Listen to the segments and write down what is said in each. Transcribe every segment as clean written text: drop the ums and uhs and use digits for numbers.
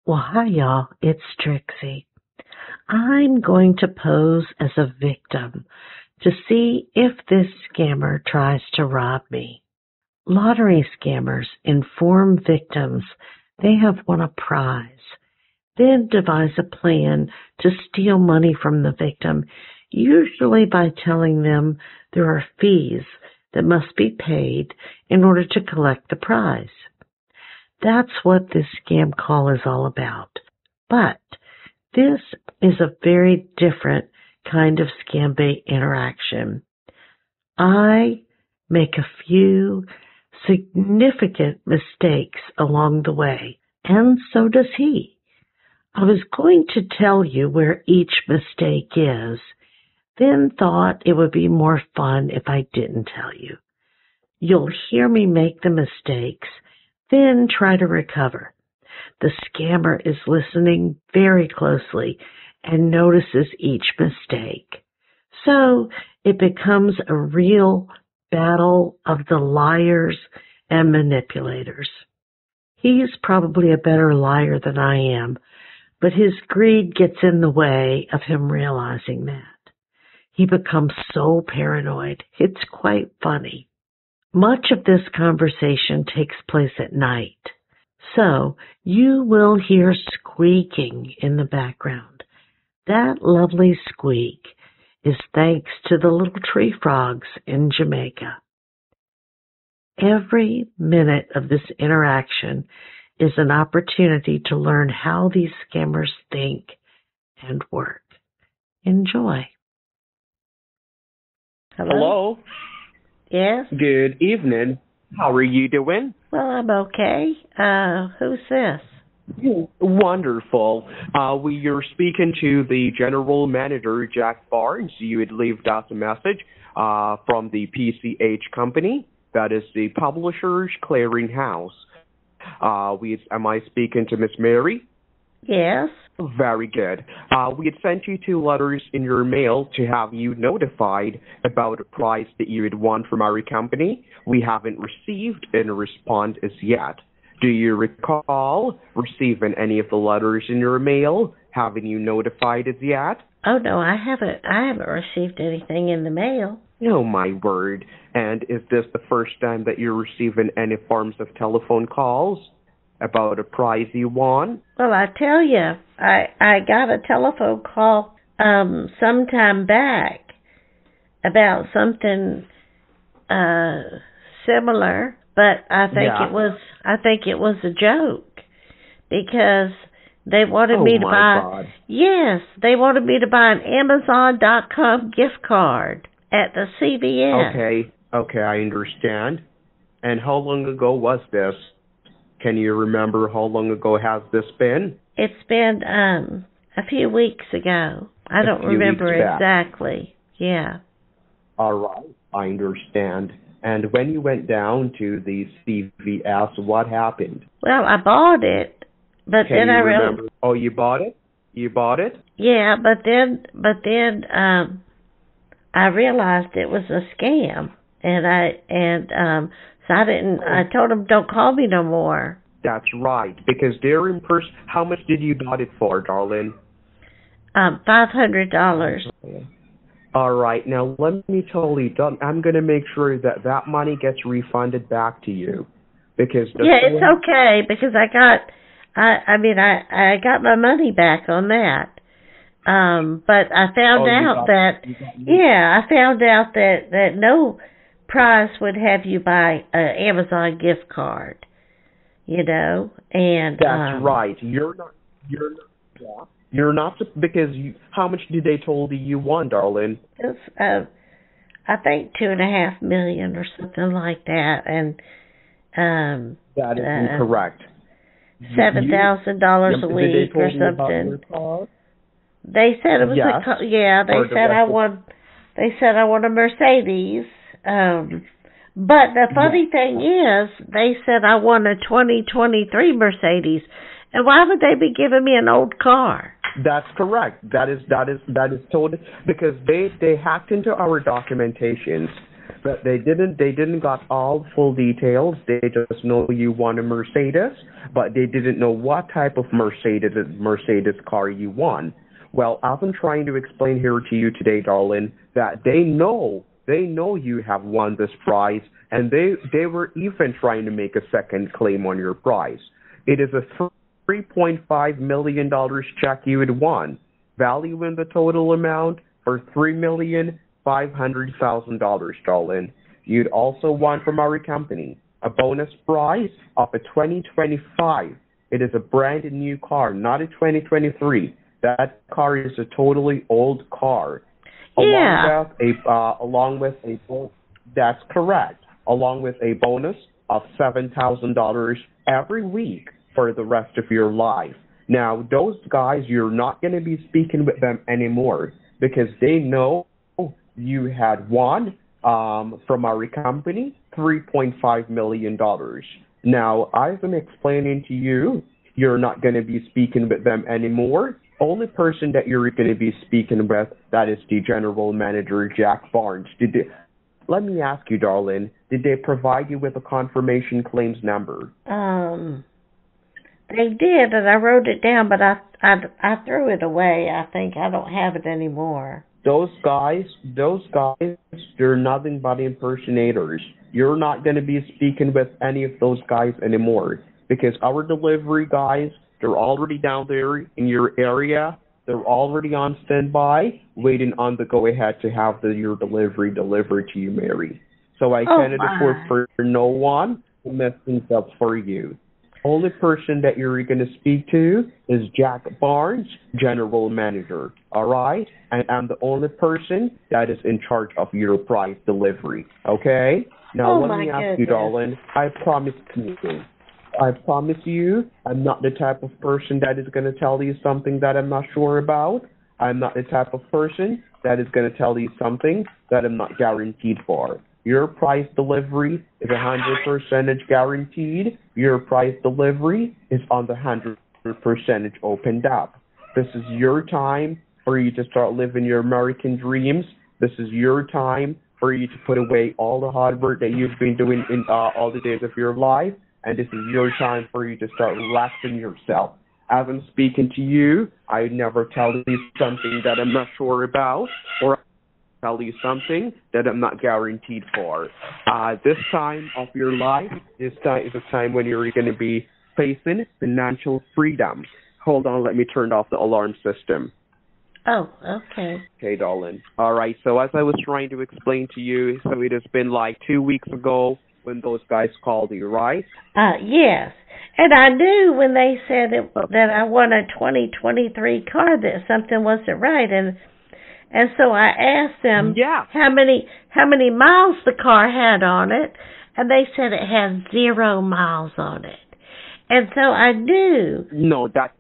Well, hi, y'all. It's Trixie. I'm going to pose as a victim to see if this scammer tries to rob me. Lottery scammers inform victims they have won a prize, then devise a plan to steal money from the victim, usually by telling them there are fees that must be paid in order to collect the prize. That's what this scam call is all about. But this is a very different kind of Scambait interaction. I make a few significant mistakes along the way, and so does he. I was going to tell you where each mistake is, then thought it would be more fun if I didn't tell you. You'll hear me make the mistakes, then try to recover. The scammer is listening very closely and notices each mistake. So it becomes a real battle of the liars and manipulators. He's probably a better liar than I am, but his greed gets in the way of him realizing that. He becomes so paranoid. It's quite funny. Much of this conversation takes place at night, so you will hear squeaking in the background. That lovely squeak is thanks to the little tree frogs in Jamaica. Every minute of this interaction is an opportunity to learn how these scammers think and work. Enjoy. Hello. Yes? Good evening. How are you doing? Well, I'm okay. Who's this? Wonderful. We are speaking to the general manager, Jack Barnes. You had left us a message from the PCH company. That is the Publishers Clearinghouse. Am I speaking to Miss Mary? Yes. Very good. We had sent you 2 letters in your mail to have you notified about a prize that you had won from our company. We haven't received any response as yet. Do you recall receiving any of the letters in your mail? Having you notified as yet? Oh no, I haven't received anything in the mail. Oh my word. And is this the first time that you're receiving any forms of telephone calls about a prize you won? Well, I tell you, I got a telephone call sometime back about something similar, but I think it was a joke because they wanted me to buy. God. Yes, they wanted me to buy an Amazon.com gift card at the CVS. Okay, I understand. And how long ago was this? Can you remember how long ago has this been? It's been a few weeks ago. I don't remember exactly. Yeah. All right, I understand. And when you went down to the CVS, what happened? Well, I bought it, but Can then you I remember? Oh, you bought it? You bought it? Yeah, but then I realized it was a scam, and so I told them don't call me no more. That's right, because they're in person. How much did you bought it for, Darlene? $500. All right, now let me tell you, I'm going to make sure that that money gets refunded back to you, because it's okay because I got my money back on that. But I found out that no prize would have you buy an Amazon gift card, and that's right. You're not because how much did they told you won, Darlene? It's I think $2.5 million or something like that, and that is incorrect. $7,000 a week or something. They said it was They said I won a Mercedes. But the funny thing is, they said I won a 2023 Mercedes. And why would they be giving me an old car? That's correct. That is told because they hacked into our documentations But they didn't got all full details. They just know you want a Mercedes, but they didn't know what type of Mercedes car you want. Well, as I'm trying to explain here to you today, Darlene, that they know you have won this prize, and they were even trying to make a second claim on your prize. It is a $3.5 million check you had won, value in the total amount for $3,500,000, Darlene. You'd also won from our company a bonus prize of a 2025. It is a brand new car, not a 2023. That car is a totally old car. Yeah. That's correct. Along with a bonus of $7,000 every week for the rest of your life. Now, those guys, you're not going to be speaking with them anymore because they know you had won from our company $3.5 million. Now, as I'm explaining to you, you're not going to be speaking with them anymore. Only person that you're going to be speaking with, that is the general manager, Jack Barnes. Let me ask you, Darlene, did they provide you with a confirmation claims number? They did, and I wrote it down, but I threw it away. I think I don't have it anymore. Those guys, they're nothing but impersonators. You're not going to be speaking with any of those guys anymore because our delivery guys, they're already down there in your area. They're already on standby, waiting on the go-ahead to have your delivery delivered to you, Mary. So I cannot afford for no one to mess things up for you. Only person that you're going to speak to is Jack Barnes, general manager. All right? And I'm the only person that is in charge of your prize delivery. Okay? Now, let me ask you, Darlene. I promise you, I'm not the type of person that is going to tell you something that I'm not sure about. I'm not the type of person that is going to tell you something that I'm not guaranteed for. Your price delivery is 100% guaranteed. Your price delivery is on the 100% opened up. This is your time for you to start living your American dreams. This is your time for you to put away all the hard work that you've been doing in all the days of your life. And this is your time for you to start relaxing yourself. As I'm speaking to you, I never tell you something that I'm not sure about or tell you something that I'm not guaranteed for. This time of your life, this time is a time when you're going to be facing financial freedom. Hold on, let me turn off the alarm system. Oh, okay. Okay, Darlene. All right, so as I was trying to explain to you, so it has been like 2 weeks ago when those guys called you, right? Yes. And I knew when they said that I won a 2023 car that something wasn't right. And so I asked them how many miles the car had on it, and they said it had 0 miles on it. And so I knew that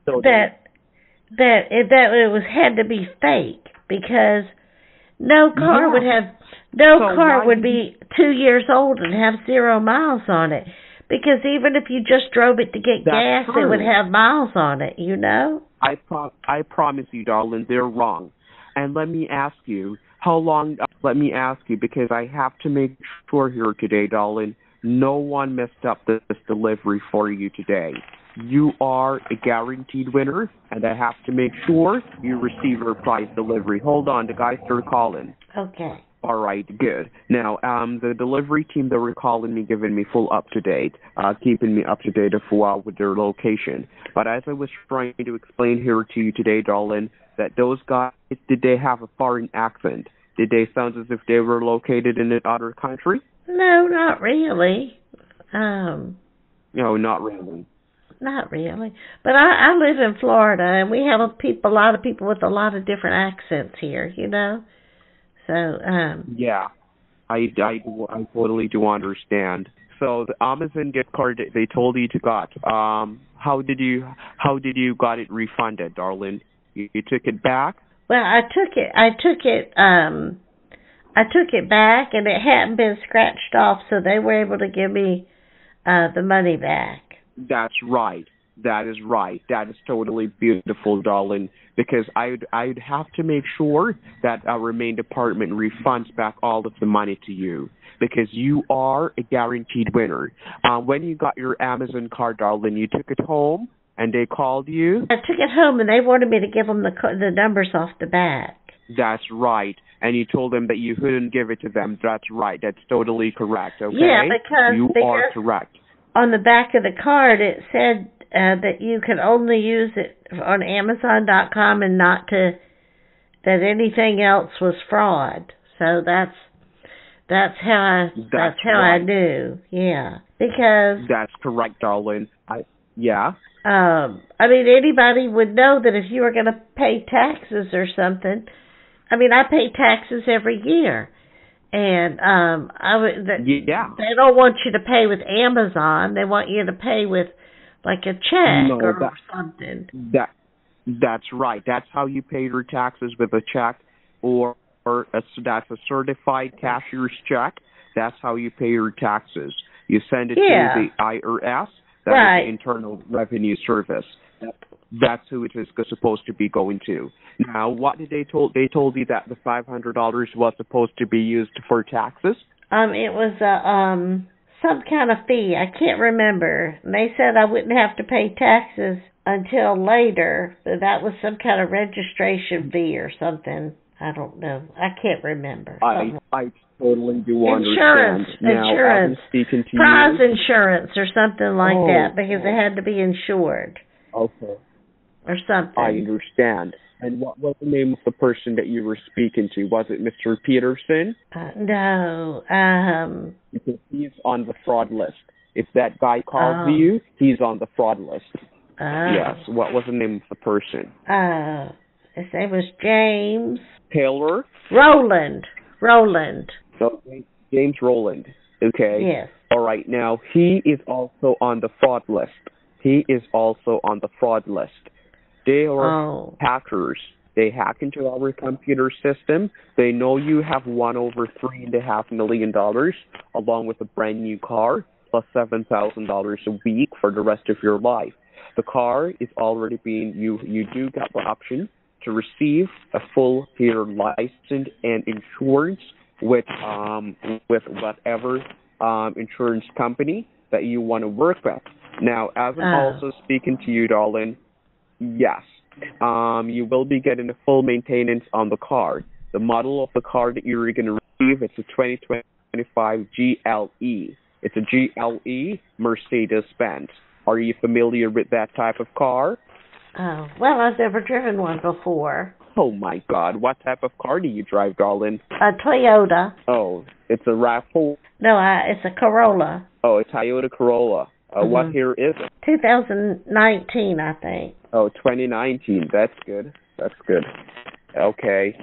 it had to be fake because no car would be 2 years old and have 0 miles on it. Because even if you just drove it to get gas, it would have miles on it, you know? I promise you, Darlene, they're wrong. And let me ask you, because I have to make sure here today, Darlene, no one messed up this delivery for you today. You are a guaranteed winner, and I have to make sure you receive your prize delivery. Hold on, the guys are calling. Okay. All right, good. Now, the delivery team, they were calling me, giving me full up-to-date, keeping me up-to-date with their location. But as I was trying to explain here to you today, Darlene, that those guys, did they have a foreign accent? Did they sound as if they were located in another country? No, not really. No, not really. Not really. But I live in Florida, and we have a lot of people with a lot of different accents here, you know? So, yeah, I totally do understand. So the Amazon gift card they told you to got, how did you got it refunded, Darlene? You took it back? Well, I took it back, and it hadn't been scratched off, so they were able to give me the money back. That's right. That is right. That is totally beautiful, darling. Because I'd have to make sure that our main department refunds back all of the money to you. Because you are a guaranteed winner. When you got your Amazon card, darling, you took it home and they called you. I took it home and they wanted me to give them the numbers off the back. That's right. And you told them that you couldn't give it to them. That's right. That's totally correct. Okay. Yeah, because you are correct. On the back of the card, it said that you could only use it on Amazon.com and that anything else was fraud. So that's how I knew. Yeah, because that's correct, darling. Yeah. I mean, anybody would know that if you were going to pay taxes or something. I mean, I pay taxes every year. And they don't want you to pay with Amazon. They want you to pay with like a check or something. That's right. That's how you pay your taxes, with a check that's a certified cashier's check. That's how you pay your taxes. You send it to the IRS. That is the Internal Revenue Service. That's who it is supposed to be going to. Now, what did they told? They told you that the $500 was supposed to be used for taxes? It was some kind of fee. I can't remember. And they said I wouldn't have to pay taxes until later. So that was some kind of registration fee or something. I don't know. I can't remember. I totally do understand. Insurance. Speaking to prize insurance or something like that, because it had to be insured. Okay. Or something. I understand. And what was the name of the person that you were speaking to? Was it Mr. Peterson? No. Because he's on the fraud list. If that guy calls you, he's on the fraud list. Yes. What was the name of the person? His name was James. Taylor? Roland. So, James Roland. Okay. Yes. All right. Now, he is also on the fraud list. They are hackers. They hack into our computer system. They know you have won over $3.5 million, along with a brand new car, plus $7,000 a week for the rest of your life. The car is already being, you do get the option to receive a full year license and insurance with whatever insurance company that you want to work with. Now, as I'm also speaking to you, darling, yes, you will be getting a full maintenance on the car. The model of the car that you're going to receive, it's a 2025 GLE. It's a GLE Mercedes-Benz. Are you familiar with that type of car? Oh, well, I've never driven one before. Oh, my God. What type of car do you drive, darling? A Toyota. Oh, it's a RAV4? No, it's a Corolla. Oh, a Toyota Corolla. What year is it? 2019, I think. Oh, 2019. That's good. Okay.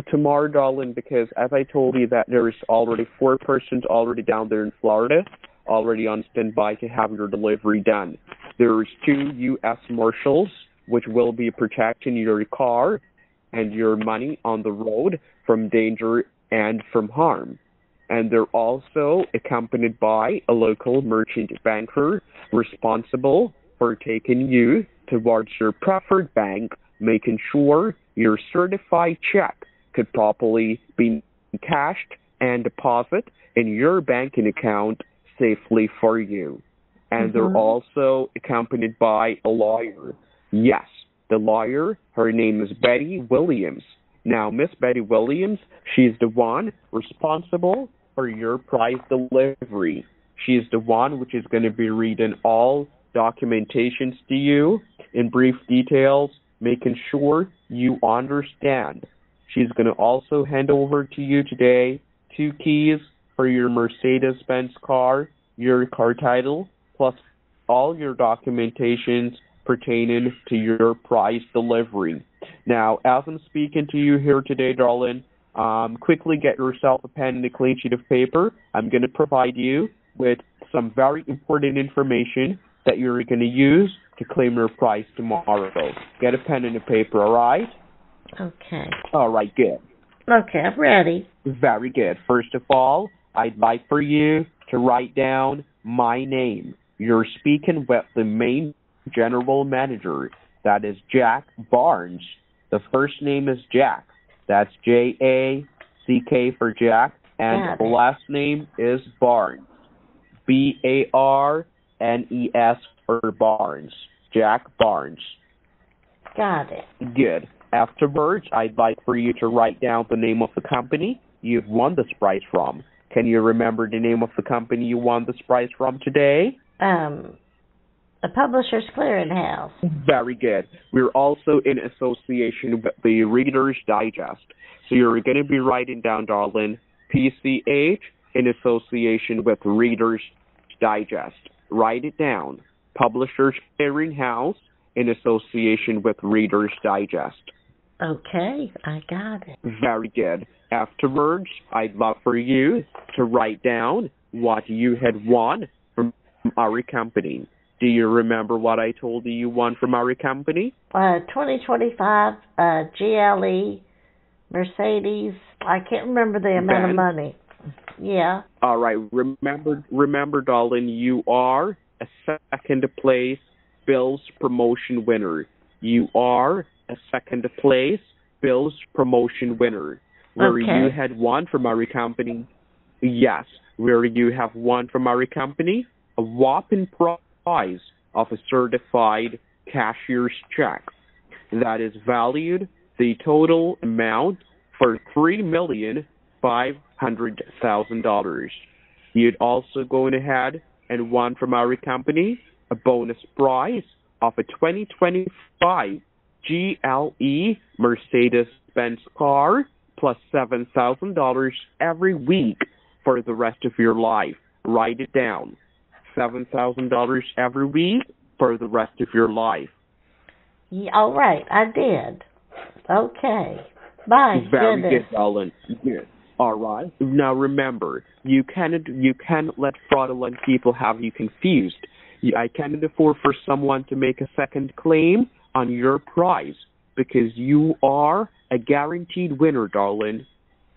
Tomorrow, darling, because as I told you that there is already 4 persons already down there in Florida, already on standby to have your delivery done. There's 2 U.S. Marshals, which will be protecting your car and your money on the road from danger and from harm. And they're also accompanied by a local merchant banker responsible for taking you towards your preferred bank, making sure your certified check could properly be cashed and deposit in your banking account safely for you. And they're also accompanied by a lawyer. Yes, the lawyer, her name is Betty Williams. Now, Miss Betty Williams, she's the one responsible for your prize delivery. She's the one which is going to be reading all documentations to you in brief details, making sure you understand. She's going to also hand over to you today 2 keys for your Mercedes-Benz car, your car title, plus all your documentations pertaining to your prize delivery. Now, as I'm speaking to you here today, darling, quickly get yourself a pen and a clean sheet of paper. I'm going to provide you with some very important information that you're going to use to claim your prize tomorrow. Get a pen and a paper, all right? Okay. All right, good. Okay, I'm ready. Very good. First of all, I'd like for you to write down my name. You're speaking with the main general manager. That is Jack Barnes. The first name is Jack. That's Jack for Jack. And the last name is Barnes. Barnes for Barnes. Jack Barnes. Got it. Good. Afterwards, I'd like for you to write down the name of the company you've won this prize from. Can you remember the name of the company you won this prize from today? The Publishers Clearinghouse. Very good. We're also in association with the Reader's Digest. So you're going to be writing down, Darlene, PCH in association with Reader's Digest. Write it down. Publishers Clearinghouse in association with Reader's Digest. Okay, I got it. Very good. Afterwards, I'd love for you to write down what you had won from our company. Do you remember what I told you won from our company? 2025 GLE Mercedes. I can't remember the amount of money. Yeah. All right. Remember, Darlene, you are a second place Bill's promotion winner. You are a second place Bill's promotion winner. Where you had won from our company. Yes. Where you have won from our company a whopping prize of a certified cashier's check that is valued the total amount for $3,500,000. You'd also gone ahead and won from our company a bonus prize of a 2025 GLE Mercedes-Benz car plus $7,000 every week for the rest of your life. Write it down. $7,000 every week for the rest of your life. Yeah, all right, I did. Okay. My Very goodness. good, Darlene. Good. All right. Now remember, you cannot let fraudulent people have you confused. I cannot afford for someone to make a second claim on your prize because you are a guaranteed winner, Darlene,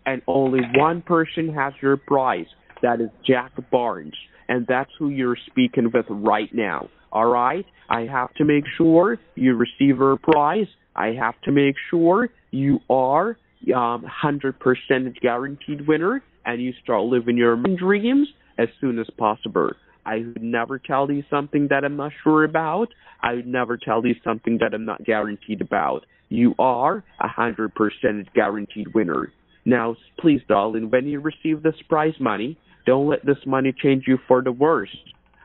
and only one person has your prize. That is Jack Barnes. And that's who you're speaking with right now. All right? I have to make sure you receive a prize. I have to make sure you are 100% guaranteed winner and you start living your dreams as soon as possible. I would never tell you something that I'm not sure about. I would never tell you something that I'm not guaranteed about. You are 100% guaranteed winner. Now, please, darling, when you receive this prize money, don't let this money change you for the worse,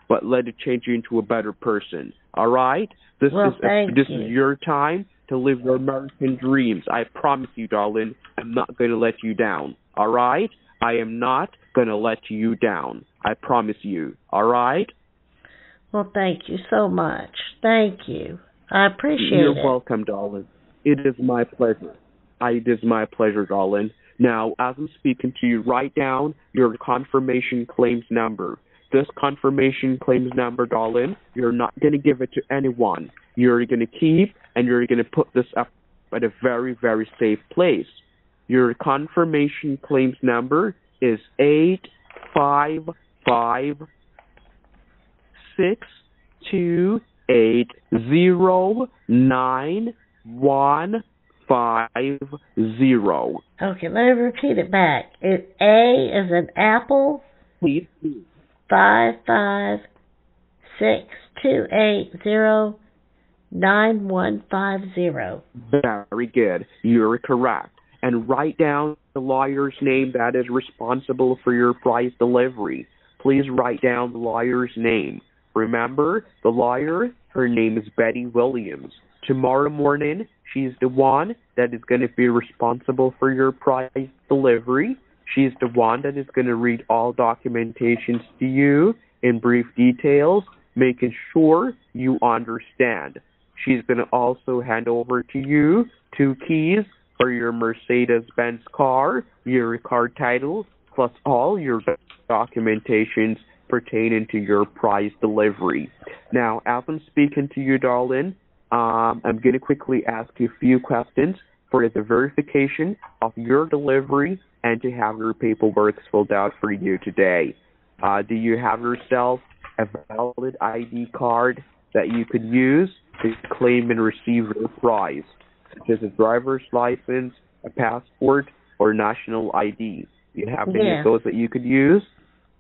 but let it change you into a better person. All right? This is your time to live your American dreams. I promise you, darling, I'm not going to let you down. All right? I am not going to let you down. I promise you. All right? Well, thank you so much. Thank you. I appreciate it. You're welcome, darling. It is my pleasure. It is my pleasure, darling. Now, as I'm speaking to you, write down your confirmation claims number. This confirmation claims number, darling, you're not going to give it to anyone. You're going to keep and you're going to put this up at a very, very safe place. Your confirmation claims number is 855-628-0950. Okay, let me repeat it back. It's A as an apple. Please. 556280950. Very good. You're correct. And write down the lawyer's name that is responsible for your prize delivery. Please write down the lawyer's name. Remember, the lawyer, her name is Betty Williams. Tomorrow morning, she's the one that is going to be responsible for your prize delivery. She's the one that is going to read all documentations to you in brief details, making sure you understand. She's going to also hand over to you 2 keys for your Mercedes-Benz car, your car title, plus all your documentations pertaining to your prize delivery. Now, as I'm speaking to you, darling, I'm going to quickly ask you a few questions for the verification of your delivery and to have your paperwork filled out for you today. Do you have yourself a valid ID card that you could use to claim and receive your prize, such as a driver's license, a passport, or national ID. Do you have any of those that you could use?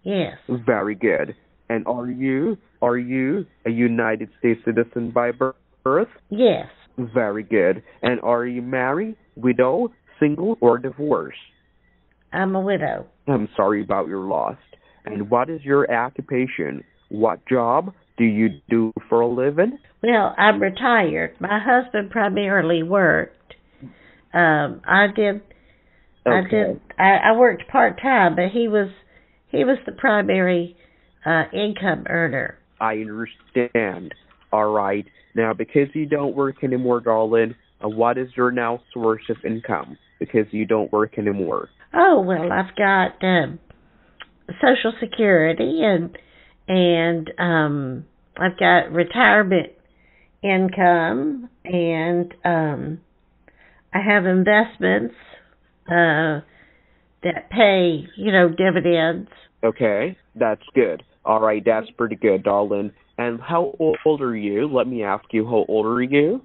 Yes. Very good. And are you a United States citizen by birth? Yes. Very good. And are you married, widow, single, or divorced? I'm a widow. I'm sorry about your loss. And what is your occupation? What job do you do for a living? Well, I'm retired. My husband primarily worked. I worked part-time, but he was the primary income earner. I understand. All right. Now, because you don't work anymore, Darlene, what is your now source of income? Because you don't work anymore. Oh, well, I've got Social Security and I've got retirement income, and I have investments that pay, dividends. Okay, that's good. All right, that's pretty good, Darlene. And how old are you? Let me ask you, how old are you?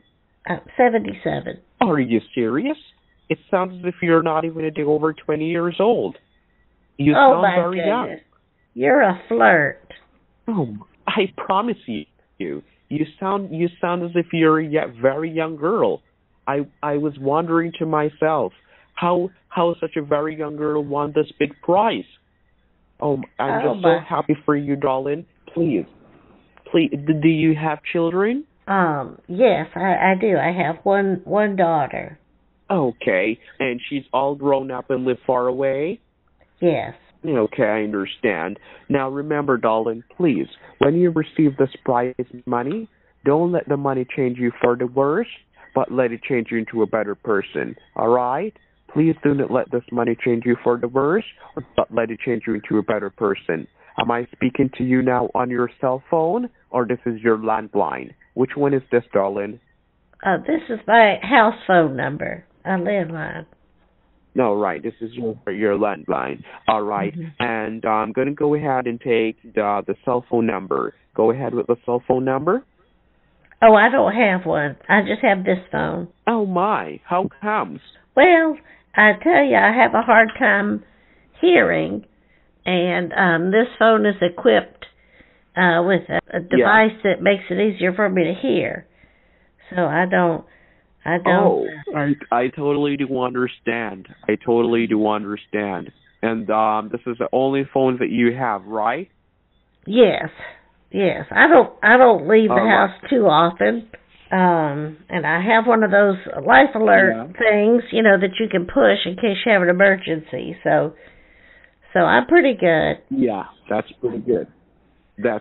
77. Are you serious? It sounds as if you're not even a day over 20 years old. You sound very young. You're a flirt. Oh, I promise you. You sound as if you're a very young girl. I was wondering to myself, how such a very young girl won this big prize? I'm just so happy for you, Darlene. Please, do you have children? Yes, I do. I have one daughter. Okay, and she's all grown up and live far away? Yes. Okay, I understand. Now remember, Darlene, please, when you receive this prize money, don't let the money change you for the worse, but let it change you into a better person, all right? Please do not let this money change you for the worse, but let it change you into a better person. Am I speaking to you now on your cell phone, or this is your landline? Which one is this, Darlene? This is my house phone number, a landline. No, right. This is your landline. All right. Mm-hmm. And I'm going to go ahead and take the cell phone number. Go ahead with the cell phone number. Oh, I don't have one. I just have this phone. Oh, my. How comes? Well, I tell you, I have a hard time hearing, and this phone is equipped with a device that makes it easier for me to hear. So I don't. Oh, I totally do understand. And this is the only phone that you have, right? Yes. I don't leave the house too often. And I have one of those life alert things, that you can push in case you have an emergency. So I'm pretty good. Yeah, that's pretty good. That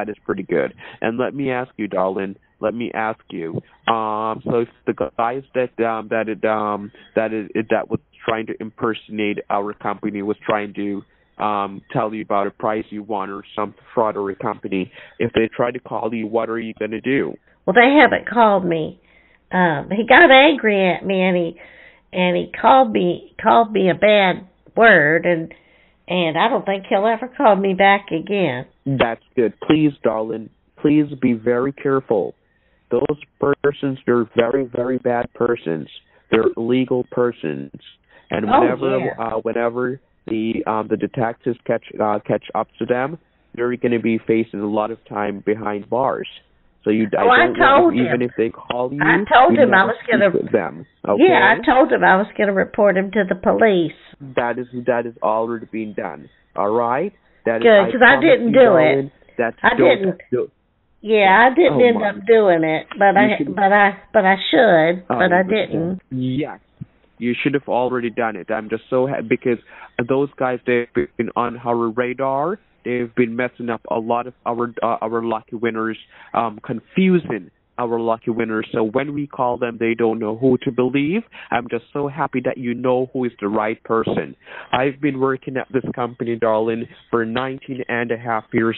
is pretty good. And let me ask you, Darlene. So if the guys that was trying to impersonate our company was trying to tell you about a prize you won or some fraudery company, if they try to call you, what are you going to do? Well, they haven't called me. He got angry at me and he called me a bad word, and I don't think he'll ever call me back again. That's good. Please, Darlene, please be very careful. Those persons, they're very, very bad persons. They're illegal persons, and whenever the detectives catch up to them, they're going to be facing a lot of time behind bars. So even if they call you, I told him I was going to them. Okay? Yeah, I told him I was going to report him to the police. That is already being done. All right. Good, because I didn't do it. I didn't end up doing it, but I should, but I didn't. Yes, you should have already done it. I'm just so happy because those guys, they've been on our radar. They've been messing up a lot of our lucky winners, confusing our lucky winners. So when we call them, they don't know who to believe. I'm just so happy that you know who is the right person. I've been working at this company, Darlene, for 19.5 years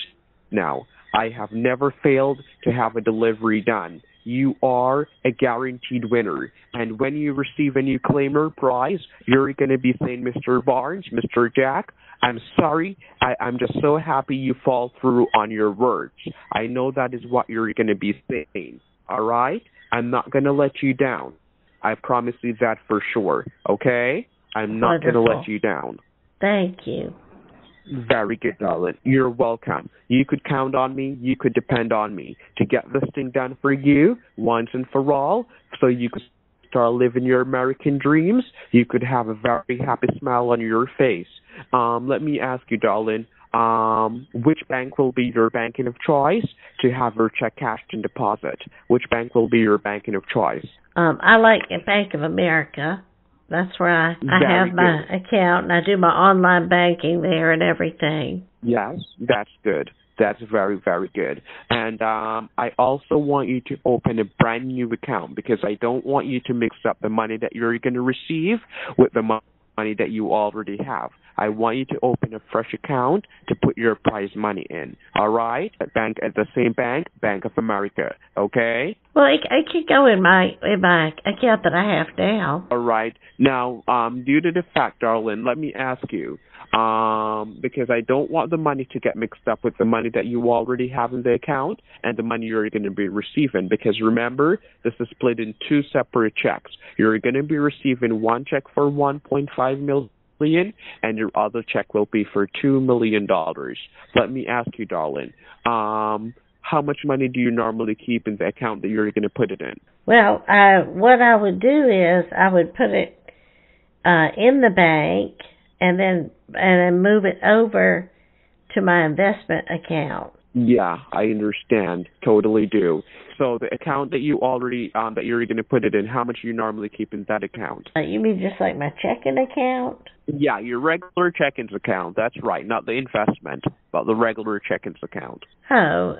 now. I have never failed to have a delivery done. you are a guaranteed winner. And when you receive a new claimer prize, you're going to be saying, Mr. Barnes, Mr. Jack, I'm sorry. I'm just so happy you fall through on your words. I know that is what you're going to be saying. All right? I'm not going to let you down. I promise you that for sure. Okay? I'm not going to let you down. Thank you. Very good, darling. You're welcome. You could count on me. You could depend on me to get this thing done for you once and for all, so you could start living your American dreams. You could have a very happy smile on your face. Let me ask you, darling, which bank will be your banking of choice to have your check cashed and deposit? Which bank will be your banking of choice? I like Bank of America. That's where I have my account, and I do my online banking there and everything. Yes, that's good. That's very, very good. And I also want you to open a brand new account, because I don't want you to mix up the money that you're going to receive with the money that you already have. I want you to open a fresh account to put your prize money in. All right? At the same bank, Bank of America. Okay? Well, it could go in my account that I have now. All right. Now, due to the fact, darling, let me ask you, because I don't want the money to get mixed up with the money that you already have in the account and the money you're going to be receiving. Because remember, this is split in two separate checks. You're going to be receiving one check for $1.5 million, and your other check will be for $2 million. Let me ask you, darling, how much money do you normally keep in the account that you're going to put it in? Well, what I would do is I would put it in the bank and then move it over to my investment account. Yeah, I understand. Totally do. So the account that you already that you're going to put it in, how much do you normally keep in that account? You mean just like my checking account? Yeah, your regular check-ins account. That's right, not the investment, but the regular check-ins account. Oh,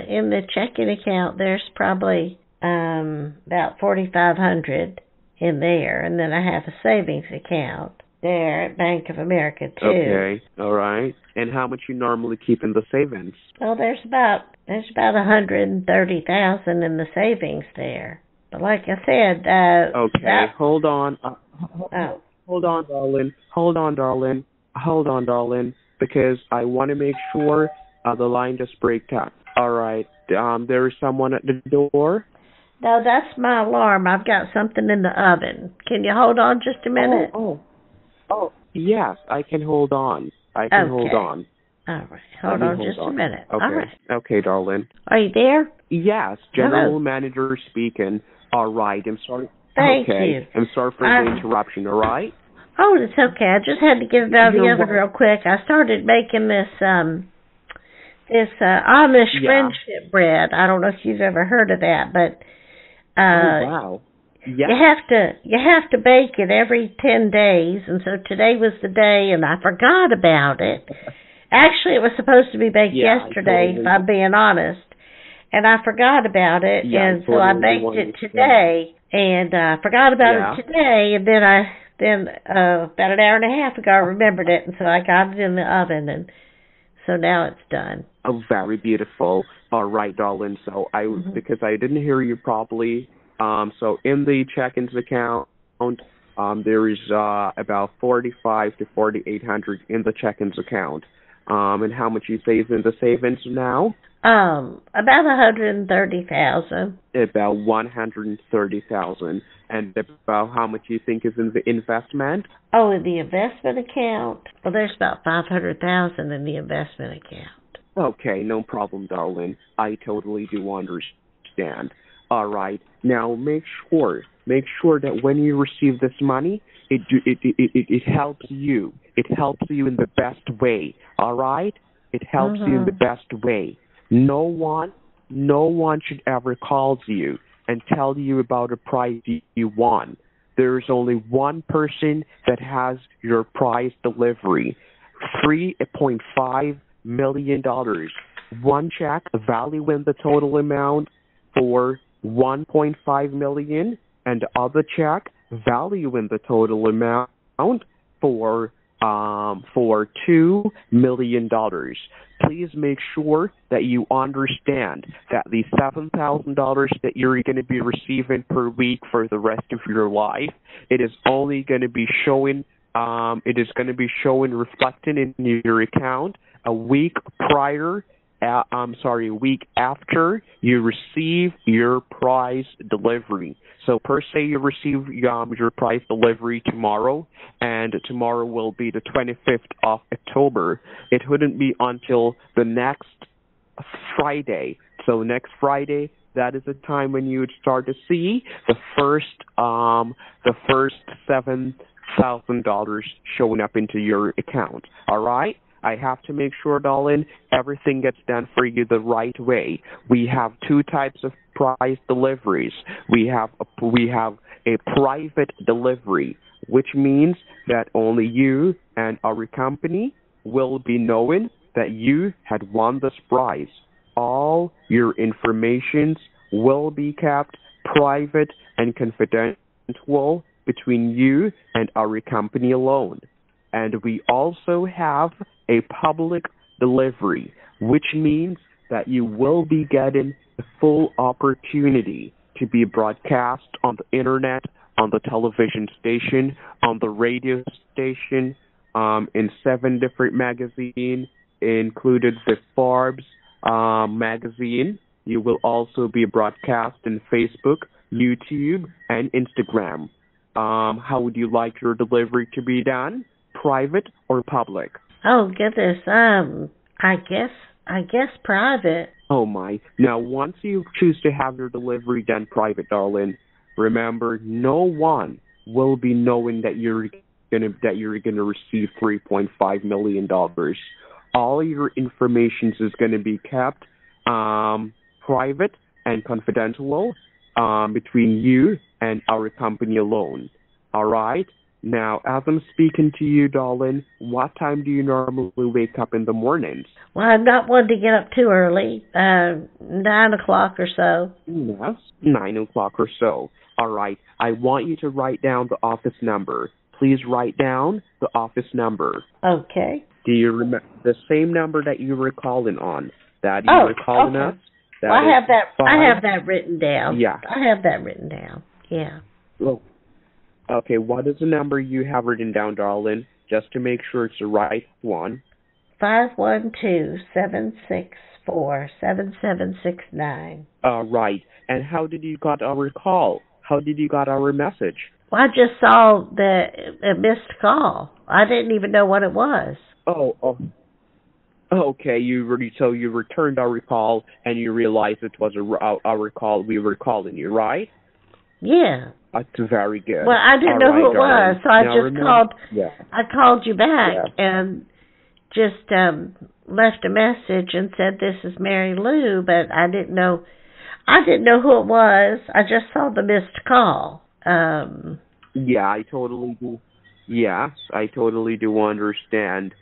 in the checking account, there's probably about $4,500 in there, and then I have a savings account there at Bank of America too. Okay, all right. And how much you normally keep in the savings? Well, there's about $130,000 in the savings there. But like I said, okay, hold on. Hold on, darling, because I want to make sure the line just breaks up. All right. There is someone at the door. No, that's my alarm. I've got something in the oven. Can you hold on just a minute? Oh, yes, I can hold on. Hold on. All right, hold on just a minute. Okay. All right. Okay, darling. Are you there? Yes, General Manager speaking. All right, I'm sorry. Thank you. I'm sorry for the interruption, all right? Oh, it's okay. I just had to get it out of the oven real quick. I started making this Amish friendship bread. I don't know if you've ever heard of that, but wow. Yeah. You have to bake it every 10 days, and so today was the day, and I forgot about it. Actually, it was supposed to be baked yesterday, if I'm being honest, and I forgot about it, and so I baked it today, and I forgot about it today, and then about an hour and a half ago I remembered it, and so I got it in the oven, and so now it's done. Oh, very beautiful. All right, darling. So because I didn't hear you properly. So in the check-ins account, there is about $4,500 to $4,800 in the check-ins account. And how much you save in the savings now? About $130,000. About $130,000. And about how much you think is in the investment? Oh, in the investment account? Well, there's about $500,000 in the investment account. Okay, no problem, darling. I totally do understand. All right. Now make sure that when you receive this money, it helps you. It helps you in the best way. All right? It helps you in the best way. No one should ever call you and tell you about a prize you won. There is only one person that has your prize delivery. $3.5 million. One check valuing the total amount for $1.5 million, and the other check valuing the total amount for $2 million. please make sure that you understand that the $7,000 that you're going to be receiving per week for the rest of your life, it is only going to be showing, reflected in your account a week after you receive your prize delivery. So per se, you receive your prize delivery tomorrow, and tomorrow will be the 25th of October. It wouldn't be until the next Friday. So next Friday, that is the time when you would start to see the first $7,000 showing up into your account. All right? I have to make sure, Darlene, everything gets done for you the right way. We have two types of prize deliveries. We have a private delivery, which means that only you and our company will be knowing that you had won this prize. All your information will be kept private and confidential between you and our company alone. And we also have a public delivery, which means that you will be getting the full opportunity to be broadcast on the internet, on the television station, on the radio station, in 7 different magazines, included the Forbes magazine. You will also be broadcast in Facebook, YouTube, and Instagram. How would you like your delivery to be done? Private or public? Oh goodness, I guess private. Oh my. Now once you choose to have your delivery done private, Darlene, remember no one will be knowing that you're gonna receive $3.5 million. All your information is gonna be kept private and confidential between you and our company alone. All right? Now, as I'm speaking to you, Darlene, what time do you normally wake up in the mornings? Well, I'm not one to get up too early. 9 o'clock or so. Yes, 9 o'clock or so. All right. I want you to write down the office number. Please write down the office number. Okay. Do you remember the same number that you were calling on? That you were calling us? Well, I have that written down. Yeah. I have that written down. Yeah. Well, okay, what is the number you have written down, Darlene, just to make sure it's the right one? 512-764-7769. Right. And how did you got our call? How did you got our message? Well, I just saw a missed call. I didn't even know what it was. Oh. Okay, you returned our call and you realized it was our call. We were calling you, right? Yeah. That's very good. Well, I didn't know who it was, so I called. Yeah. I called you back and just left a message and said this is Mary Lou, but I didn't know who it was. I just saw the missed call. Yeah, I totally do. Yes, I totally do understand.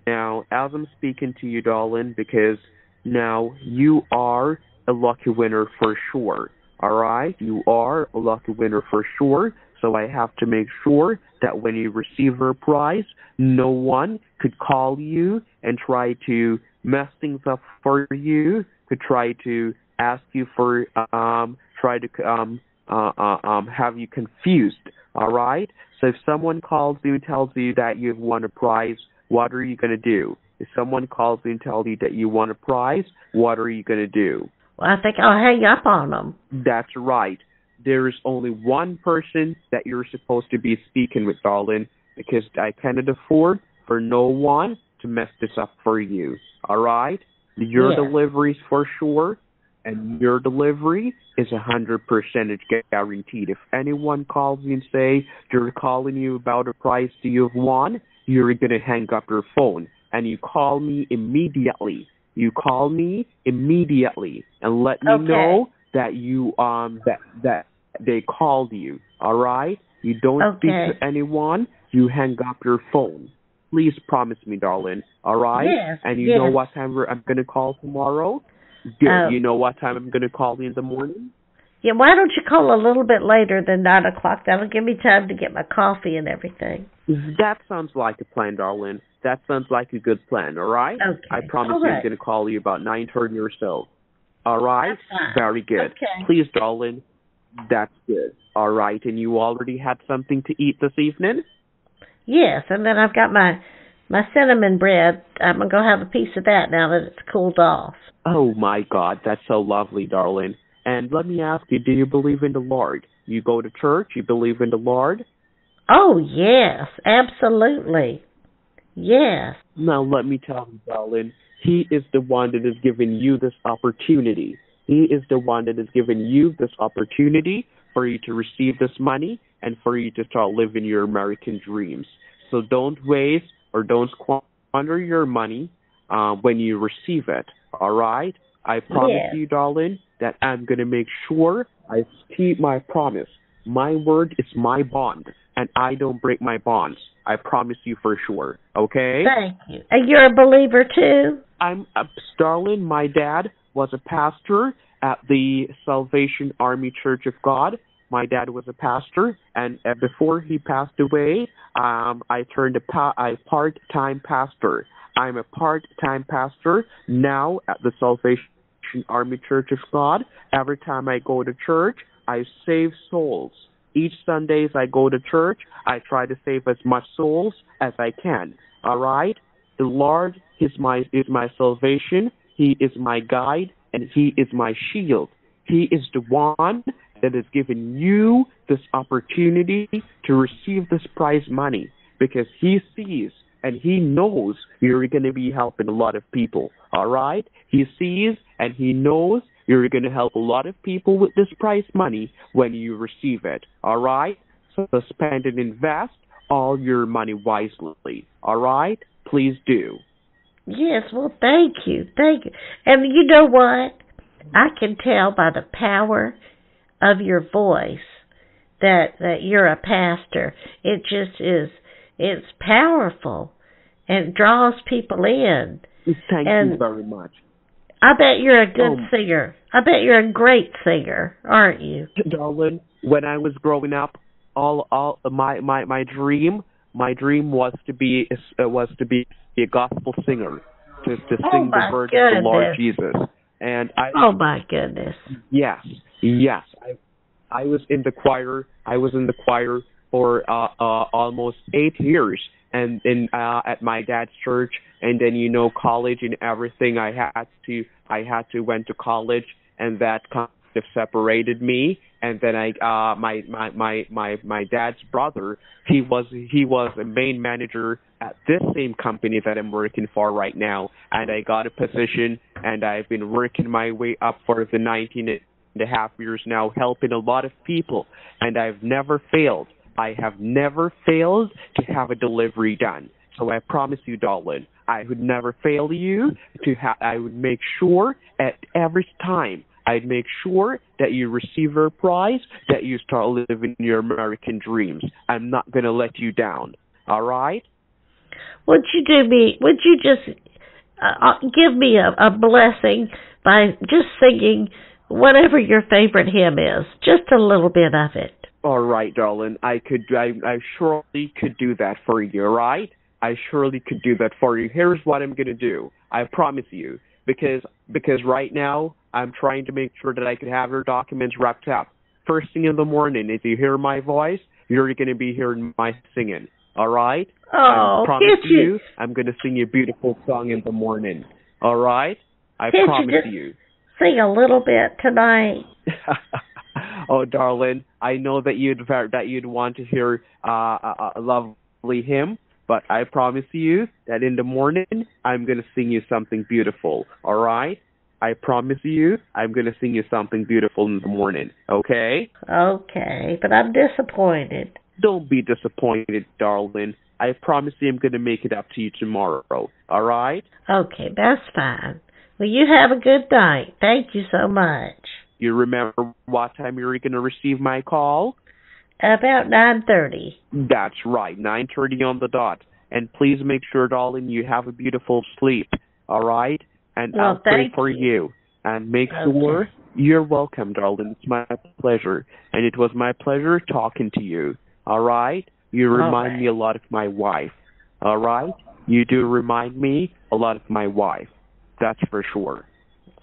Now, as I'm speaking to you, Darlene, because now you are a lucky winner for sure. All right? You are a lucky winner for sure. So I have to make sure that when you receive your prize, no one could call you and try to mess things up for you, could try to ask you for, have you confused. All right? So if someone calls you and tells you that you've won a prize, what are you going to do? If someone calls you and tells you that you won a prize, what are you going to do? Well, I think I'll hang up on them. That's right. There is only one person that you're supposed to be speaking with, Darlene, because I cannot afford for no one to mess this up for you. All right? Your delivery is for sure, and your delivery is 100% guaranteed. If anyone calls you and say they're calling you about a prize that you've won, you're going to hang up your phone, and you call me immediately. You call me immediately and let me know that you that they called you. All right? You don't speak to anyone. You hang up your phone. Please promise me, Darlene. All right? Yes. And you know what time I'm going to call tomorrow? Good. You know what time I'm going to call you in the morning? Yeah, why don't you call a little bit later than 9 o'clock? That'll give me time to get my coffee and everything. That sounds like a plan, Darlene. That sounds like a good plan, all right? Okay. I promise All you right. I'm going to call you about 9:30 or so. All right? That's fine. Very good. Okay. Please, Darlene, that's good. All right, and you already had something to eat this evening? Yes, and then I've got my cinnamon bread. I'm going to go have a piece of that now that it's cooled off. Oh, my God, that's so lovely, Darlene. And let me ask you, do you believe in the Lord? You go to church, you believe in the Lord? Oh, yes, absolutely. Yes. Now, let me tell you, Darlene, He is the one that has given you this opportunity. He is the one that has given you this opportunity for you to receive this money and for you to start living your American dreams. So don't waste or don't squander your money when you receive it, all right? I promise you, Darlene, that I'm going to make sure I keep my promise. My word is my bond, and I don't break my bonds. I promise you for sure, okay? Thank you. And you're a believer, too? Darlene, my dad was a pastor at the Salvation Army Church of God. My dad was a pastor, and before he passed away, I turned a part-time pastor. I'm a part-time pastor now at the Salvation Army Church of God. Every time I go to church, I save souls. Each Sundays I go to church, I try to save as much souls as I can. All right? The Lord is my salvation. He is my guide, and He is my shield. He is the one that has given you this opportunity to receive this prize money because He sees and He knows you're going to be helping a lot of people. All right? He sees and He knows you're going to help a lot of people with this prize money when you receive it. All right? So spend and invest all your money wisely. All right? Please do. Yes, well, thank you. Thank you. And you know what? I can tell by the power of your voice that you're a pastor. It just is, it's powerful and draws people in. Thank you very much. I bet you're a good singer. I bet you're a great singer, aren't you? Darlene, when I was growing up, my dream was to be a gospel singer, to sing the words of the Lord Jesus. And oh my goodness. Yes. I was in the choir. I was in the choir for almost 8 years, and at my dad's church, and then college and everything. I had to went to college, and that kind of separated me. And then my dad's brother, he was a main manager at this same company that I'm working for right now, and I got a position, and I've been working my way up for the 19 and a half years now, helping a lot of people, and I've never failed. I have never failed to have a delivery done. So I promise you, Darlene, I would never fail you. I would make sure at every time, I'd make sure that you receive your prize, that you start living your American dreams. I'm not going to let you down. All right? Would you just give me a blessing by just singing whatever your favorite hymn is, just a little bit of it? All right, darling. I surely could do that for you, all right? I surely could do that for you. Here's what I'm going to do. I promise you. Because right now, I'm trying to make sure that I can have your documents wrapped up. First thing in the morning, if you hear my voice, you're going to be hearing my singing, all right? Oh, I promise you, I'm going to sing you a beautiful song in the morning, all right? I promise you. Sing a little bit tonight. Oh, darling, I know that you'd want to hear a lovely hymn, but I promise you that in the morning, I'm going to sing you something beautiful, all right? I promise you, I'm going to sing you something beautiful in the morning, okay? Okay, but I'm disappointed. Don't be disappointed, darling. I promise you I'm going to make it up to you tomorrow, all right? Okay, that's fine. Well, you have a good night. Thank you so much. You remember what time you're going to receive my call? About 9:30. That's right, 9:30 on the dot. And please make sure, darling, you have a beautiful sleep, all right? And I'll pray for you. And make sure You're welcome, darling. It's my pleasure. And it was my pleasure talking to you. All right? You All remind right. me a lot of my wife. All right? You do remind me a lot of my wife. That's for sure.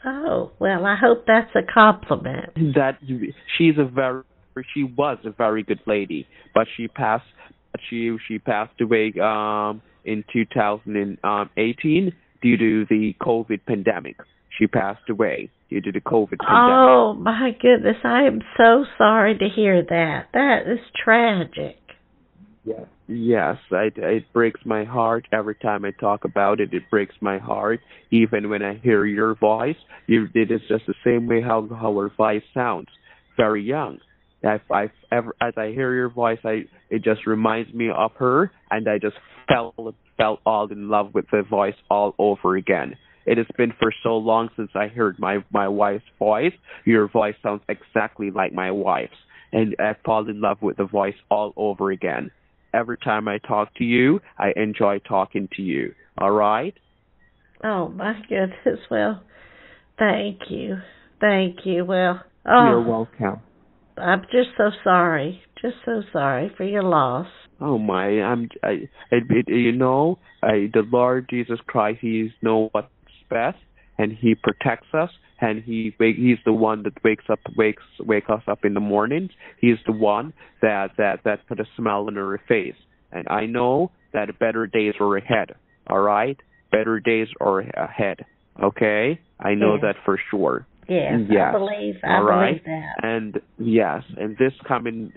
Oh, well, I hope that's a compliment. That she was a very good lady, but she passed away in 2018 due to the COVID pandemic. She passed away due to the COVID pandemic. Oh, my goodness. I am so sorry to hear that. That is tragic. Yes, it breaks my heart every time I talk about it. It breaks my heart, even when I hear your voice. It is just the same way how her voice sounds, very young. As I hear your voice, it just reminds me of her, and I just fell all in love with the voice all over again. It has been for so long since I heard my wife's voice. Your voice sounds exactly like my wife's, and I fall in love with the voice all over again. Every time I talk to you, I enjoy talking to you. All right? Oh, my goodness. Well, thank you. Thank you. Well, You're welcome. I'm just so sorry. Just so sorry for your loss. Oh my! The Lord Jesus Christ, He knows what's best, and He protects us, and He's the one that wakes us up in the mornings. He's the one that put a smile on our face, and I know that better days are ahead. All right, better days are ahead. Okay, I know that for sure. Yes, yes. I believe that. And yes, and this coming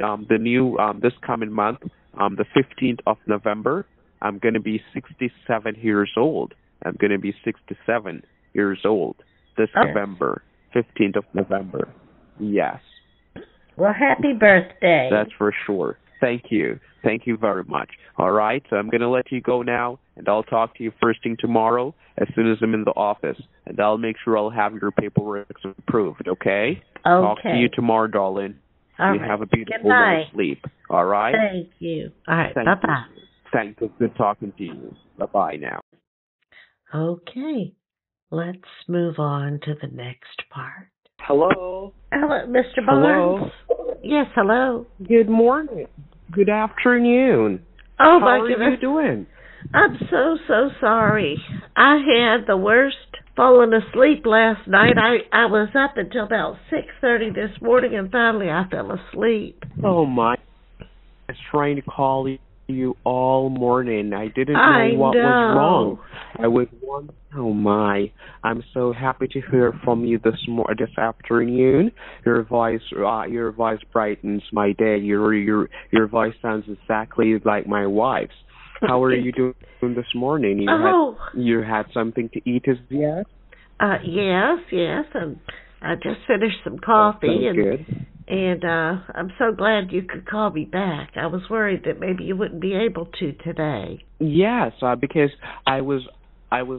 this coming month, the 15th of November, I'm going to be 67 years old. I'm going to be 67 years old this November, 15th of November. Yes. Well, happy birthday. That's for sure. Thank you. Thank you very much. All right, so I'm going to let you go now, and I'll talk to you first thing tomorrow as soon as I'm in the office, and I'll make sure I'll have your paperwork approved, okay? Talk to you tomorrow, darling. All you right. have a beautiful night's sleep, all right? Thank you. All right, bye-bye. Thank you. Good talking to you. Bye-bye now. Okay, let's move on to the next part. Hello. Hello, Mr. Barnes. Hello. Yes, hello. Good morning. Good afternoon. Oh, How are you doing? I'm so sorry. I had the worst falling asleep last night. I was up until about 6:30 this morning, and finally I fell asleep. Oh, my. I was trying to call you all morning. I didn't know what was wrong. I was wondering. Oh, my. I'm so happy to hear from you this afternoon. Your voice brightens my day. Your voice sounds exactly like my wife's. How are you doing this morning? You had something to eat as yet? Yes, and I just finished some coffee, and I'm so glad you could call me back. I was worried that maybe you wouldn't be able to today. Yes, because I was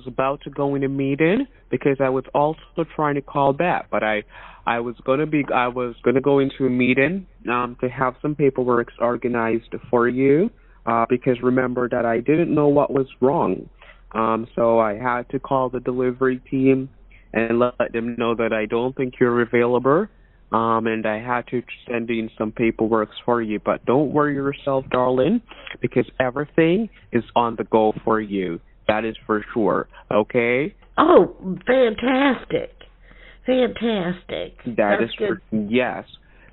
about to go in a meeting because I was also trying to call back, but I was gonna go into a meeting to have some paperwork organized for you. Because remember that I didn't know what was wrong. So I had to call the delivery team and let them know that I don't think you're available. And I had to send in some paperwork for you. But don't worry yourself, darling, because everything is on the go for you. That is for sure. Okay? Oh, fantastic. Fantastic. That is good. Yes.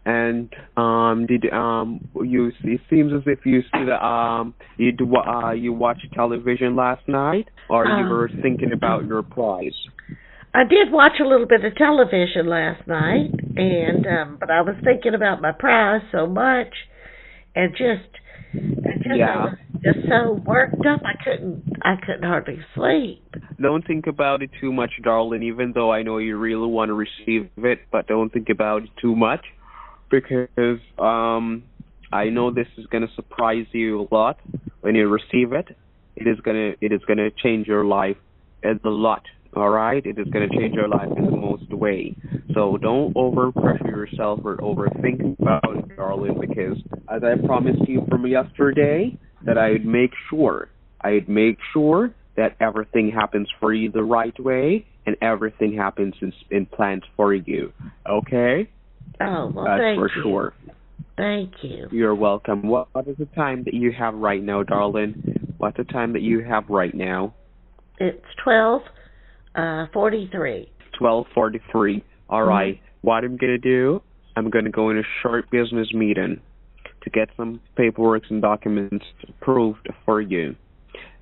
And it seems as if you see you watched television last night, or you were thinking about your prize. I did watch a little bit of television last night, and but I was thinking about my prize so much, and I was just so worked up I couldn't hardly sleep. Don't think about it too much, darling. Even though I know you really want to receive it, but don't think about it too much. Because I know this is going to surprise you a lot when you receive it. It is going to change your life a lot. All right, it is going to change your life in the most way. So don't overpressure yourself or overthink about it, darling. Because as I promised you from yesterday, that I'd make sure that everything happens for you the right way, and everything happens in plans for you. Okay? Oh, well, That's thank for you. sure. Thank you. You're welcome. What is the time that you have right now, Darlene? What's the time that you have right now? It's 12:43. 12:43. All right. What I'm going to do, I'm going to go in a short business meeting to get some paperwork and documents approved for you.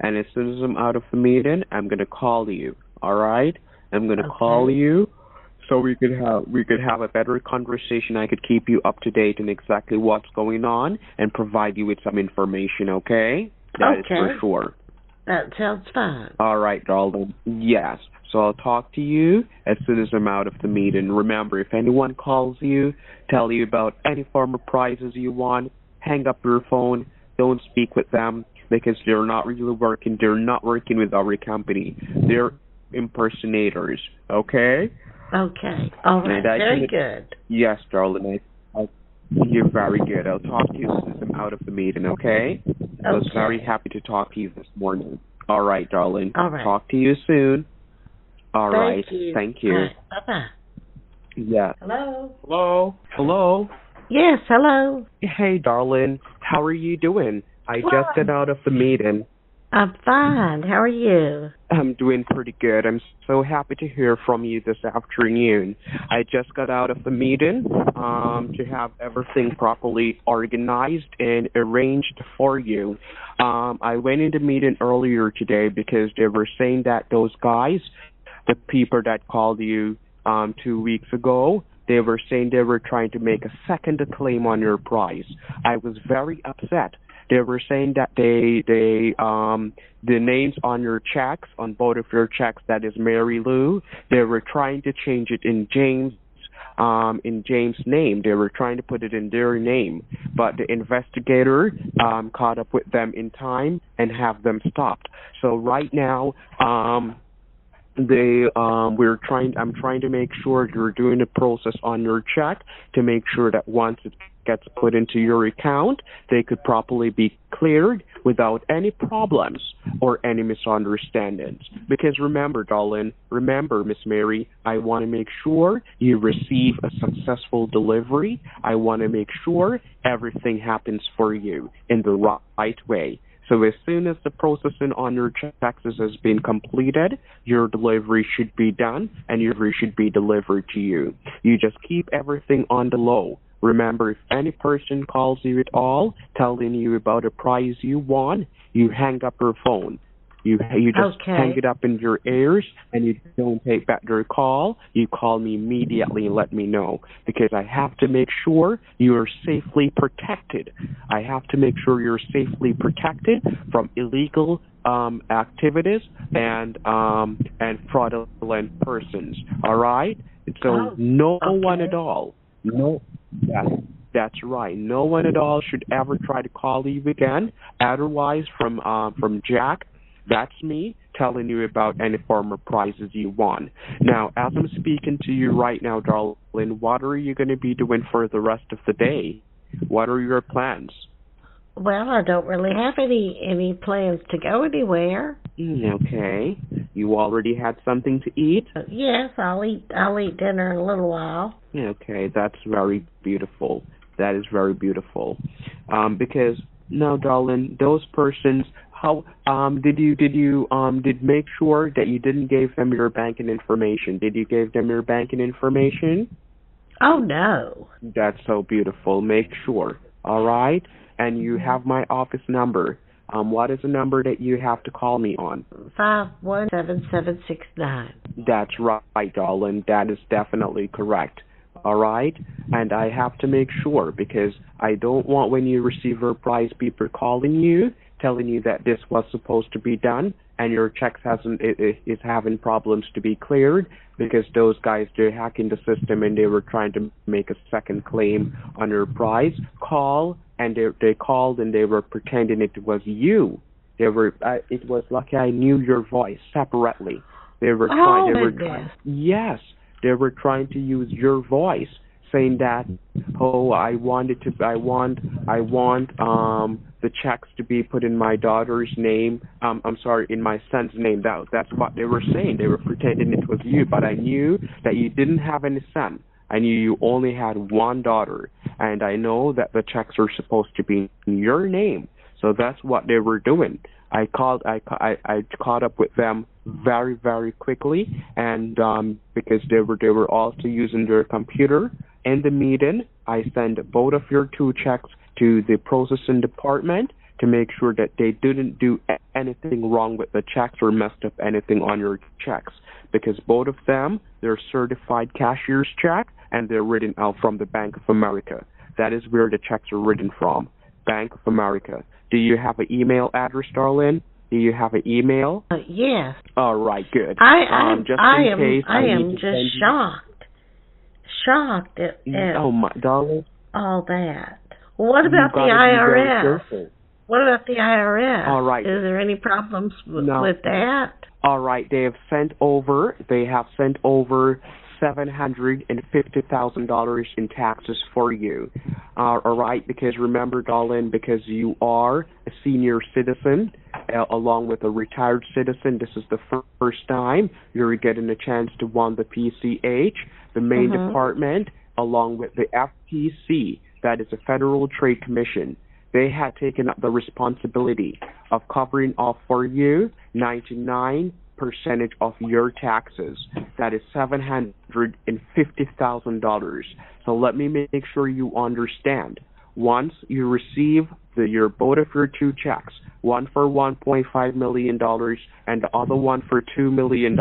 And as soon as I'm out of the meeting, I'm going to call you. All right? I'm going to call you so we could have a better conversation. I could keep you up to date on exactly what's going on and provide you with some information, okay? That is for sure. That sounds fine. All right, darling. Yes. So I'll talk to you as soon as I'm out of the meeting. Remember, if anyone calls you, tell you about any form of prizes you want, hang up your phone. Don't speak with them because they're not really working. They're not working with our company. They're impersonators, okay? Okay. All right. Very good. Yes, darling. You're very good. I'll talk to you as soon as I'm out of the meeting, okay? I was very happy to talk to you this morning. All right, darling. All right. Talk to you soon. All right. Thank you. All right. Bye-bye. Yeah. Hello? Hello? Hello? Yes, hello. Hey, darling. How are you doing? I just got out of the meeting. I'm fine. How are you? I'm doing pretty good. I'm so happy to hear from you this afternoon. I just got out of the meeting to have everything properly organized and arranged for you. I went into the meeting earlier today because they were saying that those guys, the people that called you 2 weeks ago, they were saying they were trying to make a second claim on your prize. I was very upset. They were saying that the names on your checks, on both of your checks, that is Mary Lou, they were trying to change it in James' name. They were trying to put it in their name, but the investigator caught up with them in time and have them stopped. So right now, I'm trying to make sure you're doing a process on your check to make sure that once it gets put into your account, they could properly be cleared without any problems or any misunderstandings. Because remember, darling, Miss Mary, I want to make sure you receive a successful delivery. I want to make sure everything happens for you in the right way. So as soon as the processing on your checks has been completed, your delivery should be done and your delivery should be delivered to you. You just keep everything on the low. Remember, if any person calls you at all, telling you about a prize you won, you hang up your phone. You just hang it up in your ears, and you don't take back their call. You call me immediately and let me know, because I have to make sure you are safely protected. I have to make sure you're safely protected from illegal activities and fraudulent persons. All right? So no one at all. No. That's right. No one at all should ever try to call you again. Otherwise, from Jack, that's me telling you about any form of prizes you won. Now, as I'm speaking to you right now, Darlene, what are you going to be doing for the rest of the day? What are your plans? Well, I don't really have any plans to go anywhere. Okay. You already had something to eat? Yes, I'll eat dinner in a little while. Okay, that's very beautiful. That is very beautiful. Because now, darling, those persons, how did make sure that you didn't give them your banking information? Did you give them your banking information? Oh no. That's so beautiful. Make sure. All right? And you have my office number. What is the number that you have to call me on? 517769. That's right, darling. That is definitely correct. All right? And I have to make sure, because I don't want, when you receive your prize, people calling you, telling you that this was supposed to be done, and your checks is having problems to be cleared, because those guys, they're hacking the system and they were trying to make a second claim on your prize. They called and they were pretending it was you. It was lucky I knew your voice separately. They were trying to use your voice saying that, oh, I want the checks to be put in my daughter's name. I'm sorry, in my son's name. That's what they were saying. They were pretending it was you, but I knew that you didn't have any son. I knew you only had one daughter, and I know that the checks are supposed to be in your name. So that's what they were doing. I caught up with them very, very quickly, and because they were also using their computer in the meeting, I sent both of your two checks to the processing department to make sure that they didn't do anything wrong with the checks or messed up anything on your checks, because both of them, they're certified cashier's check, and they're written out from the Bank of America. That is where the checks are written from, Bank of America. Do you have an email address, Darlene? Do you have an email? Yes. All right, good. I am just shocked at oh my, darling. all that. What about the IRS? What about the IRS? All right. Is there any problems with that? All right, they have sent over $750,000 in taxes for you. All right, because remember, Darlene, because you are a senior citizen along with a retired citizen, this is the first time you're getting a chance to win the PCH, the main department, along with the FTC, that is the Federal Trade Commission. They had taken up the responsibility of covering off for you 99% of your taxes. That is $750,000. So let me make sure you understand. Once you receive both of your two checks, one for $1.5 million and the other one for $2 million,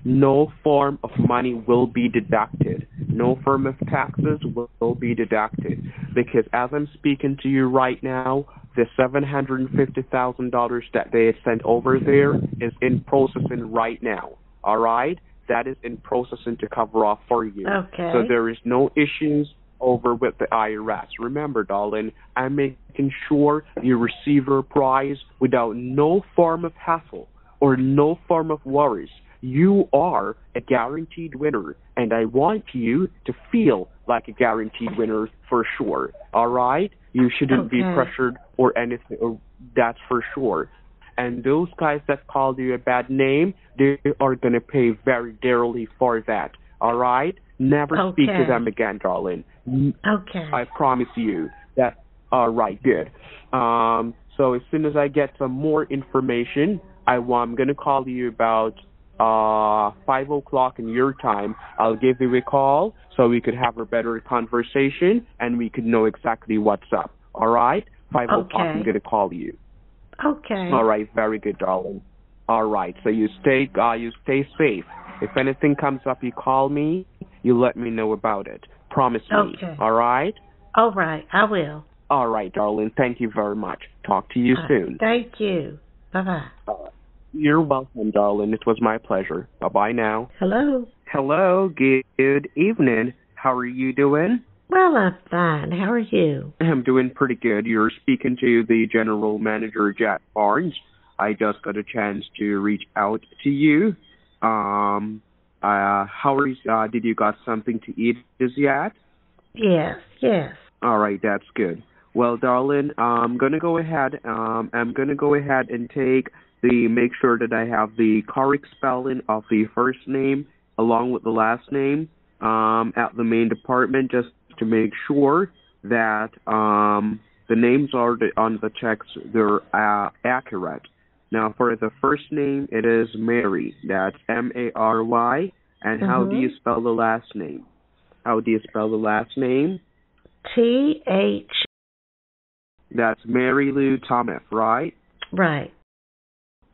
no form of money will be deducted. No form of taxes will be deducted. Because as I'm speaking to you right now, the $750,000 that they sent over there is in processing right now. All right? That is in processing to cover off for you. Okay. So there is no issues over with the IRS. Remember, darling, I'm making sure you receive your prize without no form of hassle or no form of worries. You are a guaranteed winner, and I want you to feel like a guaranteed winner for sure. All right? You shouldn't be pressured or anything. Or that's for sure. And those guys that called you a bad name, they are going to pay very dearly for that. All right? Never speak to them again, darling. Okay. I promise you that. All right, good. So as soon as I get some more information, I'm going to call you about 5 o'clock in your time. I'll give you a call so we could have a better conversation and we could know exactly what's up. All right? 5 o'clock, I'm going to call you. Okay. All right, very good, darling. All right, so you stay safe. If anything comes up, you call me. You let me know about it. Promise me. Okay. All right? All right, I will. All right, darling. Thank you very much. Talk to you soon. Thank you. Bye-bye. You're welcome, darling. It was my pleasure. Bye-bye now. Hello. Hello. Good evening. How are you doing? Well, I'm fine. How are you? I'm doing pretty good. You're speaking to the general manager, Jack Barnes. I just got a chance to reach out to you. Did you got something to eat as yet? Yes. All right, that's good. Well, darling, I'm gonna go ahead and make sure that I have the correct spelling of the first name along with the last name at the main department, just to make sure that the names are on the checks, they're accurate. Now, for the first name, it is Mary. That's Mary. And how do you spell the last name? T-H. That's Mary Lou Thomas, right? Right.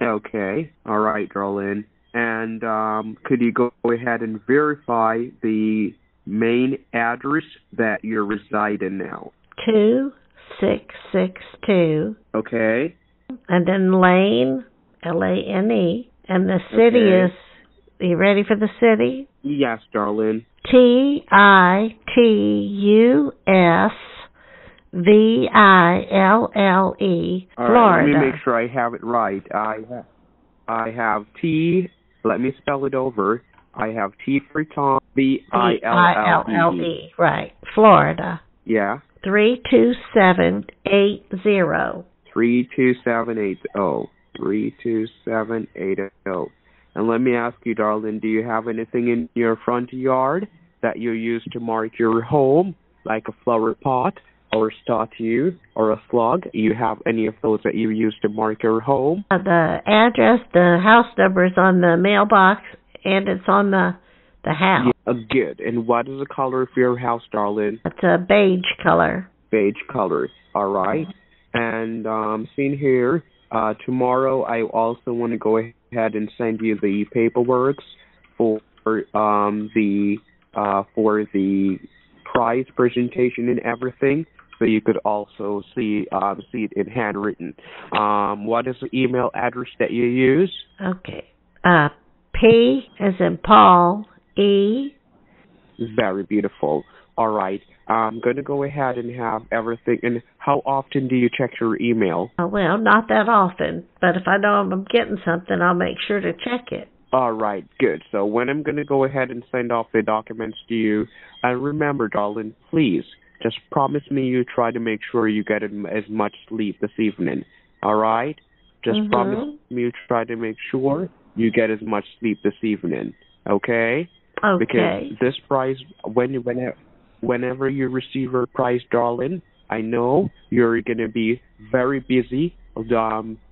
Okay. All right, Darlene. And could you go ahead and verify the main address that you're residing now? 2662. Okay. And then Lane, Lane, and the city is, are you ready for the city? Yes, Darlene. Titusville, Florida. Right, let me make sure I have it right. I have T, let me spell it over. I have T for Tom, Ville. Right. Florida. Yeah. 32780. 32780. 32780. And let me ask you, Darlene, do you have anything in your front yard that you use to mark your home, like a flower pot or a statue or a slug? You have any of those that you use to mark your home? The address, the house number is on the mailbox, and it's on the house. Yeah, good. And what is the color of your house, Darlene? It's a beige color. Beige color. All right. And seeing here, tomorrow I also want to go ahead and send you the paperwork for the prize presentation and everything, so you could also see it in handwritten. What is the email address that you use? Okay. P as in Paul, E. Very beautiful. All right. I'm going to go ahead and have everything. And how often do you check your email? Well, not that often. But if I know I'm getting something, I'll make sure to check it. All right. Good. So when I'm going to go ahead and send off the documents to you, and remember, darling, please, just promise me you try to make sure you get as much sleep this evening. All right? Just promise me you try to make sure you get as much sleep this evening. Okay? Okay. Because this prize, whenever you receive your prize, darling, I know you're going to be very busy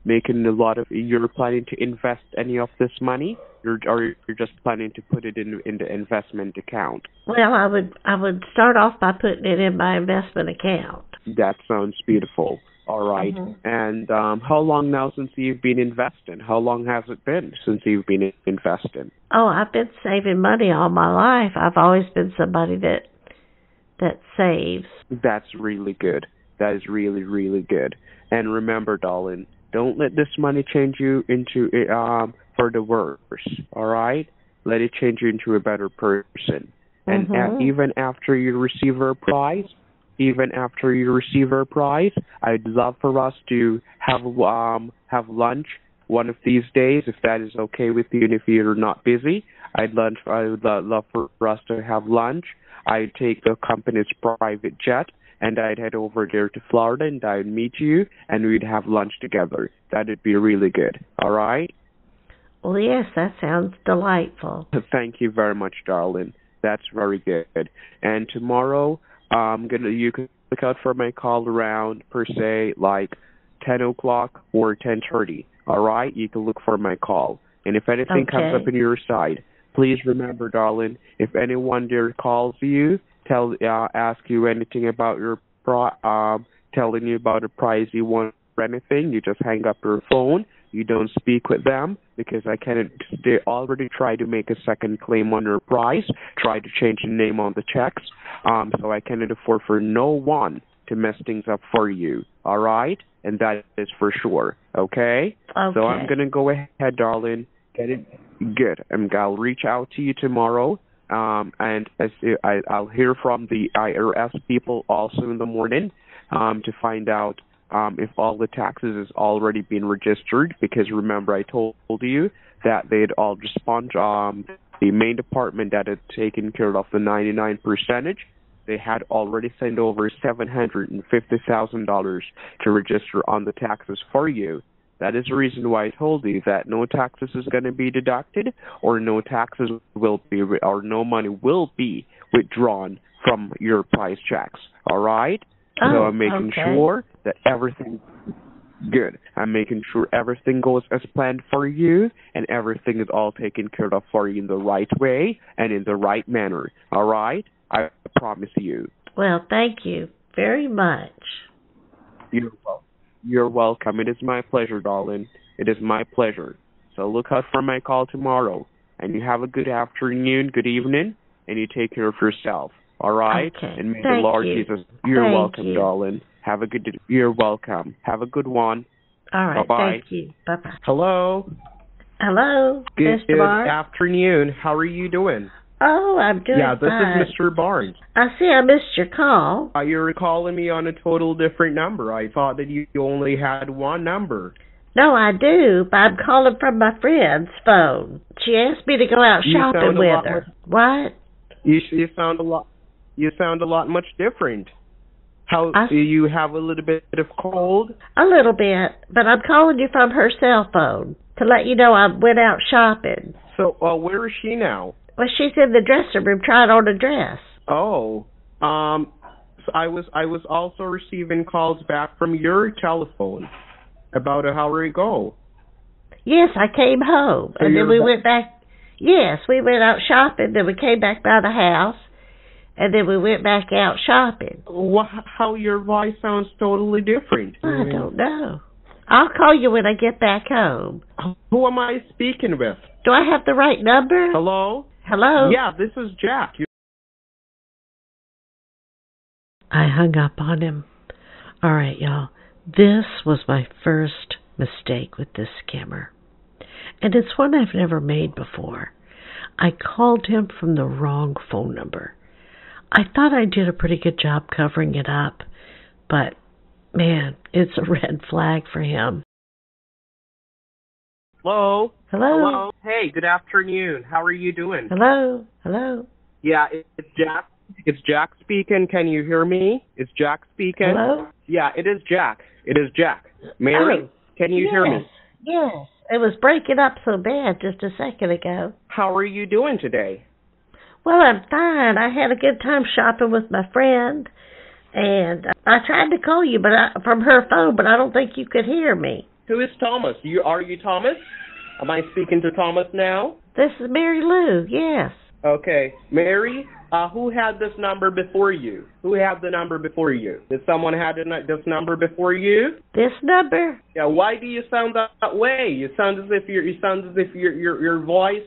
making a lot of, you're planning to invest any of this money, or you're just planning to put it in the investment account? Well, I would start off by putting it in my investment account. That sounds beautiful. All right. And how long now since you've been investing? How long has it been since you've been investing? Oh, I've been saving money all my life. I've always been somebody that saves. That's really good. That is really, really good. And remember, darling, don't let this money change you into for the worse. All right? Let it change you into a better person. And even after you receive our prize, I'd love for us to have lunch one of these days, if that is okay with you, and if you're not busy. I would love for us to have lunch. I'd take the company's private jet, and I'd head over there to Florida, and I'd meet you, and we'd have lunch together. That'd be really good. All right? Well, yes, that sounds delightful. Thank you very much, darling. That's very good. And tomorrow, you can look out for my call around, per se, like 10 o'clock or 10:30. All right? You can look for my call. And if anything comes up on your side, please remember, darling, if anyone there calls you, ask you anything about your telling you about a prize you won or anything, you just hang up your phone. You don't speak with them, because they already tried to make a second claim on your prize, tried to change the name on the checks, so I cannot afford for no one to mess things up for you, all right? And that is for sure, okay? So I'm going to go ahead, darling, get it good. I'll reach out to you tomorrow, and I'll hear from the IRS people also in the morning to find out if all the taxes has already been registered, because remember I told you that they'd all respond. The main department that had taken care of the 99%, they had already sent over $750,000 to register on the taxes for you. That is the reason why I told you that no taxes is going to be deducted, or no taxes will be, or no money will be withdrawn from your prize checks. All right? So I'm making sure that everything good. I'm making sure everything goes as planned for you, and everything is all taken care of for you in the right way and in the right manner. All right? I promise you. Well, thank you very much. You're welcome. You're welcome. It is my pleasure, darling. It is my pleasure. So look out for my call tomorrow. And you have a good afternoon, good evening, and you take care of yourself. All right? Okay. And may the Lord Jesus... You're welcome, darling. You're welcome. Have a good one. All right. Bye-bye. Thank you. Bye-bye. Hello. Hello, Mr. Barnes. Good afternoon. How are you doing? Oh, I'm doing fine. Yeah, this is Mr. Barnes. I see I missed your call. You're calling me on a total different number. I thought that you only had one number. No, I do, but I'm calling from my friend's phone. She asked me to go out shopping with her. What? You sound a lot. You sound a lot much different. How do you have a little bit of cold? A little bit, but I'm calling you from her cell phone to let you know I went out shopping. So, where is she now? Well, she's in the dressing room trying on a dress. Oh, so I was also receiving calls back from your telephone about an hour ago. Yes, I came home, So and then we went back. Yes, we went out shopping, then we came back by the house, and then we went back out shopping. How your voice sounds totally different. I don't know. I'll call you when I get back home. Who am I speaking with? Do I have the right number? Hello? Hello? Yeah, this is Jack. I hung up on him. All right, y'all. This was my first mistake with this scammer. And it's one I've never made before. I called him from the wrong phone number. I thought I did a pretty good job covering it up, but man, it's a red flag for him. Hello? Hello? Hello? Hey, good afternoon. How are you doing? Hello? Hello? Yeah, it's Jack. It's Jack speaking. Can you hear me? It's Jack speaking. Hello? Yeah, it is Jack. It is Jack. Mary, can you hear me? Yes. It was breaking up so bad just a second ago. How are you doing today? Well, I'm fine. I had a good time shopping with my friend, and I tried to call you from her phone, but I don't think you could hear me. Who is Thomas? Are you Thomas? Am I speaking to Thomas now? This is Mary Lou, yes. Okay. Mary, who had this number before you? Who had the number before you? Did someone have this number before you? This number? Yeah. Why do you sound that way? You sound as if your voice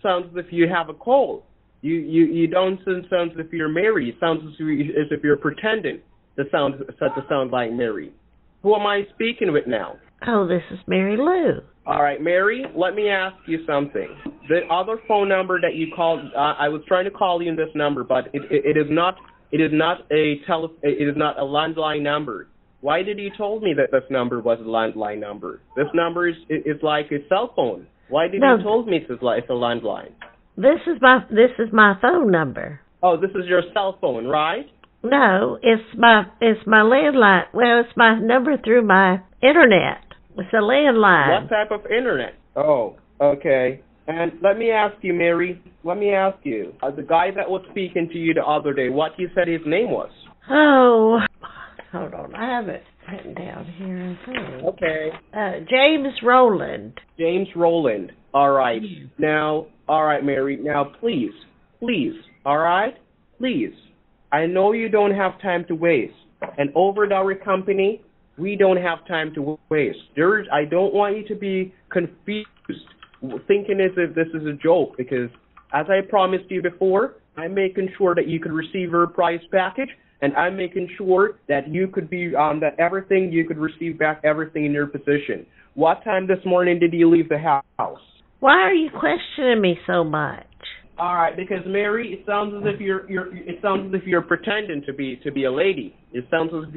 sounds as if you have a cold. You don't sound as if you're Mary. It sounds as if you're pretending to sound like Mary. Who am I speaking with now? Oh, this is Mary Lou. All right, Mary, let me ask you something. The other phone number that you called, I was trying to call you in this number, but it is not a landline number. Why did you told me that this number was a landline number? This number is like a cell phone. Why did you told me it's a landline? This is my phone number. Oh, this is your cell phone, right? No, it's my landline. Well, it's my number through my internet. It's a landline. What type of internet? Oh, okay. And let me ask you, Mary, the guy that was speaking to you the other day, what you said his name was? Oh, hold on. I have it written down here. Okay. James Rowland. James Rowland. All right. Now, all right, Mary. Now, please, all right? Please. I know you don't have time to waste. And over at our company, we don't have time to waste. I don't want you to be confused, thinking as if this is a joke, because as I promised you before, I'm making sure that you could receive your prize package, and I'm making sure that you could be you could receive back everything in your possession. What time this morning did you leave the house? Why are you questioning me so much? All right, because Mary, it sounds as if you're pretending to be a lady. It sounds as if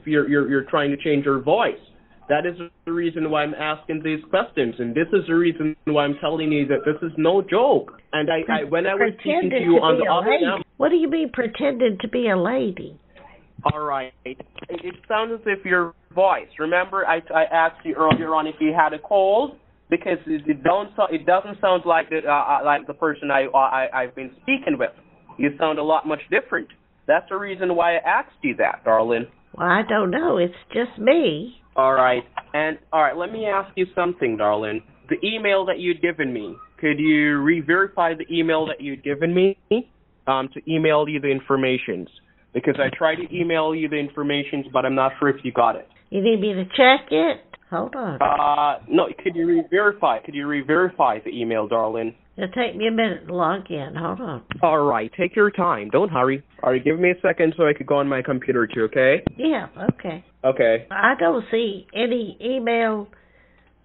you're trying to change your voice. That is the reason why I'm asking these questions, and this is the reason why I'm telling you that this is no joke. And when I was speaking to you on the other number. What do you mean pretending to be a lady? All right, it sounds as if your voice. Remember, I asked you earlier on if you had a cold. Because it doesn't sound like the person I've been speaking with. You sound a lot much different. That's the reason why I asked you that, Darlene. Well, I don't know. It's just me. All right. Let me ask you something, Darlene. The email that you'd given me, could you re-verify the email that you'd given me to email you the informations? Because I tried to email you the informations, but I'm not sure if you got it. You need me to check it? Hold on. No, could you re-verify? The email, Darlene? It'll take me a minute to log in. Hold on. All right, take your time. Don't hurry. All right, give me a second so I could go on my computer too, okay? Yeah, okay. Okay. I don't see any email.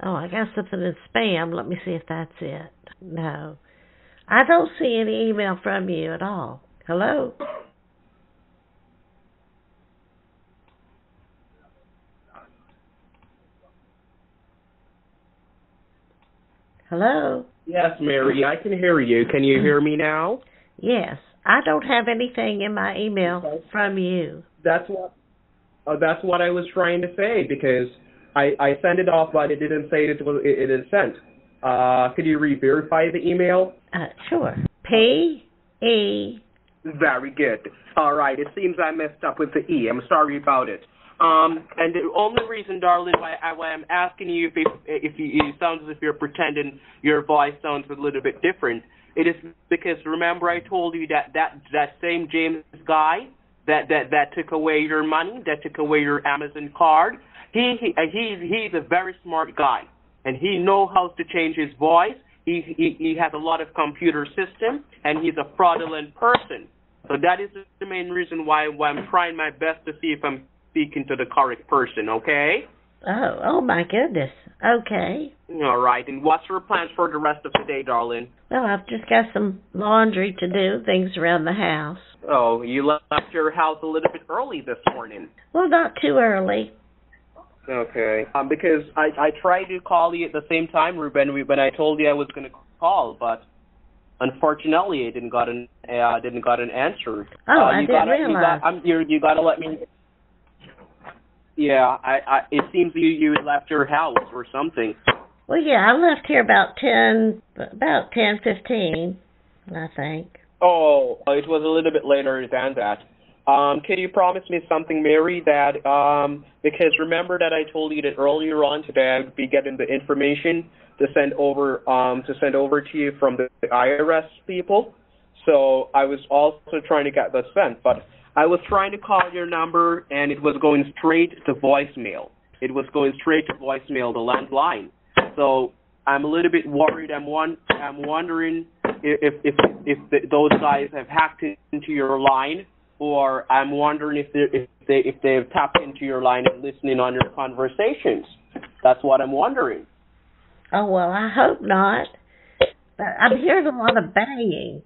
Oh, I got something in spam. Let me see if that's it. No. I don't see any email from you at all. Hello? Hello? Yes, Mary, I can hear you. Can you hear me now? Yes. I don't have anything in my email from you. That's what I was trying to say, because I sent it off, but it didn't say it is sent. Could you re-verify the email? Sure. P-E. Very good. All right. It seems I messed up with the E. I'm sorry about it. And the only reason, Darlene, why I'm asking you if it sounds as if you're pretending your voice sounds a little bit different, it is because, remember, I told you that same James guy that took away your money, that took away your Amazon card. He's a very smart guy, and he knows how to change his voice. He has a lot of computer system, and he's a fraudulent person. So that is the main reason why I'm trying my best to see if I'm speaking to the correct person, okay? Oh my goodness. Okay. All right. And what's your plans for the rest of the day, darling? Well, I've just got some laundry to do, things around the house. Oh, you left your house a little bit early this morning. Well, not too early. Okay. Because I tried to call you at the same time, Ruben, when I told you I was going to call, but unfortunately, I didn't got an answer. Oh, I didn't realize. You got to let me. Yeah, it seems you left your house or something. Well, yeah, I left here about 10:15, I think. Oh, it was a little bit later than that. Can you promise me something, Mary, that because remember that I told you that earlier on today I would be getting the information to send over to you from the IRS people. So I was also trying to get that sent, but I was trying to call your number and it was going straight to voicemail. It was going straight to voicemail, the landline. So I'm a little bit worried. I'm wondering if those guys have hacked into your line, or I'm wondering if they've tapped into your line and listening on your conversations. That's what I'm wondering. Oh, well, I hope not. But I'm hearing a lot of banging.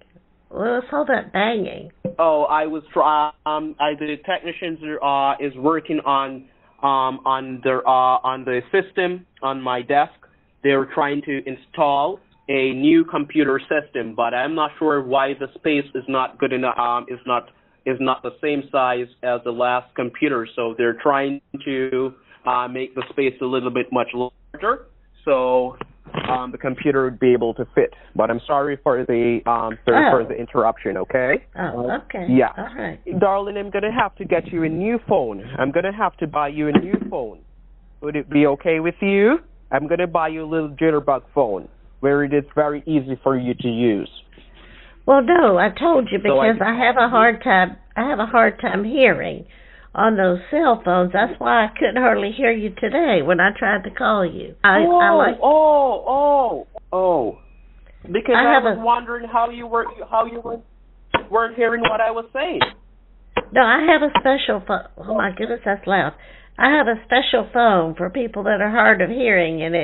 What's all that banging? Oh, the technicians is working on the system on my desk. They're trying to install a new computer system, but I'm not sure why the space is not good enough. Is not the same size as the last computer, so they're trying to make the space a little bit much larger, so the computer would be able to fit. But I'm sorry for the for the interruption. Okay. Oh, okay. Yeah. All right. Darling, I'm gonna have to get you a new phone. I'm gonna have to buy you a new phone. Would it be okay with you? I'm gonna buy you a little jitterbug phone where it is very easy for you to use. Well, no, I told you because I have a hard time hearing on those cell phones. That's why I couldn't hardly hear you today when I tried to call you. Because I was wondering how you weren't hearing what I was saying. No, I have a special phone. Oh my goodness, that's loud. I have a special phone for people that are hard of hearing, and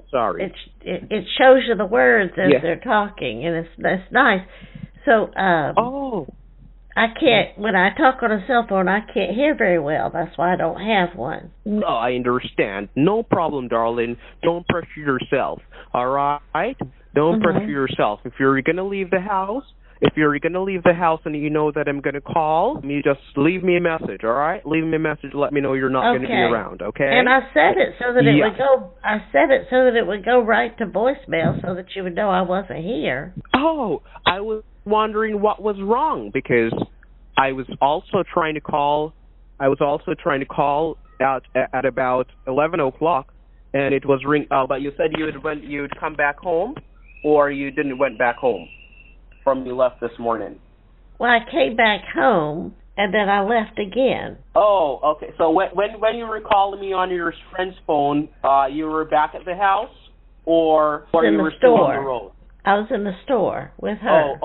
Sorry. It shows you the words as they're talking, and that's nice. So I can't, when I talk on a cell phone, I can't hear very well. That's why I don't have one. No, I understand. No problem, darling. Don't pressure yourself. All right? Don't pressure yourself. If you're gonna leave the house and you know that I'm gonna call, you just leave me a message. All right? Leave me a message. Let me know you're not gonna be around. Okay? And I set it so that it would go. I set it so that it would go right to voicemail, so that you would know I wasn't here. Oh, I was wondering what was wrong because I was also trying to call. At about 11 o'clock, and it was ring. But you said you'd come back home, or you didn't went back home from you left this morning. Well, I came back home, and then I left again. Oh, okay. So when you were calling me on your friend's phone, you were back at the house, or you were still on the road? I was in the store with her.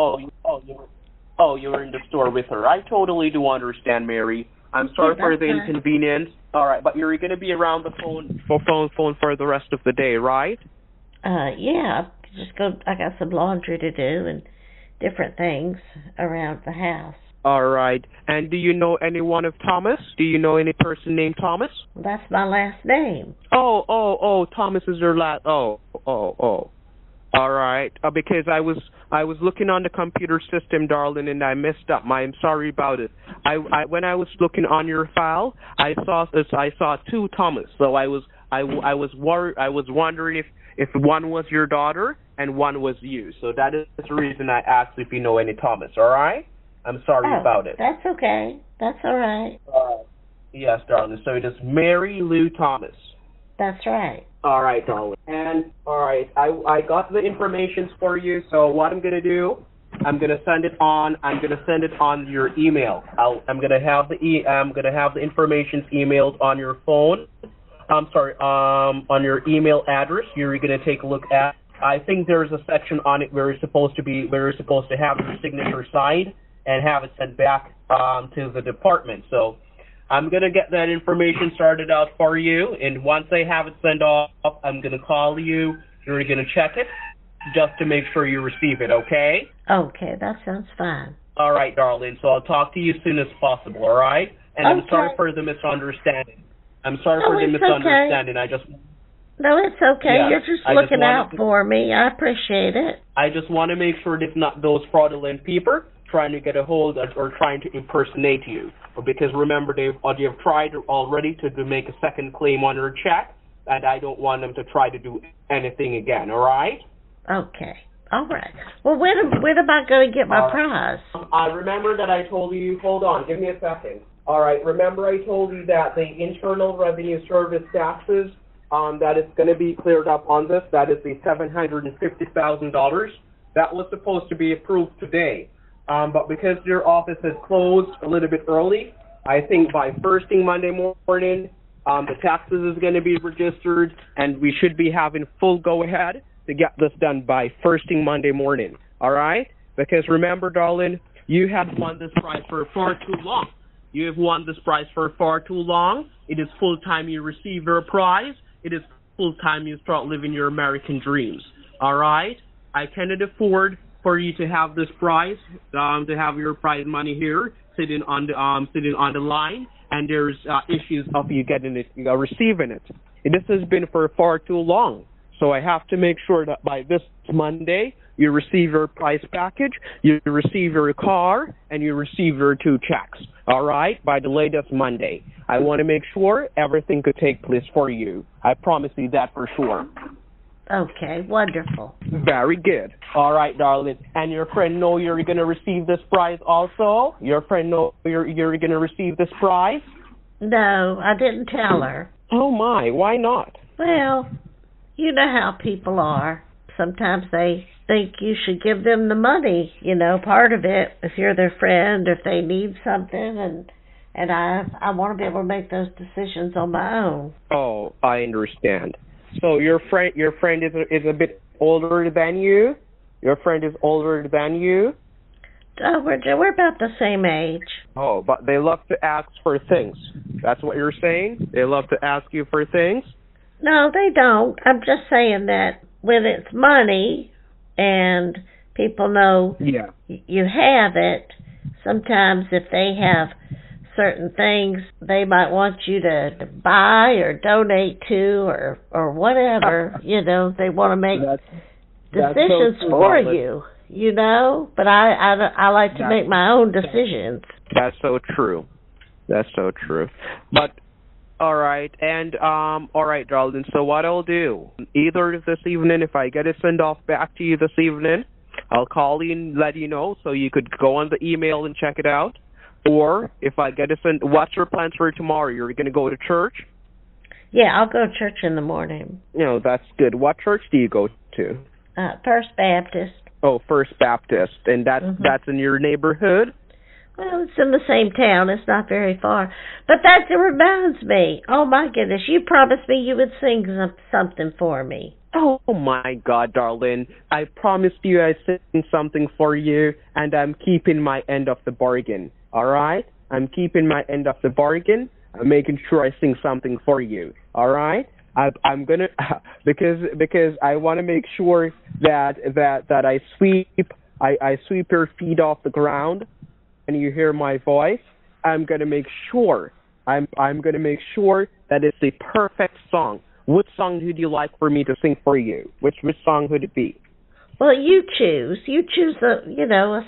You were in the store with her. I totally do understand, Mary. I'm sorry for the inconvenience. All right, but you're going to be around the phone for the rest of the day, right? Yeah. I got some laundry to do and different things around the house. All right. And do you know anyone of Thomas? Do you know any person named Thomas? That's my last name. Oh, Thomas is your last. Oh. All right, because I was looking on the computer system, darling, and I messed up. I'm sorry about it. I when I was looking on your file, I saw 2 Thomas. So I was worried. I was wondering if one was your daughter and one was you. So that is the reason I asked if you know any Thomas. All right. I'm sorry about it. That's okay. That's all right. Yes, darling. So it is Mary Lou Thomas. That's right. All right, darling. And all right, I got the information for you. So what I'm gonna do, I'm gonna send it on. I'm gonna send it on your email. I'm gonna have the information emailed on your phone. I'm sorry, on your email address. You're gonna take a look at. I think there's a section on it where you're supposed to have your signature signed and have it sent back to the department. So I'm going to get that information started out for you, and once I have it sent off, I'm going to call you. You're going to check it just to make sure you receive it, okay? Okay, that sounds fine. All right, darling. So I'll talk to you as soon as possible, all right? And okay. I'm sorry for the misunderstanding. No, it's okay. Yeah, You're just looking out for me. I appreciate it. I just want to make sure it's not those fraudulent people trying to get a hold of or trying to impersonate you. Because remember, they have tried already to make a second claim on your check, and I don't want them to try to do anything again, all right? Okay. All right. Well, when am I going to get my prize? I remember that I told you, hold on, give me a second. All right, remember I told you that the Internal Revenue Service taxes that is going to be cleared up on this, that is the $750,000. That was supposed to be approved today. But because your office has closed a little bit early, I think by first thing Monday morning, the taxes is going to be registered, and we should be having full go-ahead to get this done by first thing Monday morning, all right? Because remember, darling, you have won this prize for far too long. You have won this prize for far too long. It is full time you receive your prize. It is full time you start living your American dreams, all right? I cannot afford for you to have this prize, to have your prize money here sitting on the line, and there's issues of you getting it, receiving it. This has been for far too long, so I have to make sure that by this Monday you receive your prize package, you receive your car, and you receive your 2 checks. All right, by the latest Monday. I want to make sure everything could take place for you. I promise you that for sure. Okay, wonderful. Very good. All right, darling. And your friend know you're going to receive this prize also? Your friend know you're going to receive this prize? No, I didn't tell her. Oh, my. Why not? Well, you know how people are. Sometimes they think you should give them the money, part of it, if you're their friend, if they need something, and I want to be able to make those decisions on my own. Oh, I understand. So your friend is a bit older than you? Your friend is older than you? We're about the same age. Oh, but they love to ask for things. That's what you're saying? They love to ask you for things? No, they don't. I'm just saying that when it's money and people know you have it, sometimes if they have certain things they might want you to buy or donate to or whatever, they want to make decisions for you, but I like to make my own decisions. That's so true. But all right, and all right, darling, so what I'll do, either this evening, if I get it sent off back to you this evening, I'll call you and let you know so you could go on the email and check it out. Or if I get it sent, what's your plans for tomorrow? You're going to go to church? Yeah, I'll go to church in the morning. That's good. What church do you go to? First Baptist. Oh, First Baptist. And that's in your neighborhood? Well, it's in the same town. It's not very far. But that reminds me. Oh, my goodness. You promised me you would sing something for me. Oh, my God, darling. I promised you I'd sing something for you, and I'm keeping my end of the bargain. All right? I'm keeping my end of the bargain. I'm making sure I sing something for you. All right? I'm gonna because I want to make sure that I sweep your feet off the ground, and you hear my voice. I'm gonna make sure that it's a perfect song. What song would you like for me to sing for you? Which song would it be? Well, you choose. You choose a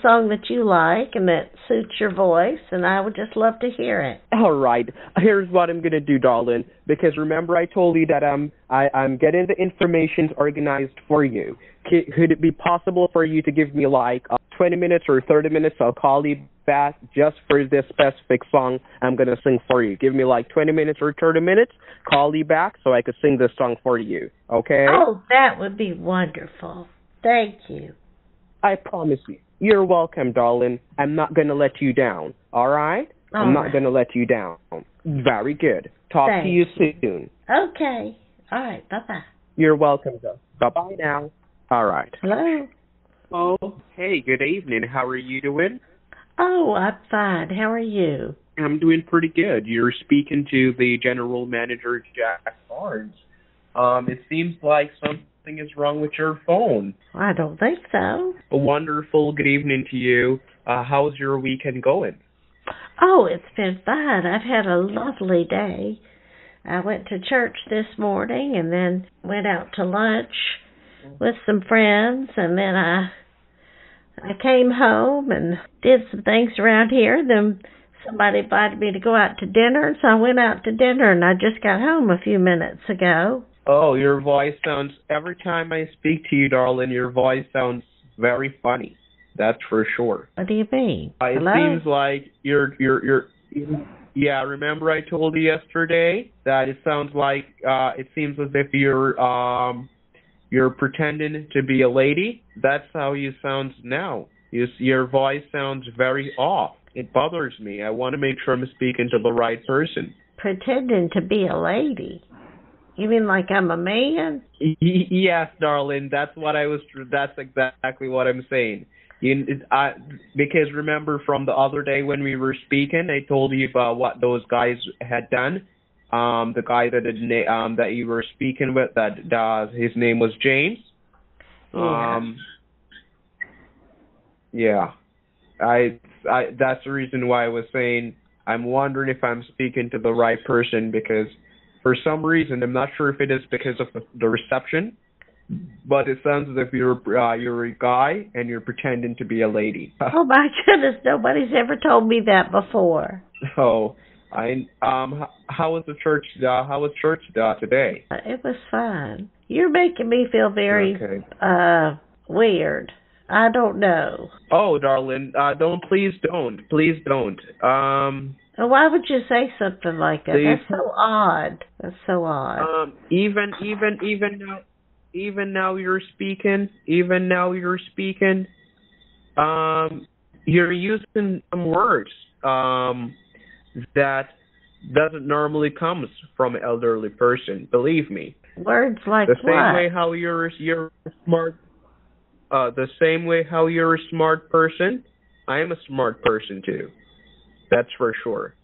song that you like and that suits your voice, and I would just love to hear it. All right. Here's what I'm gonna do, Darlene. Because remember, I told you that I'm getting the information organized for you. Could it be possible for you to give me like 20 minutes or 30 minutes? I'll call you back just for this specific song I'm gonna sing for you. Give me like 20 minutes or 30 minutes. Call you back so I could sing this song for you. Okay? Oh, that would be wonderful. Thank you. I promise you. You're welcome, darling. I'm not going to let you down, all right? I'm not going to let you down. Very good. Talk to you soon. Okay. All right. Bye-bye. You're welcome, though. Bye-bye now. All right. Hello. Oh, hey, good evening. How are you doing? Oh, I'm fine. How are you? I'm doing pretty good. You're speaking to the general manager, Jack Barnes. It seems like something is wrong with your phone. I don't think so. A wonderful good evening to you. How's your weekend going? Oh, it's been fine. I've had a lovely day. I went to church this morning and then went out to lunch with some friends, and then I came home and did some things around here. Then somebody invited me to go out to dinner, so I went out to dinner, and I just got home a few minutes ago. Oh, your voice sounds, every time I speak to you, darling, your voice sounds very funny. That's for sure. What do you mean? It seems like yeah, remember I told you yesterday that it sounds like, it seems as if you're pretending to be a lady. That's how you sound now. Your voice sounds very off. It bothers me. I want to make sure I'm speaking to the right person. Pretending to be a lady? You mean like I'm a man? Yes, darling. That's exactly what I'm saying. Because remember from the other day when we were speaking, I told you about what those guys had done. The guy that you were speaking with, that his name was James. Yeah. That's the reason why I was saying I'm wondering if I'm speaking to the right person, because for some reason, I'm not sure if it is because of the reception, but it sounds as if you're a guy and you're pretending to be a lady. Oh my goodness, nobody's ever told me that before. Oh, how was the church? How was church today? It was fine. You're making me feel very weird. I don't know. Oh, darling, please don't. Why would you say something like that? That's so odd. That's so odd. Even now you're speaking. You're using some words that doesn't normally comes from an elderly person. Believe me. Words like the same what? way how you're smart. The same way how you're a smart person, I am a smart person too. That's for sure.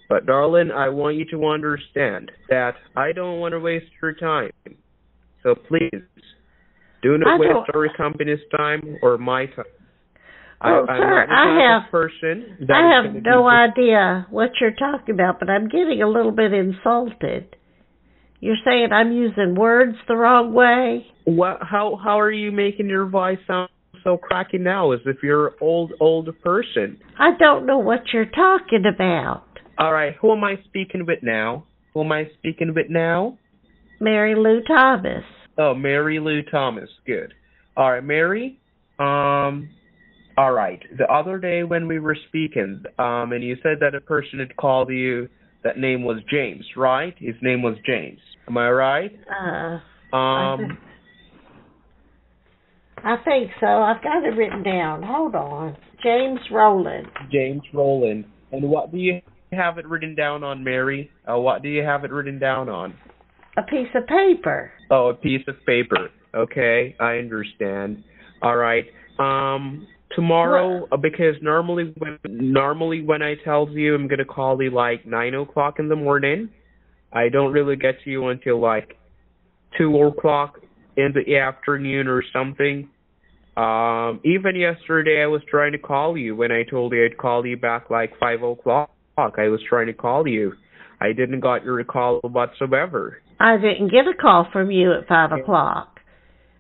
But darling, I want you to understand that I don't want to waste your time. So please, do not waste our company's time or my time. Oh, sir, I have no idea what you're talking about, but I'm getting a little bit insulted. You're saying I'm using words the wrong way? What? How are you making your voice sound so cracky now, as if you're an old person? I don't know what you're talking about. All right, who am I speaking with now? Mary Lou Thomas. Oh, Mary Lou Thomas. Good. All right, Mary. All right. The other day when we were speaking, and you said that a person had called you. That name was James, right? His name was James. Am I right? I think so. I've got it written down. Hold on. James Rowland. And what do you have it written down on, Mary? What do you have it written down on? A piece of paper. Oh, a piece of paper. Okay, I understand. All right. Tomorrow, because normally when I tell you I'm going to call you like 9 o'clock in the morning, I don't really get to you until like 2 o'clock in the afternoon or something. Even yesterday I was trying to call you when I told you I'd call you back like 5 o'clock. I was trying to call you. I didn't got your call whatsoever. I didn't get a call from you at 5 o'clock.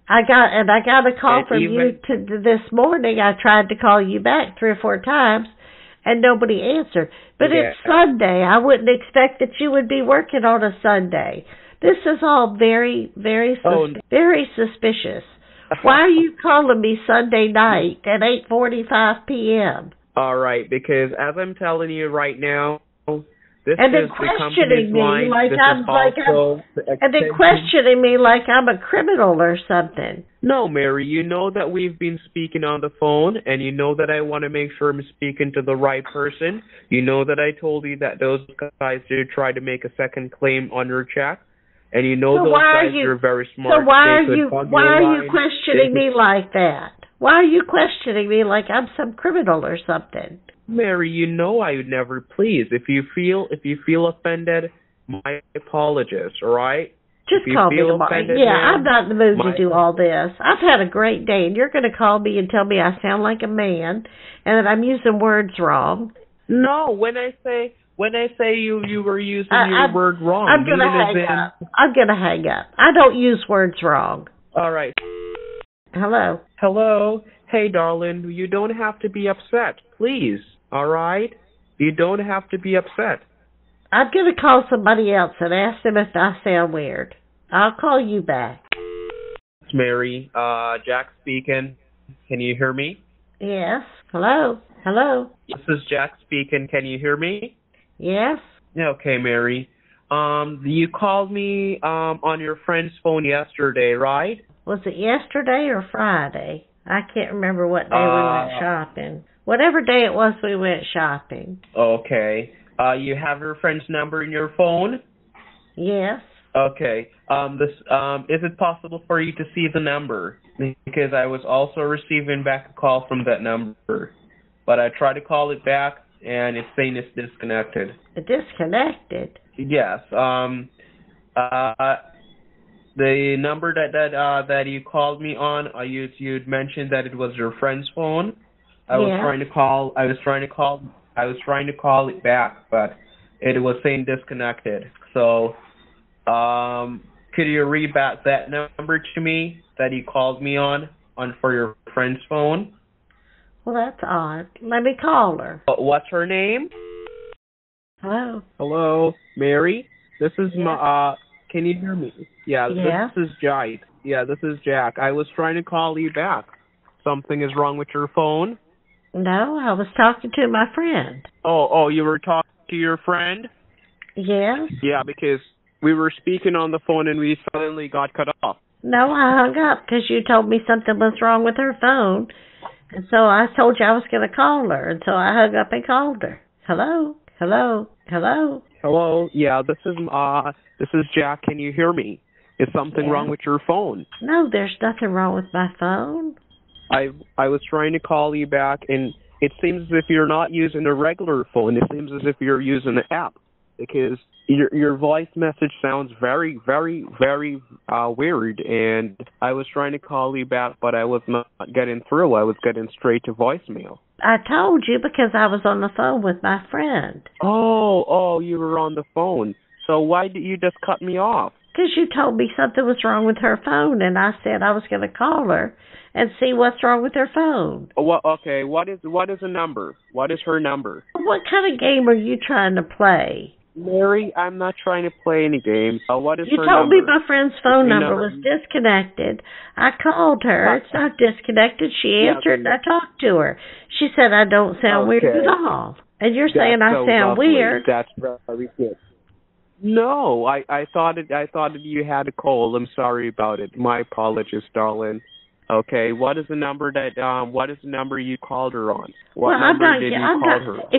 I got a call And from even, you this morning. I tried to call you back 3 or 4 times, and nobody answered. But yeah. it's Sunday. I wouldn't expect that you would be working on a Sunday. This is all very, very, very suspicious. Why are you calling me Sunday night at 8:45 p.m.? All right, because as I'm telling you right now, this And then is the questioning company's me line. like This I'm is also the and then extension. questioning me like I'm a criminal or something. No, Mary, you know that we've been speaking on the phone, and you know that I want to make sure I'm speaking to the right person. You know that I told you that those guys did try to make a second claim on your check, and you know So those why guys are very So smart. why They are could why are you line. questioning me like that? Why are you questioning me like I'm some criminal or something? Mary, you know I would never please. If you feel offended, my apologies, all right? Just call me tomorrow. Yeah, I'm not in the mood to do all this. I've had a great day, and you're going to call me and tell me I sound like a man and that I'm using words wrong. No, when I say you were using your word wrong, I'm going to hang up. I'm going to hang up. I don't use words wrong. All right. Hello. Hello. Hey, darling, you don't have to be upset, please. All right? You don't have to be upset. I'm going to call somebody else and ask them if I sound weird. I'll call you back. It's Mary. Jack speaking. Can you hear me? Yes. Hello. Hello. This is Jack speaking. Can you hear me? Yes. Okay, Mary. You called me on your friend's phone yesterday, right? Was it yesterday or Friday? I can't remember what day we went shopping. Whatever day it was, we went shopping. Okay. You have your friend's number in your phone? Yes. Okay. Is it possible for you to see the number? Because I was also receiving back a call from that number. But I tried to call it back, and it's saying it's disconnected. Disconnected? Yes. The number that you called me on, you'd mentioned that it was your friend's phone. I was trying to call it back, but it was saying disconnected. So, could you read back that number to me that you called me on for your friend's phone? Well, that's odd. Let me call her. What's her name? Hello. Hello, Mary. This is can you hear me? Yeah. This is Jack. Yeah, this is Jack. I was trying to call you back. Something is wrong with your phone? No, I was talking to my friend. Oh, you were talking to your friend? Yes. Yeah, because we were speaking on the phone and we suddenly got cut off. No, I hung up because you told me something was wrong with her phone. And so I told you I was going to call her. And so I hung up and called her. Hello? Hello? Hello? Hello? Yeah, this is Jack. Can you hear me? Is something wrong with your phone? No, there's nothing wrong with my phone. I was trying to call you back, and it seems as if you're not using a regular phone. It seems as if you're using an app, because your voice message sounds very, very, very weird, and I was trying to call you back, but I was not getting through. I was getting straight to voicemail. I told you because I was on the phone with my friend. Oh, you were on the phone. So why did you just cut me off? Because you told me something was wrong with her phone, and I said I was going to call her and see what's wrong with her phone. Well, okay, what is the number? What is her number? What kind of game are you trying to play? Mary, I'm not trying to play any games. What is her number? You told me my friend's phone number was disconnected. I called her. It's not disconnected. She answered, and I talked to her. She said I don't sound weird at all. And you're saying I sound weird. That's very good. No, I thought you had a cold. I'm sorry about it. My apologies, darling. Okay, what is the number you called her on? What number did you call her on?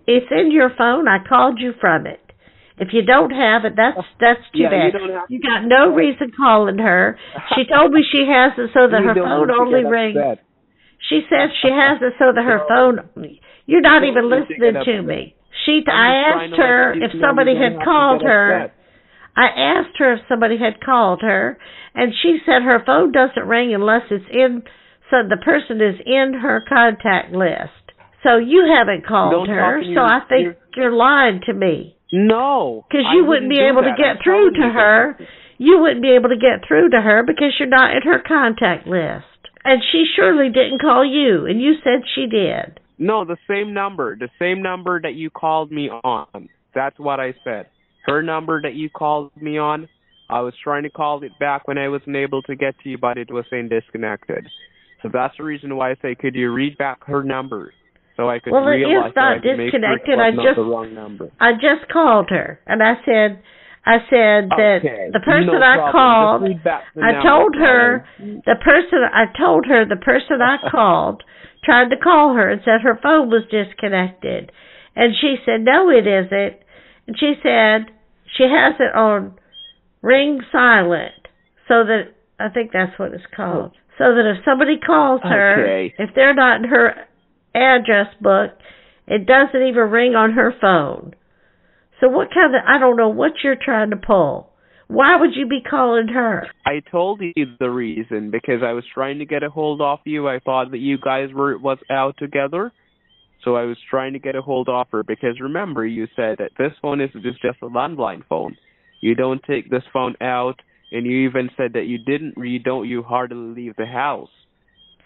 It's in your phone, I called you from it. If you don't have it, that's too bad. You got no reason calling her. She told me she has it so that her phone only rings. She says she has it so that her phone. You're not even listening to me. I asked her if somebody had called her. I asked her if somebody had called her, and she said her phone doesn't ring unless so the person is in her contact list. So you haven't called her, so I think you're lying to me. No. Because you wouldn't be able to get through to her. you wouldn't be able to get through to her because you're not in her contact list. And she surely didn't call you, and you said she did. No, the same number that you called me on. That's what I said. Her number that you called me on, I was trying to call it back when I wasn't able to get to you, but it was saying disconnected. So that's the reason why I say, could you read back her number so I could realize that I could make sure it was not the wrong number. I just called her, and I said that the person I called, I told her the person I called tried to call her and said her phone was disconnected. And she said, no, it isn't. And she said she has it on ring silent, so that, I think that's what it's called, so that if somebody calls her, if they're not in her address book, it doesn't even ring on her phone. So what kind of, I don't know what you're trying to pull. Why would you be calling her? I told you the reason, because I was trying to get a hold of you. I thought that you guys was out together, so I was trying to get a hold of her, because remember, you said that this phone is just a landline phone. You don't take this phone out, and you even said that you hardly leave the house.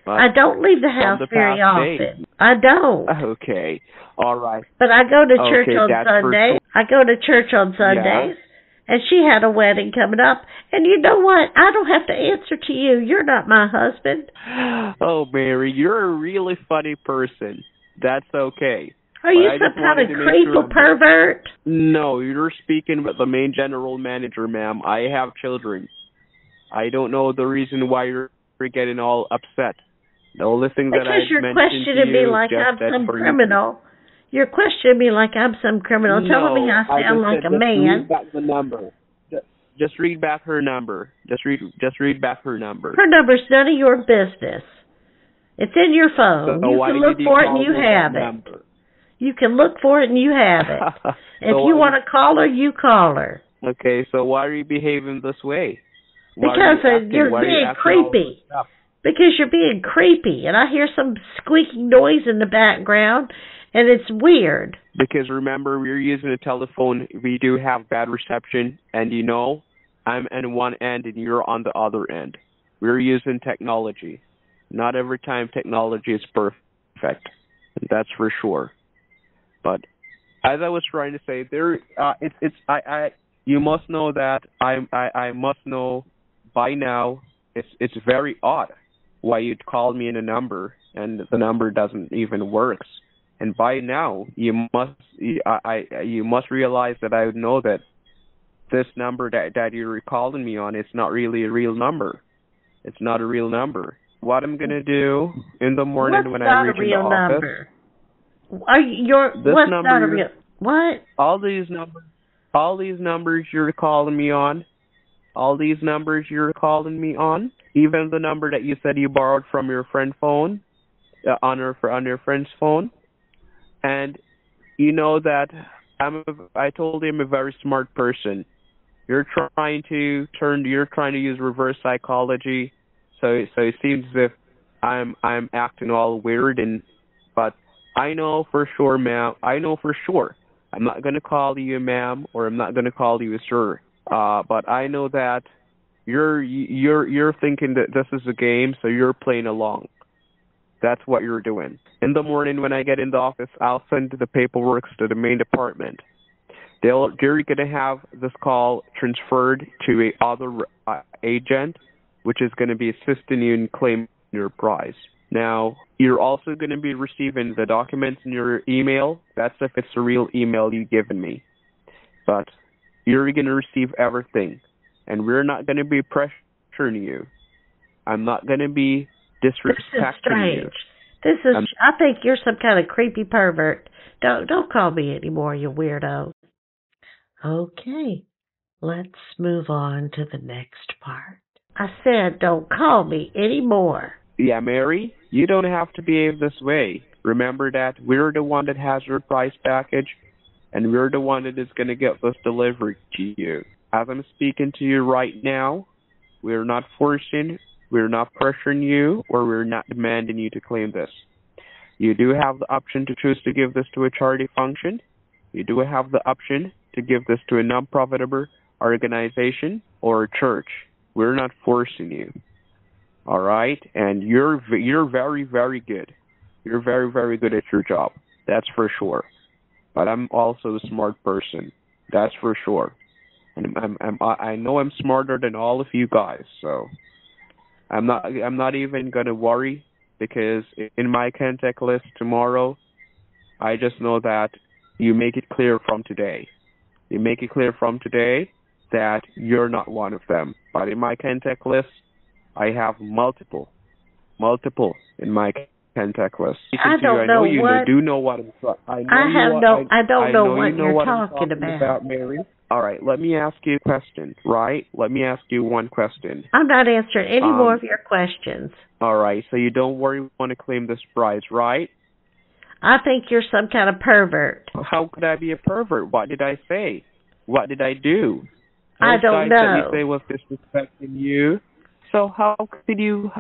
I don't leave the house very often. I don't. Okay. All right. But I go to church on Sunday. I go to church on Sundays. Yeah. And she had a wedding coming up. And you know what? I don't have to answer to you. You're not my husband. Oh, Mary, you're a really funny person. That's okay. Are you some kind of creepy pervert? No, you're speaking with the main general manager, ma'am. I have children. I don't know the reason why you're getting all upset. The only thing that I mentioned to you, because you're questioning me like I'm some criminal. You're questioning me like I'm some criminal, telling me I sound like a man. Read back the number. Just read back her number. Just read back her number. Her number's none of your business. It's in your phone. So you can look for it and you have it. Number? You can look for it and you have it. If you want to call her, you call her. Okay, so why are you behaving this way? Because you're being creepy. Because you're being creepy, and I hear some squeaking noise in the background, and it's weird. Because remember, we're using a telephone. We do have bad reception, and you know, I'm on one end and you're on the other end. We're using technology. Not every time technology is perfect. That's for sure. But as I was trying to say, you must know that I must know by now. It's very odd why you'd call me in a number and the number doesn't even works. And by now you must realize that I would know that this number that you're calling me on, it's not really a real number. It's not a real number. What I'm gonna do in the morning when I reach the office. What's not a real? What? All these numbers you're calling me on. All these numbers you're calling me on, even the number that you said you borrowed from your friend's phone, on your friend's phone, and you know that I told him I'm a very smart person. You're trying to use reverse psychology, so it seems as if I'm acting all weird, but I know for sure, ma'am. I know for sure. I'm not gonna call you a ma'am, or I'm not gonna call you a sir. But I know that you're thinking that this is a game, so you're playing along. That's what you're doing. In the morning when I get in the office, I'll send the paperwork to the main department. They're gonna have this call transferred to a other agent, which is gonna be assisting you in claiming your prize. Now, you're also gonna be receiving the documents in your email. That's if it's a real email you've given me. But you're going to receive everything, and we're not going to be pressuring you. I'm not going to be disrespecting you. This is strange. I think you're some kind of creepy pervert. Don't call me anymore, you weirdo. Okay, let's move on to the next part. I said don't call me anymore. Yeah, Mary, you don't have to behave this way. Remember that we're the one that has your prize package, and we're the one that is going to get this delivered to you. As I'm speaking to you right now, we're not forcing, we're not pressuring you, or we're not demanding you to claim this. You do have the option to choose to give this to a charity function. You do have the option to give this to a non-profitable organization, or a church. We're not forcing you. All right? And you're very, very good. You're very, very good at your job. That's for sure. But I'm also a smart person. That's for sure. And I know I'm smarter than all of you guys, so I'm not even gonna worry, because in my contact list tomorrow, I just know that you make it clear from today. You make it clear from today that you're not one of them. But in my contact list, I have multiple in my contact list. I don't know what. Do know what I'm talking. I don't know what you're talking about, Mary. All right, let me ask you a question, right? Let me ask you one question. I'm not answering any more of your questions. All right, so you don't worry, want to claim this prize, right? I think you're some kind of pervert. How could I be a pervert? What did I say? What did I do? I don't know. That you say was disrespecting you. So how could you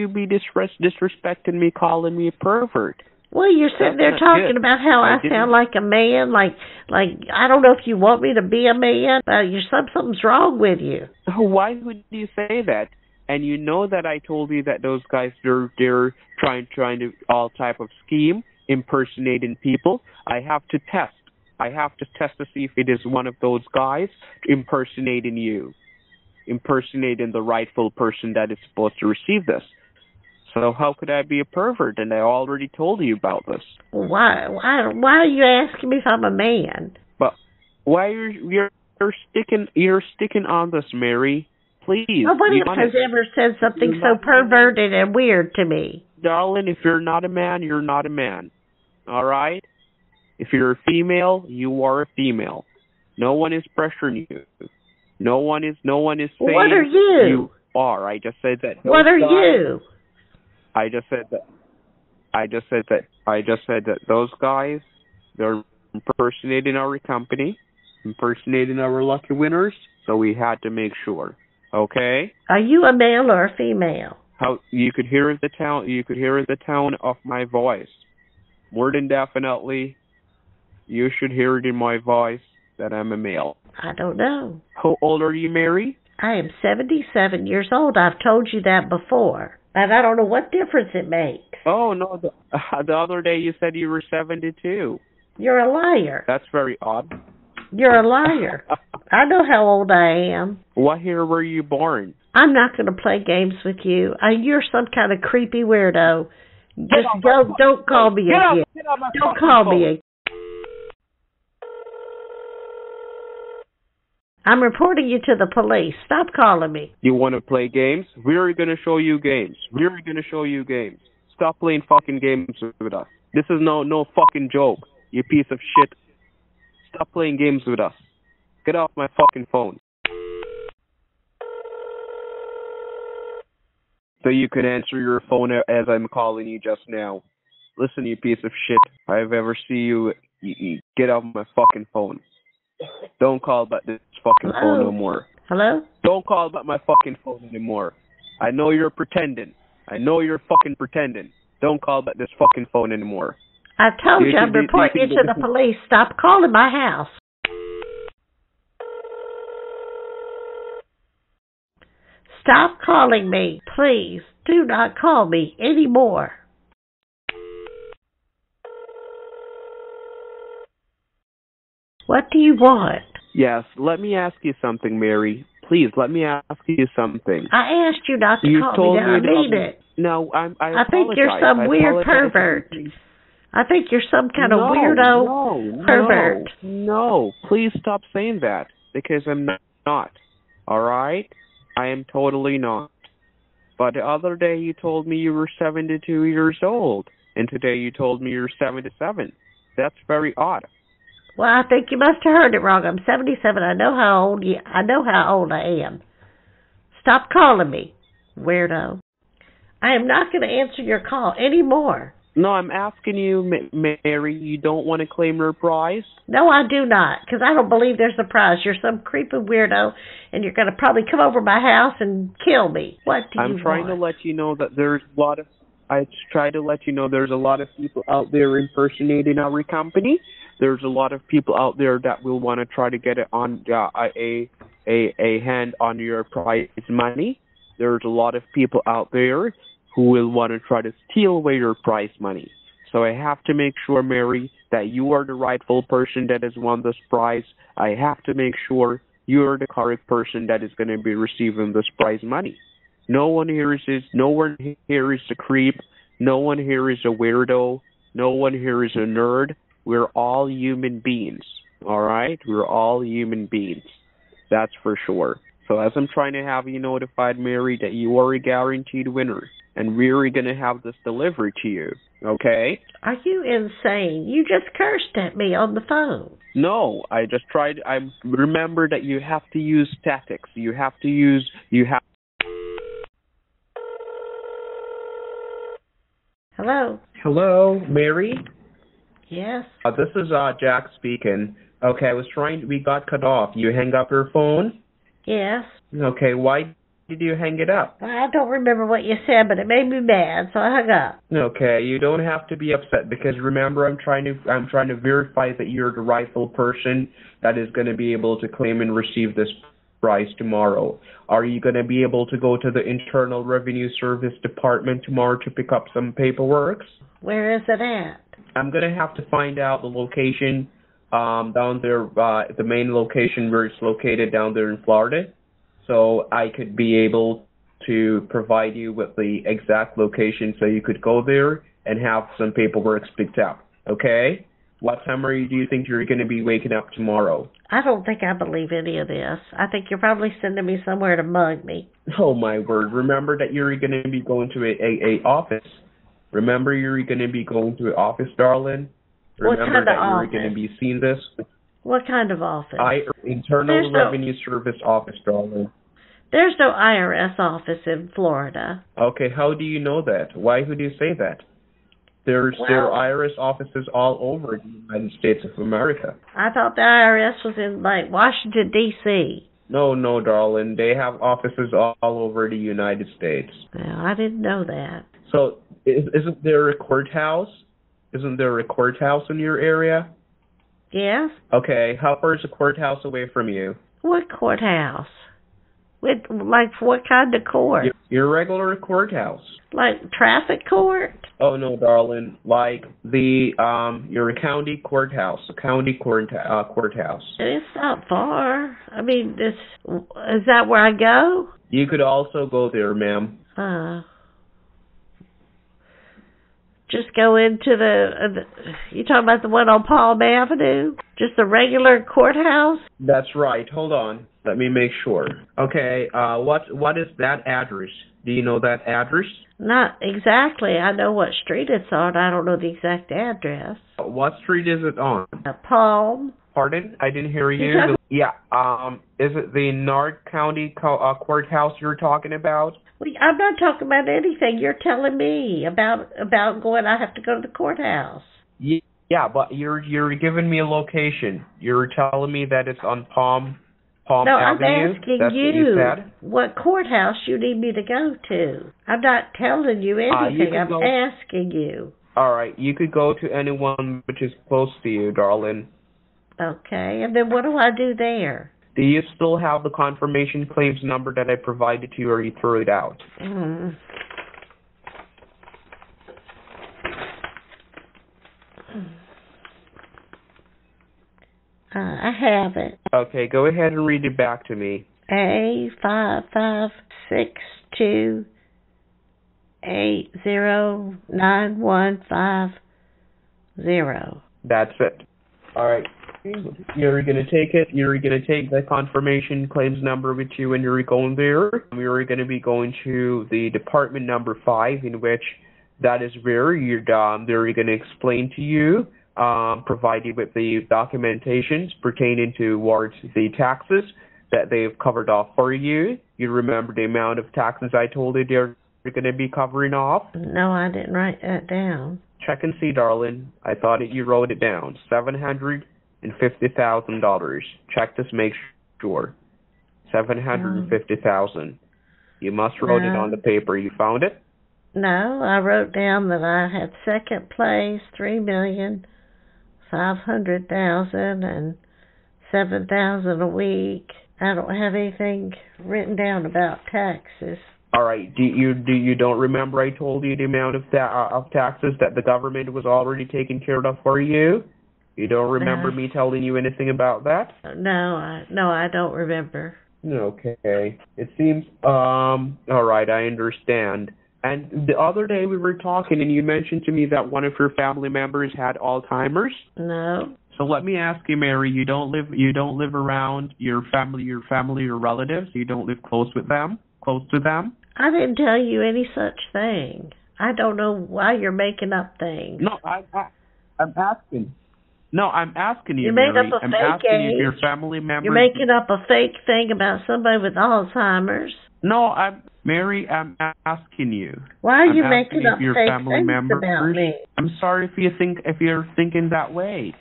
be disrespecting me, calling me a pervert? Well, you're sitting there talking about how I sound like a man, like I don't know if you want me to be a man, but something's wrong with you. Why would you say that? And you know that I told you that those guys they're trying to all type of scheme, impersonating people. I have to test to see if it is one of those guys impersonating you, impersonating the rightful person that is supposed to receive this. So how could I be a pervert? And I already told you about this. Why are you asking me if I'm a man? But why you're sticking on this, Mary? Please. Nobody has ever said something so perverted and weird to me. Darlene, if you're not a man, you're not a man. All right? If you're a female, you are a female. No one is pressuring you. No one is saying what are you? You are. I just said that. What are you? I just said that those guys, they're impersonating our company, impersonating our lucky winners, so we had to make sure. Okay? Are you a male or a female? How you could hear the tone of my voice. More than definitely, you should hear it in my voice that I'm a male. I don't know. How old are you, Mary? I am 77 years old. I've told you that before. And I don't know what difference it makes. Oh, no. The other day you said you were 72. You're a liar. That's very odd. You're a liar. I know how old I am. What year were you born? I'm not going to play games with you. You're some kind of creepy weirdo. Just don't call me again. Don't call me again. I'm reporting you to the police. Stop calling me. You want to play games? We're going to show you games. Stop playing fucking games with us. This is no fucking joke, you piece of shit. Stop playing games with us. Get off my fucking phone. So you can answer your phone as I'm calling you just now. Listen, you piece of shit. If I ever see you get off my fucking phone. Don't call back this fucking phone no more. Hello? Don't call back my fucking phone anymore. I know you're pretending. Don't call back this fucking phone anymore. I've told you I'm reporting you to the police. Stop calling my house. Stop calling me. Please, do not call me anymore. What do you want? Yes, let me ask you something, Mary. Please, let me ask you something. I asked you not to call me. I mean it. No, I think you're some weird pervert. I think you're some kind of weirdo pervert. No, please stop saying that, because I'm not. All right? I am totally not. But the other day you told me you were 72 years old, and today you told me you're 77. That's very odd. Well, I think you must have heard it wrong. I'm 77. I know how old I am. Stop calling me, weirdo. I am not going to answer your call anymore. No, I'm asking you, Mary, you don't want to claim your prize? No, I do not, because I don't believe there's a prize. You're some creepy weirdo, and you're going to probably come over my house and kill me. What do you want? I'm trying to let you know that there's a lot of... I try to let you know there's a lot of people out there impersonating our company. There's a lot of people out there that will want to try to get it on a a hand on your prize money. There's a lot of people out there who will want to try to steal away your prize money. So I have to make sure, Mary, that you are the rightful person that has won this prize. I have to make sure you're the correct person that is going to be receiving this prize money. No one here is a creep. No one here is a weirdo. No one here is a nerd. We're all human beings. All right? We're all human beings. That's for sure. So as I'm trying to have you notified, Mary, that you are a guaranteed winner, and we're going to have this delivered to you, okay? Are you insane? You just cursed at me on the phone. No, I just tried. I remember that you have to use tactics. Hello? Hello, Mary? Yes? This is Jack speaking. Okay, we got cut off. You hang up your phone? Yes? Okay, why did you hang it up? I don't remember what you said, but it made me mad, so I hung up. Okay, you don't have to be upset because remember, I'm trying to verify that you're the rightful person that is going to be able to claim and receive this prize tomorrow. Are you going to be able to go to the Internal Revenue Service Department tomorrow to pick up some paperwork? Where is it at? I'm going to have to find out the location down there, the main location where it's located down there in Florida, so I could be able to provide you with the exact location so you could go there and have some paperwork picked up, okay? What time do you think you're going to be waking up tomorrow? I don't think I believe any of this. I think you're probably sending me somewhere to mug me. Oh, my word. Remember that you're going to be going to a office. Remember you're going to be going to an office, darling? Remember that you're going to be seeing this? What kind of office? Internal Revenue Service office, darling. There's no IRS office in Florida. Okay, how do you know that? Why would you say that? There are IRS offices all over the United States of America. I thought the IRS was in, Washington, D.C. No, darling. They have offices all over the United States. Well, I didn't know that. So, isn't there a courthouse? Isn't there a courthouse in your area? Yes. Okay, how far is the courthouse away from you? What courthouse? What kind of court? Your regular courthouse. Like traffic court? Oh, no, darling. Like your county courthouse. Courthouse. It's not far. I mean, is that where I go? You could also go there, ma'am. Just go into you talking about the one on Palm Avenue? Just the regular courthouse? That's right. Hold on. Let me make sure. Okay, what is that address? Do you know that address? Not exactly. I know what street it's on. I don't know the exact address. What street is it on? Palm. Pardon? I didn't hear you. Yeah. Is it the North County Courthouse you're talking about? I'm not talking about anything. You're telling me about going. I have to go to the courthouse. Yeah, but you're giving me a location. You're telling me that it's on Palm Avenue. I'm asking That's what you said? What courthouse you need me to go to. I'm not telling you anything. I'm asking you. All right, you could go to anyone which is close to you, darling. Okay, and then what do I do there? Do you still have the confirmation claims number that I provided to you, or you threw it out? I have it. Okay, go ahead and read it back to me. A556280915. That's it. All right. You're going to take it. You're going to take the confirmation claims number with you when you're going there. You're going to be going to the department number 5, in which that is where they're going to explain to you, provide you with the documentations pertaining towards the taxes that they've covered off for you. You remember the amount of taxes I told you they're going to be covering off? No, I didn't write that down. Check and see, darling. I thought you wrote it down. $750,000. Check to make sure. $750,000. You must wrote it on the paper. You found it? No, I wrote down that I had second place, $3,500,000, and $7,000 a week. I don't have anything written down about taxes. All right. Do you don't remember I told you the amount of taxes that the government was already taking care of for you? You don't remember me telling you anything about that? No, I don't remember. Okay. It seems all right, I understand. And the other day we were talking and you mentioned to me that one of your family members had Alzheimer's? No. So let me ask you, Mary, you don't live around your family, your relatives? You don't live close to them? I didn't tell you any such thing. I don't know why you're making up things. No, I'm asking. No, I'm asking you, You made Mary. up a I'm fake asking age. if your family members. You're making up a fake thing about somebody with Alzheimer's. No, Mary, I'm asking you. Why are you I'm making up your fake family things members. about me? I'm sorry if you're thinking that way.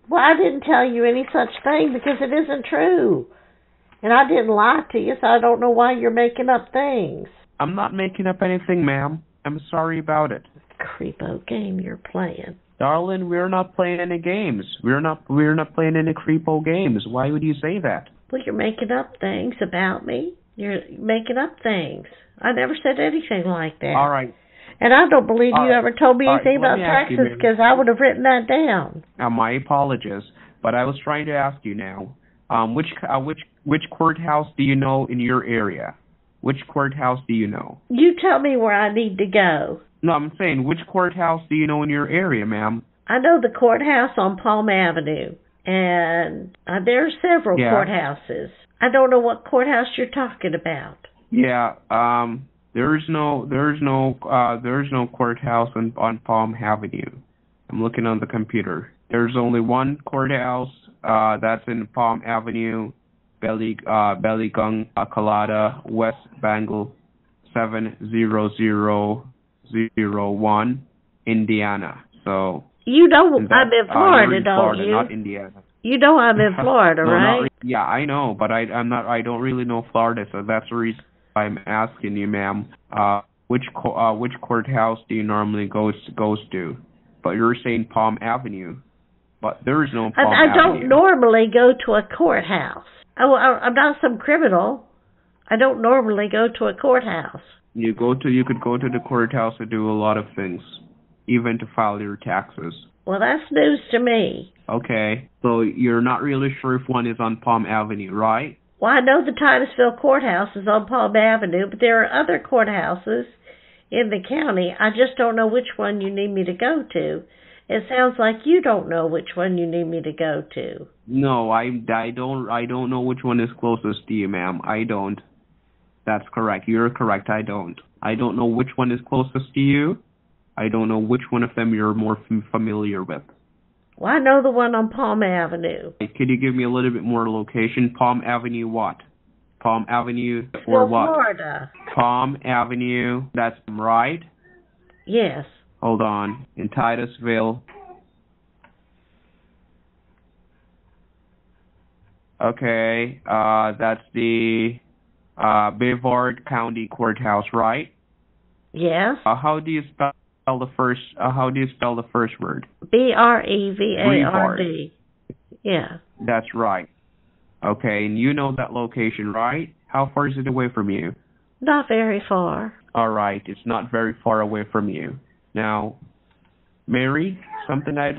Well, I didn't tell you any such thing because it isn't true. And I didn't lie to you, so I don't know why you're making up things. I'm not making up anything, ma'am. I'm sorry about it. Creepo game you're playing. Darlene, we're not playing any games. We're not playing any creepo games. Why would you say that? Well, you're making up things about me. You're making up things. I never said anything like that. All right. And I don't believe you ever told me anything about Let me ask you, taxes because I would have written that down. My apologies, but I was trying to ask you now. Which courthouse do you know in your area? Which courthouse do you know? You tell me where I need to go. No, I'm saying which courthouse do you know in your area, ma'am? I know the courthouse on Palm Avenue, and there are several courthouses. I don't know what courthouse you're talking about. Yeah, there's no courthouse on Palm Avenue. I'm looking on the computer. There's only one courthouse that's in Palm Avenue, Bellygung, Colada, West Bengal, 70001, Indiana. So you know I'm in Florida, don't you? Not Indiana. You know I'm in Florida, right? Yeah, I know, but I'm not. I don't really know Florida, so that's the reason I'm asking you, ma'am. Which courthouse do you normally goes to? But you're saying Palm Avenue, but there is no Palm Avenue. I don't normally go to a courthouse. I'm not some criminal. I don't normally go to a courthouse. You could go to the courthouse to do a lot of things, even to file your taxes. Well, that's news to me. Okay, so you're not really sure if one is on Palm Avenue, right? Well, I know the Titusville Courthouse is on Palm Avenue, but there are other courthouses in the county. I just don't know which one you need me to go to. It sounds like you don't know which one you need me to go to. No, I don't know which one is closest to you, ma'am. I don't. That's correct. You're correct. I don't. I don't know which one is closest to you. I don't know which one of them you're more familiar with. Well, I know the one on Palm Avenue. Could you give me a little bit more location? Palm Avenue what? Palm Avenue or what? Florida. Palm Avenue, that's right? Yes. Hold on. In Titusville. Okay, that's the Brevard County Courthouse, right? Yes. How do you spell the first word? Brevard. Yeah. That's right. Okay, and you know that location, right? How far is it away from you? Not very far. All right, it's not very far away from you. Now, Mary, something I'd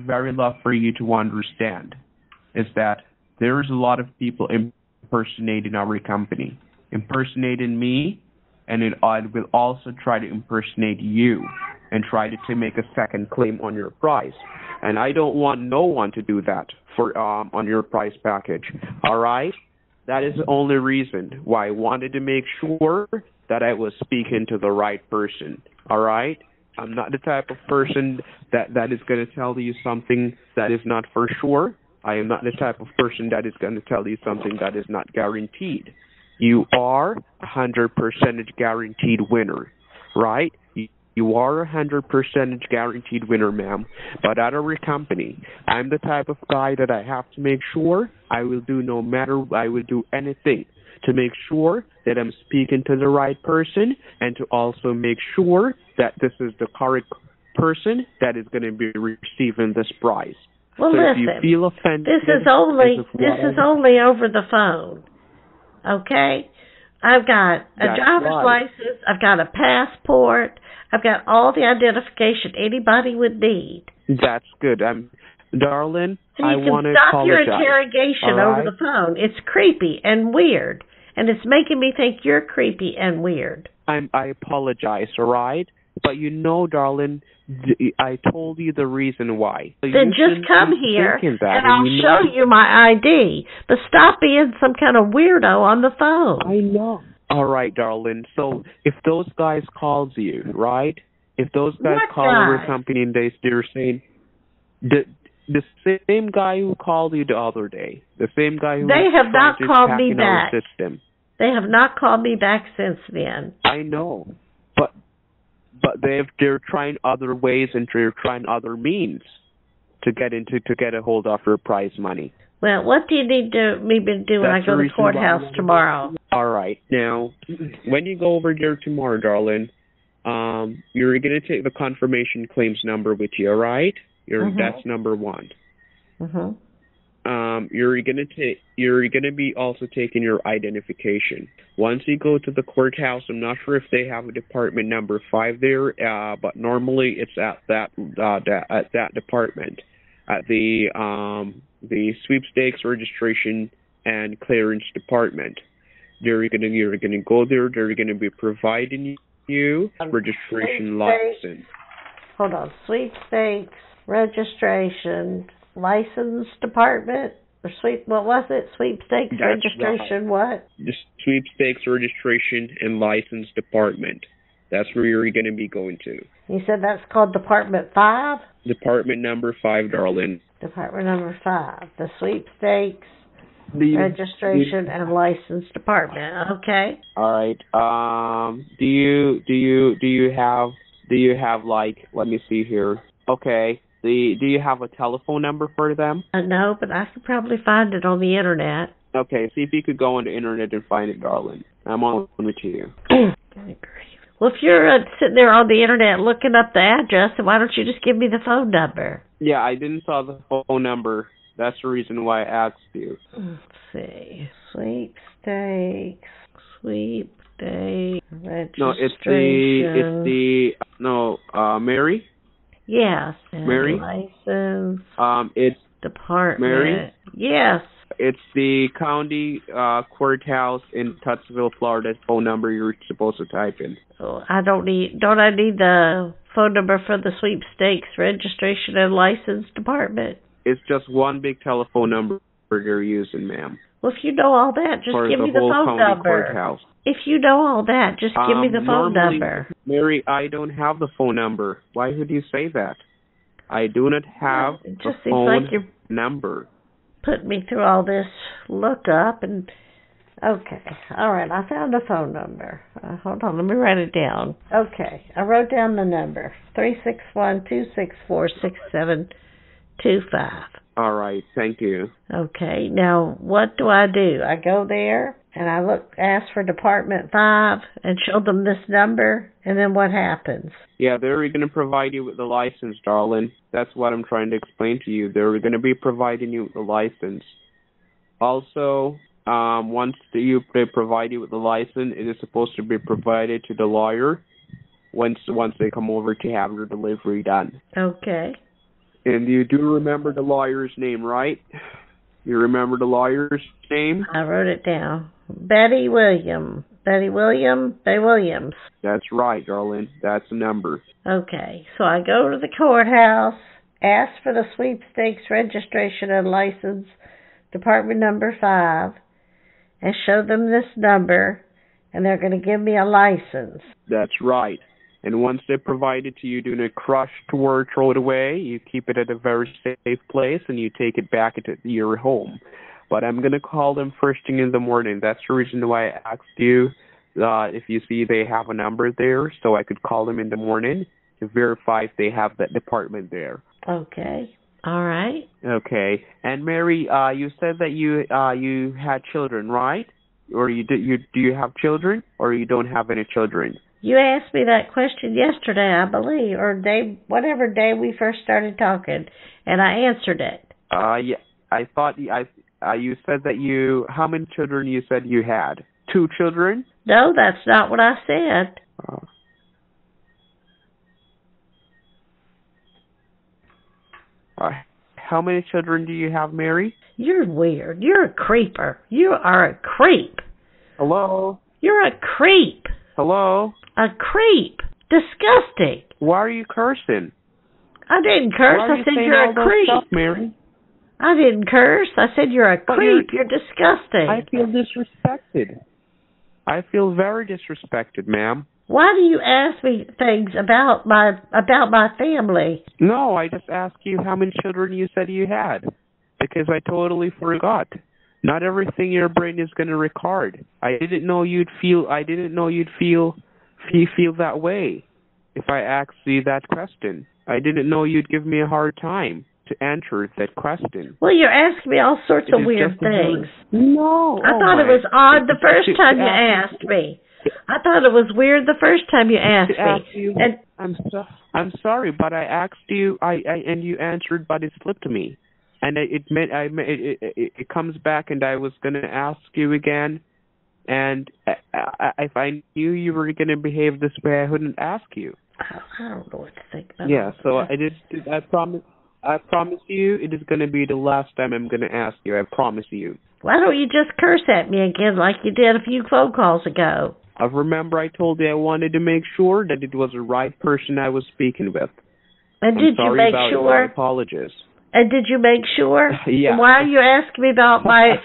very love for you to understand is that there's a lot of people impersonating our company, impersonating me, and I will also try to impersonate you and try to make a second claim on your price. And I don't want no one to do that for on your price package. All right? That is the only reason why I wanted to make sure that I was speaking to the right person. All right? I'm not the type of person that is going to tell you something that is not for sure. I am not the type of person that is going to tell you something that is not guaranteed. You are a 100% guaranteed winner, right? You are a 100% guaranteed winner, ma'am. But at our company, I'm the type of guy that I have to make sure I will do anything to make sure that I'm speaking to the right person and to also make sure that this is the correct person that is going to be receiving this prize. Well, so listen. if you feel offended, this is only over the phone. Okay? I've got a driver's license. I've got a passport. I've got all the identification anybody would need. That's good. Darlene, I want to apologize. You can stop your interrogation over the phone. It's creepy and weird, and it's making me think you're creepy and weird. I apologize, all right? But you know, Darlene, I told you the reason why. So then just come here, and I'll show you my ID. But stop being some kind of weirdo on the phone. I know. All right, Darlene. So if those guys called you, right? If those guys call our company and they're saying the same guy who called you the other day, the same guy who they have not called me back. System. They have not called me back since then. I know, but they're trying other ways and they're trying other means to get a hold of your prize money. Well, what do you need me to do when I go to the courthouse tomorrow? All right. Now, when you go over there tomorrow, Darlene, you're going to take the confirmation claims number with you, all right? That's number one. You're gonna be also taking your identification. Once you go to the courthouse, I'm not sure if they have a department number 5 there, but normally it's at that department, at the Sweepstakes registration and clearance department. You're gonna go there. They're gonna be providing you registration license. Hold on, Sweepstakes registration license department, or what was it? Sweepstakes registration, what? The Sweepstakes registration and license department. That's where you're going to be going to. You said that's called Department 5? Department number 5, Darlene. Department number 5. The Sweepstakes registration and license department. Okay. All right. Do you have like, let me see here. Okay. Do you have a telephone number for them? No, but I could probably find it on the internet. Okay, see if you could go on the internet and find it, Darlene. I'm on with you. Well, if you're sitting there on the internet looking up the address, then why don't you just give me the phone number? Yeah, I didn't saw the phone number. That's the reason why I asked you. Let's see. Sweepstakes registration. Mary? Yes. Mary? License. It's department. Mary? Yes. It's the county courthouse in Tutsville, Florida phone number you're supposed to type in. Oh, don't I need the phone number for the Sweepstakes registration and license department? It's just one big telephone number you're using, ma'am. Well, if you know all that, just give me the phone number. Courthouse. If you know all that, just give me the phone number. Mary, I don't have the phone number. Why would you say that? I do not have the phone number. Put me through all this look up and okay. All right, I found the phone number. Hold on, let me write it down. Okay, I wrote down the number. 361-264-6725. All right, thank you. Okay, now what do? I go there and I ask for Department 5 and show them this number, and then what happens? Yeah, they're going to provide you with the license, Darlene. That's what I'm trying to explain to you. They're going to be providing you with the license. Also, once they provide you with the license, it is supposed to be provided to the lawyer once they come over to have your delivery done. Okay. And you do remember the lawyer's name, right? You remember the lawyer's name? I wrote it down. Betty Williams. That's right, Darlene. That's the number. Okay. So I go to the courthouse, ask for the Sweepstakes registration and license, Department number 5, and show them this number, and they're going to give me a license. That's right. And once they provide it to you, do not crush or throw it away. You keep it at a very safe place, and you take it back into your home. But I'm going to call them first thing in the morning. That's the reason why I asked you if you see they have a number there, so I could call them in the morning to verify if they have that department there. Okay. All right. Okay. And Mary, you said that you had children, right? Or do you have children, or you don't have any children? You asked me that question yesterday, I believe, or whatever day we first started talking, and I answered it. Yeah, I thought you said that how many children you said you had? 2 children? No, that's not what I said. How many children do you have, Mary? You're weird. You're a creeper. You are a creep. Hello? You're a creep. Hello? A creep. Disgusting. Why are you cursing? I didn't curse. I said you're a creep. Stuff, Mary? I didn't curse. I said you're a creep. You're disgusting. I feel disrespected. I feel very disrespected, ma'am. Why do you ask me things about my family? No, I just asked you how many children you said you had, because I totally forgot. Not everything your brain is going to record. I didn't know you'd feel that way if I asked you that question. I didn't know you'd give me a hard time to answer that question. Well, you're asking me all sorts of weird things. No. I thought it was odd the first time you asked me. I thought it was weird the first time you asked me. And I'm sorry, but I asked you, and you answered, but it slipped me, and it comes back, and I was going to ask you again, and if I knew you were going to behave this way, I wouldn't ask you. I don't know what to think about. Yeah, so I promise you, it is going to be the last time I'm going to ask you. I promise you. Why don't you just curse at me again like you did a few phone calls ago? I remember I told you I wanted to make sure that it was the right person I was speaking with. And did you make sure? I apologize. And did you make sure? Yeah. Why are you asking me about my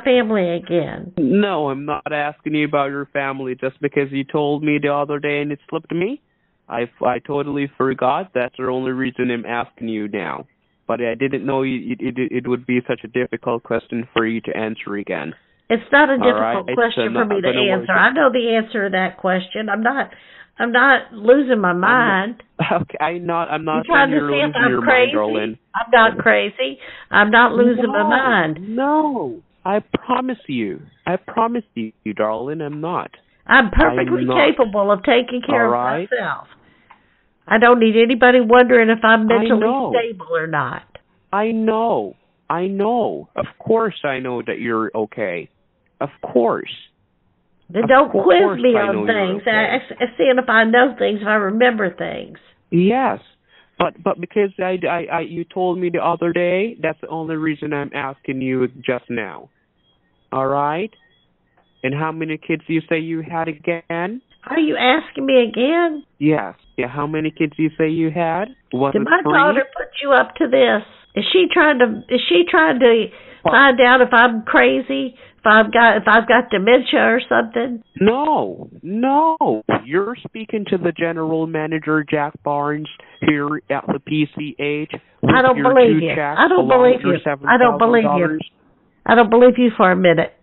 family again? No, I'm not asking you about your family just because you told me the other day and it slipped me. I totally forgot. That's the only reason I'm asking you now. But I didn't know it would be such a difficult question for you to answer again. It's not a difficult question for me to answer. I know the answer to that question. I'm not losing my mind. I'm not trying to see if I'm crazy. Darlene. I'm not crazy. I'm not losing my mind. No, I promise you, Darlene, I'm not. I'm perfectly capable of taking care of myself. I don't need anybody wondering if I'm mentally stable or not. I know. Of course I know that you're okay. Of course. Then don't quiz me on things. Okay. Seeing if I know things, if I remember things. Yes. But because you told me the other day, that's the only reason I'm asking you just now. All right? And how many kids you say you had again? Are you asking me again? Yes. Yeah, how many kids you say you had? Did my daughter put you up to this? Is she trying to find out if I'm crazy? If I've got dementia or something? No. You're speaking to the general manager, Jack Barnes, here at the PCH. I don't believe you. I don't believe you. I don't believe you. I don't believe you for a minute.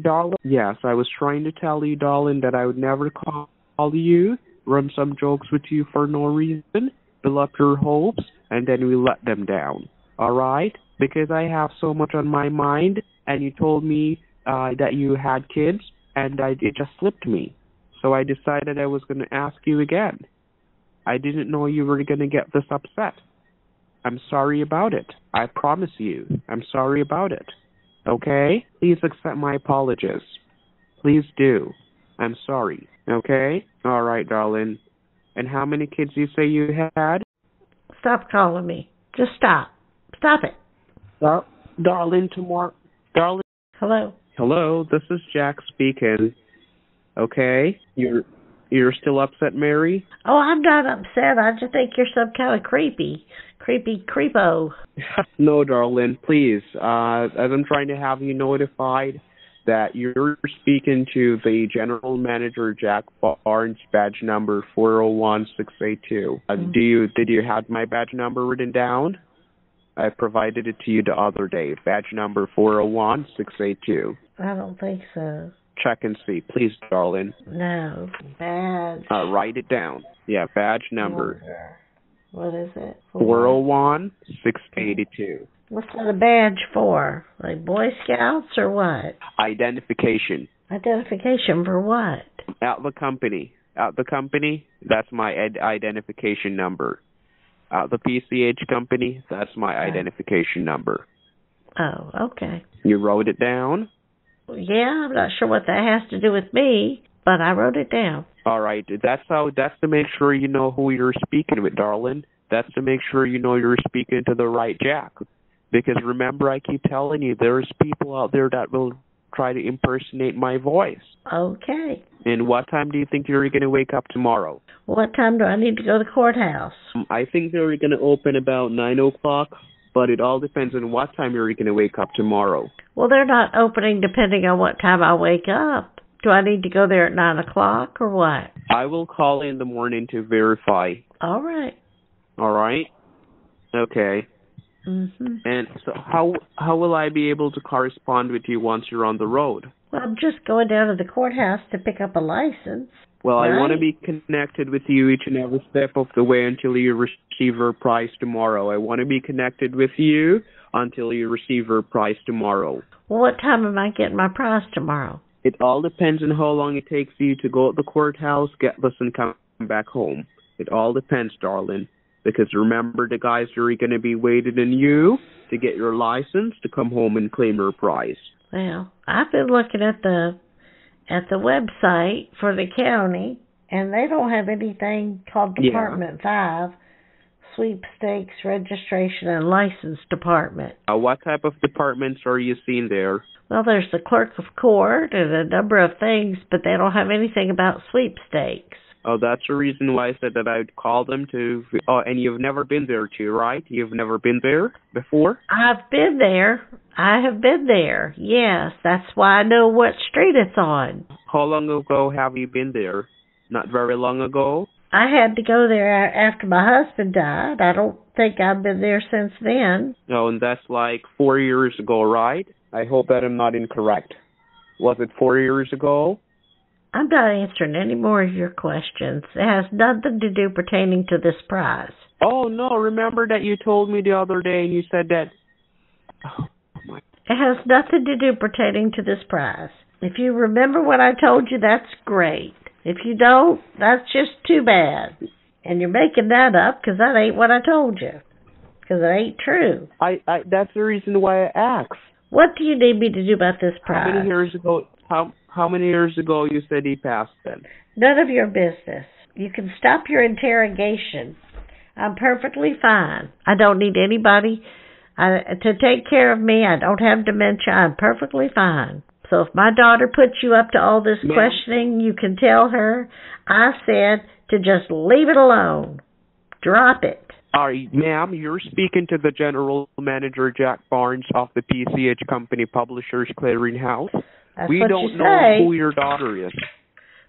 Darling, yes, I was trying to tell you, darling, that I would never call you, run some jokes with you for no reason, fill up your hopes, and then we let them down. All right? Because I have so much on my mind, and you told me that you had kids, and it just slipped me. So I decided I was going to ask you again. I didn't know you were going to get this upset. I'm sorry about it. I promise you. I'm sorry about it. Okay? Please accept my apologies. Please do. I'm sorry. Okay? All right, darling. And how many kids you say you had? Stop calling me. Just stop. Stop it. Darling, tomorrow. Darling. Hello, this is Jack speaking. Okay? You're still upset, Mary? Oh, I'm not upset. I just think you're some kind of creepy creepo. No, darling, please. As I'm trying to have you notified that you're speaking to the general manager, Jack Barnes, badge number 401682. Did you have my badge number written down? I provided it to you the other day. Badge number 401682. I don't think so. Check and see, please, darling. No, badge. Write it down. Yeah, badge number. What is it? 401682. What's that a badge for? Like Boy Scouts or what? Identification. Identification for what? At the company. That's my identification number. The PCH company, that's my identification number. Oh, okay. You wrote it down? Yeah, I'm not sure what that has to do with me, but I wrote it down. All right. That's to make sure you know who you're speaking with, Darlene. That's to make sure you know you're speaking to the right Jack. Because remember, I keep telling you, there's people out there that will try to impersonate my voice. Okay. And what time do you think you're going to wake up tomorrow? What time do I need to go to the courthouse? I think they're going to open about 9 o'clock, but it all depends on what time you're going to wake up tomorrow. Well, they're not opening depending on what time I wake up. Do I need to go there at 9 o'clock or what? I will call in the morning to verify. All right. All right? Okay. Mm-hmm. And so how will I be able to correspond with you once you're on the road? Well, I'm just going down to the courthouse to pick up a license. Well, right? I want to be connected with you each and every step of the way until you receive your prize tomorrow. I want to be connected with you until you receive your prize tomorrow. Well, what time am I getting my prize tomorrow? It all depends on how long it takes you to go to the courthouse, get this, and come back home. It all depends, darling. Because remember, the guys are going to be waiting on you to get your license to come home and claim your prize. Well, I've been looking at the website for the county, and they don't have anything called Department 5, Sweepstakes Registration and License Department. What type of departments are you seeing there? Well, there's the clerk of court and a number of things, but they don't have anything about sweepstakes. Oh, that's the reason why I said that I'd call them to... Oh, and you've never been there too, right? You've never been there before? I've been there. I have been there. Yes, that's why I know what street it's on. How long ago have you been there? Not very long ago? I had to go there after my husband died. I don't think I've been there since then. Oh, and that's like 4 years ago, right? I hope that I'm not incorrect. Was it 4 years ago? I'm not answering any more of your questions. It has nothing to do pertaining to this prize. Oh, no. Remember that you told me the other day and you said that... Oh, my... It has nothing to do pertaining to this prize. If you remember what I told you, that's great. If you don't, that's just too bad. And you're making that up because that ain't what I told you. Because it ain't true. That's the reason why I asked. What do you need me to do about this prize? How many years ago... How many years ago you said he passed then? None of your business. You can stop your interrogation. I'm perfectly fine. I don't need anybody to take care of me. I don't have dementia. I'm perfectly fine. So if my daughter puts you up to all this questioning, you can tell her I said to just leave it alone. Drop it. All right, ma'am, you're speaking to the General Manager, Jack Barnes, of the PCH Company Publishers Clearinghouse. That's we what don't you know say. who your daughter is.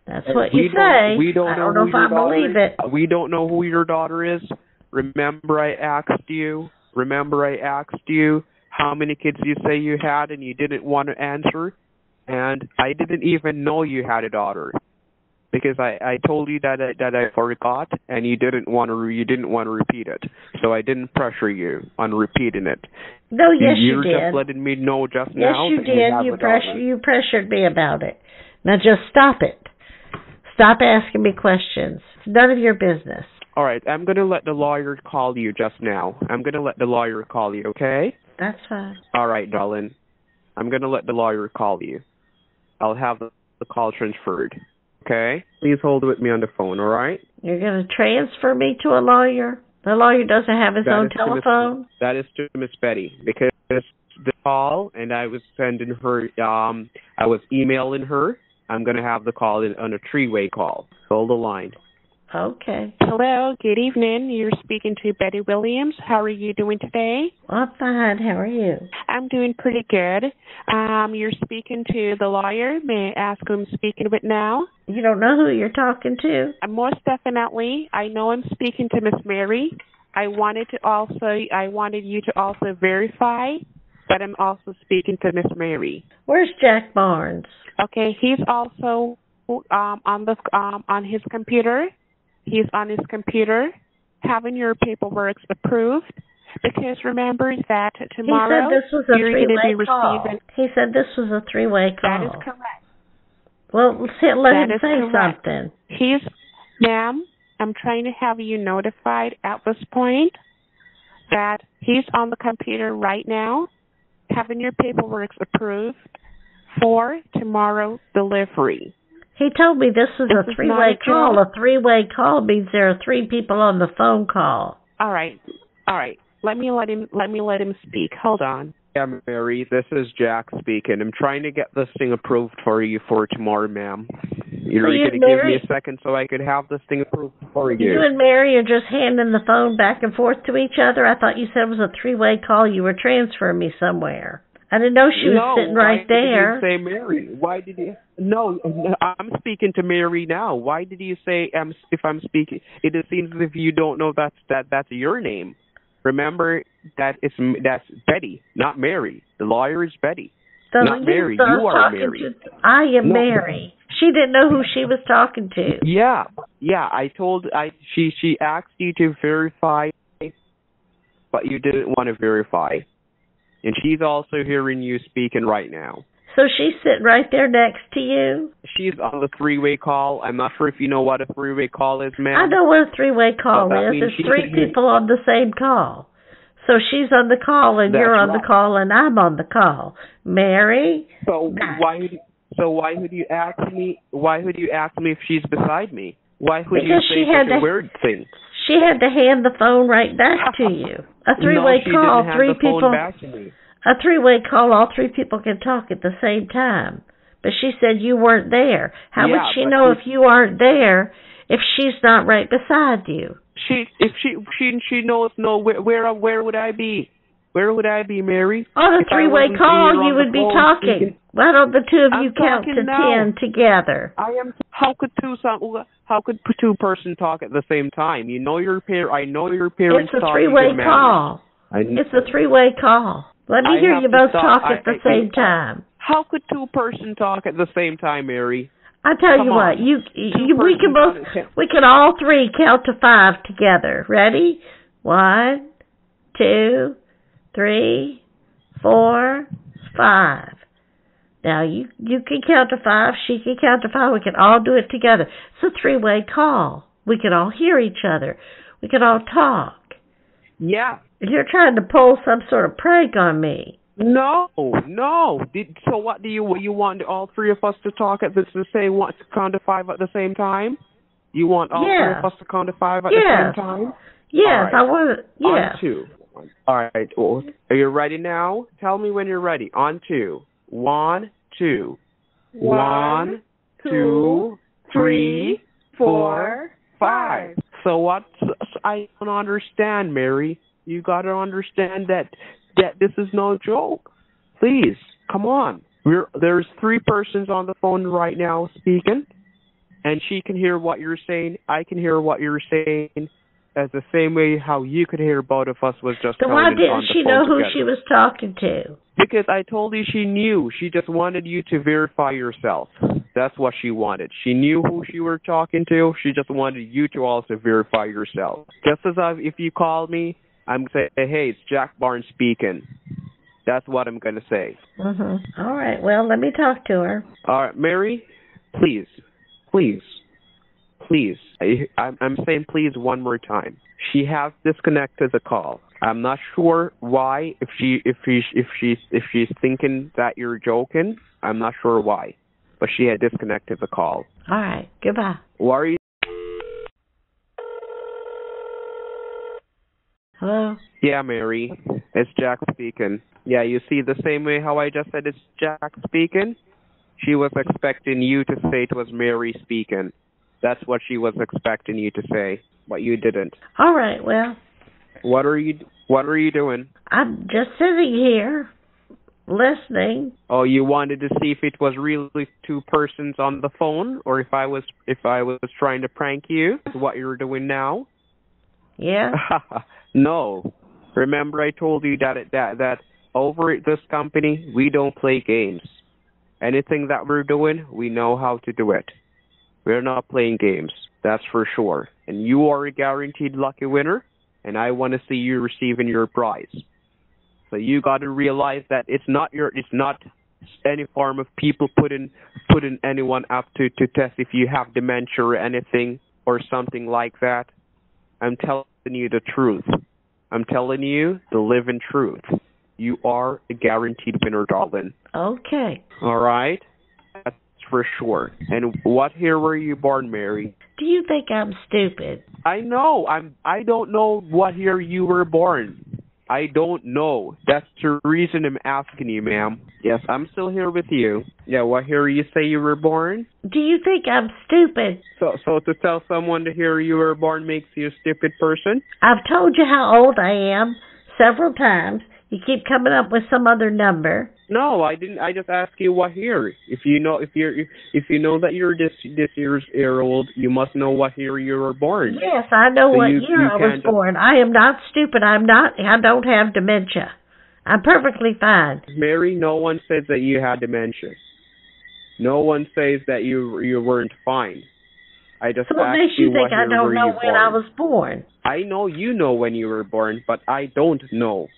That's what you say. We don't I don't know if I believe it. We don't know who your daughter is. Remember I asked you how many kids you say you had and you didn't want to answer? And I didn't even know you had a daughter. Because I told you that I forgot and you didn't want to repeat it. So I didn't pressure you on repeating it. No, yes, you did. You're just letting me know just yes, now. Yes, you did. You pressured me about it. Now just stop it. Stop asking me questions. It's none of your business. All right, I'm going to let the lawyer call you just now. I'm going to let the lawyer call you, okay? That's fine. All right, Darlene. I'm going to let the lawyer call you. I'll have the call transferred. Okay? Please hold with me on the phone, all right? You're going to transfer me to a lawyer? The lawyer doesn't have his own telephone? That is to Miss Betty, because the call, and I was sending her, I was emailing her. I'm going to have the call on a three-way call. Hold the line. Okay. Hello, good evening. You're speaking to Betty Williams. How are you doing today? I'm fine. How are you? I'm doing pretty good. You're speaking to the lawyer. May I ask who I'm speaking with now? You don't know who you're talking to? Most definitely. I know I'm speaking to Miss Mary. I wanted you to also verify that I'm also speaking to Miss Mary. Where's Jack Barnes? Okay, he's also on his computer. He's on his computer having your paperwork approved, because remember that tomorrow you're going to be receiving... He said this was a three-way call. That is correct. Well, let him say something. Ma'am, I'm trying to have you notified at this point that he's on the computer right now, having your paperwork approved for tomorrow delivery. He told me this was a three-way call. A three-way call means there are three people on the phone call. All right. Let me let him speak. Hold on. Yeah, Mary, this is Jack speaking. I'm trying to get this thing approved for you for tomorrow, ma'am. You're going to give me a second so I could have this thing approved for you. You and Mary are just handing the phone back and forth to each other? I thought you said it was a three-way call. You were transferring me somewhere. I didn't know she was sitting right there. Why did you say Mary? Why did you? No, I'm speaking to Mary now. Why did you say if I'm speaking? It seems as if you don't know that's your name. Remember that's Betty, not Mary. The lawyer is Betty, not Mary. You are Mary. I am Mary. She didn't know who she was talking to. Yeah. She asked you to verify, but you didn't want to verify. And she's also hearing you speaking right now. So she's sitting right there next to you? She's on the three-way call. I'm not sure if you know what a three-way call is, ma'am. I know what a three-way call is. There's three people on the same call. So she's on the call, and you're on the call, and I'm on the call. Mary? So why would you ask me? Why would you ask me if she's beside me? Why would you say such a weird thing? She had to hand the phone right back to you. A three-way call, three people. A three-way call, all three people can talk at the same time. But she said you weren't there. How would she know if you aren't there if she's not right beside you? She knows. No, where would I be? Where would I be, Mary? On a three-way call, you would be talking. Why don't the two of you count to 10 together? How could two persons talk at the same time? I know your parents. It's a three-way call. It's a three-way call. Let me hear you both talk at the same time. How could two persons talk at the same time, Mary? I tell you what, we can all three count to 5 together. Ready? 1, 2, 3, 4, 5. Now you can count to 5. She can count to 5. We can all do it together. It's a three-way call. We can all hear each other. We can all talk. Yeah. You're trying to pull some sort of prank on me. No. So what do you want all three of us to talk at the same? Want to count to 5 at the same time? You want all three of us to count to 5 at the same time? Yes, right. I want to. Yeah. On 2. All right. Are you ready now? Tell me when you're ready. On 2. 1, 2. 1, 2, 3, 4, 5. So what? I don't understand, Mary. You got to understand that this is no joke. Please, come on. There's 3 persons on the phone right now speaking, and she can hear what you're saying. I can hear what you're saying. As the same way how you could hear both of us was just. So why didn't she know who she was talking to? Because I told you she knew. She just wanted you to verify yourself. That's what she wanted. She knew who she were talking to. She just wanted you to also verify yourself. Just as if you call me, I'm going to say, hey, it's Jack Barnes speaking. That's what I'm going to say. Mm-hmm. All right. Well, let me talk to her. All right, Mary, please. I'm saying please one more time. She has disconnected the call. I'm not sure why. If she's thinking that you're joking, I'm not sure why. But she had disconnected the call. All right. Goodbye. Why are you? Hello? Yeah, Mary. It's Jack speaking. Yeah, you see the same way how I just said it's Jack speaking? She was expecting you to say it was Mary speaking. That's what she was expecting you to say, but you didn't. All right, well. What are you doing? I'm just sitting here, listening. Oh, you wanted to see if it was really 2 persons on the phone, or if I was trying to prank you? What you're doing now? Yeah. No. Remember, I told you that over at this company we don't play games. Anything that we're doing, we know how to do it. We're not playing games, that's for sure. And you are a guaranteed lucky winner, and I want to see you receiving your prize. So you got to realize that it's not any form of people putting anyone up to test if you have dementia or anything. or something like that. I'm telling you the truth. I'm telling you the living truth. You are a guaranteed winner, Darlene. Okay. All right? That's for sure. And what year were you born, Mary? Do you think I'm stupid? I know. I don't know what year you were born. I don't know. That's the reason I'm asking you, ma'am. Yes, I'm still here with you. Yeah, what year you say you were born? Do you think I'm stupid? So to tell someone to hear you were born makes you a stupid person? I've told you how old I am several times. You keep coming up with some other number. No, I didn't. I just asked you what year. If you know that you're this year old, you must know what year you were born. Yes, I know So what you year I was born. I am not stupid. I don't have dementia. I'm perfectly fine. Mary, no one says that you had dementia. No one says that you weren't fine. I just So what asked makes you think what I year don't were know you when born. I was born? I know you know when you were born, but I don't know.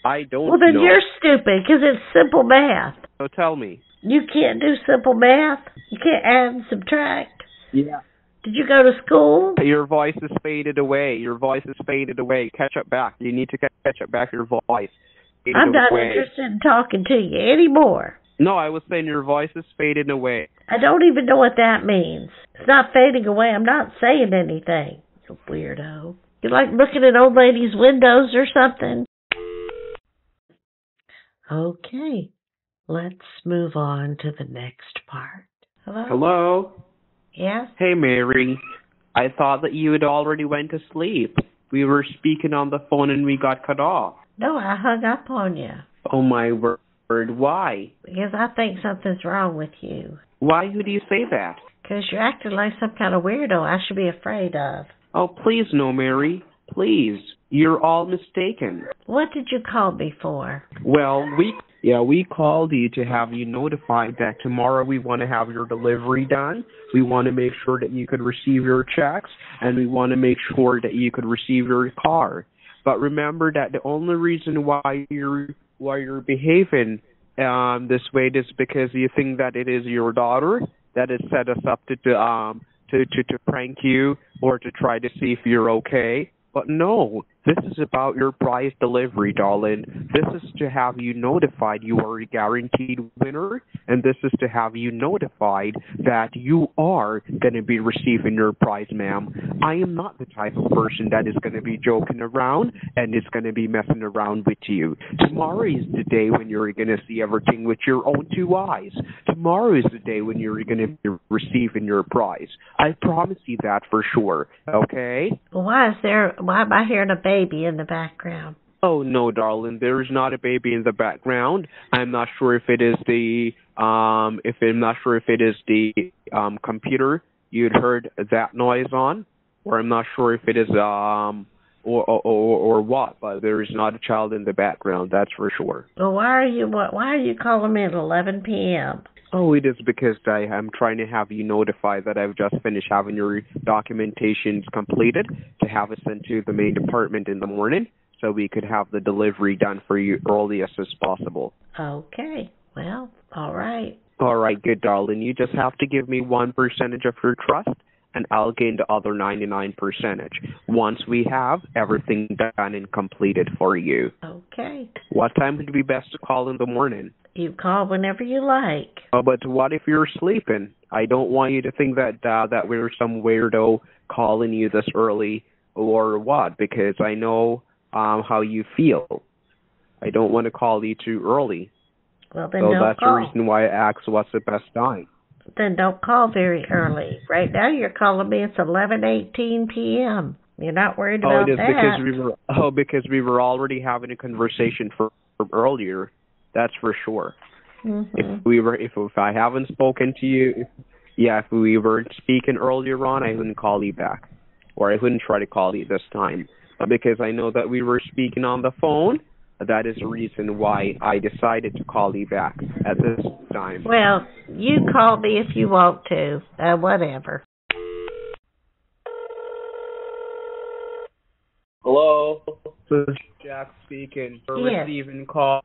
I don't know. Well, then you're stupid because it's simple math. So tell me. You can't do simple math? You can't add and subtract? Yeah. Did you go to school? Your voice is faded away. Your voice is faded away. Catch up back. You need to catch up back your voice. Faded I'm not away. interested in talking to you anymore. No, I was saying your voice is fading away. I don't even know what that means. It's not fading away. I'm not saying anything. You weirdo. You like looking at old ladies' windows or something? Okay, let's move on to the next part. Hello? Hello? Yes? Hey, Mary. I thought that you had already went to sleep. We were speaking on the phone and we got cut off. No, I hung up on you. Oh, my word. Why? Because I think something's wrong with you. Why would you say that? Because you're acting like some kind of weirdo I should be afraid of. Oh, please no, Mary. Please. You're all mistaken. What did you call me for? Well, we called you to have you notified that tomorrow we want to have your delivery done. We want to make sure that you could receive your checks, and we want to make sure that you could receive your car. But remember that the only reason why you're behaving this way is because you think that it is your daughter that has set us up to prank you or to try to see if you're okay. But no, this is about your prize delivery, darling. This is to have you notified you are a guaranteed winner, and this is to have you notified that you are going to be receiving your prize, ma'am. I am not the type of person that is going to be joking around and is going to be messing around with you. Tomorrow is the day when you're going to see everything with your own two eyes. Tomorrow is the day when you're going to be receiving your prize. I promise you that for sure, okay? Why am I hearing a baby in the background? Oh no, darling, there is not a baby in the background. I'm not sure if it is the computer you'd heard that noise on, or I'm not sure if it is or what, but there is not a child in the background, that's for sure. Well, why are you calling me at 11 p.m.? Oh, it is because I am trying to have you notified that I've just finished having your documentations completed to have it sent to the main department in the morning so we could have the delivery done for you earliest as possible. Okay. Well, all right. All right, good, darling. You just have to give me 1% of your trust, and I'll gain the other 99% once we have everything done and completed for you. Okay. What time would be best to call in the morning? You call whenever you like. Oh, but what if you're sleeping? I don't want you to think that that we're some weirdo calling you this early or what, because I know how you feel. I don't want to call you too early. Well, then so don't that's call. the reason why I asked what's the best time. Then don't call very early. Right now you're calling me. It's 11:18 p.m. You're not worried about that. Because we were already having a conversation from earlier. That's for sure. Mm-hmm. If I haven't spoken to you, if we were speaking earlier on, I wouldn't call you back, or I wouldn't try to call you this time. But because I know that we were speaking on the phone, that is the reason why I decided to call you back at this time. Well, you call me if you want to. Whatever. Hello, this is Jack speaking. Yes. Receiving call.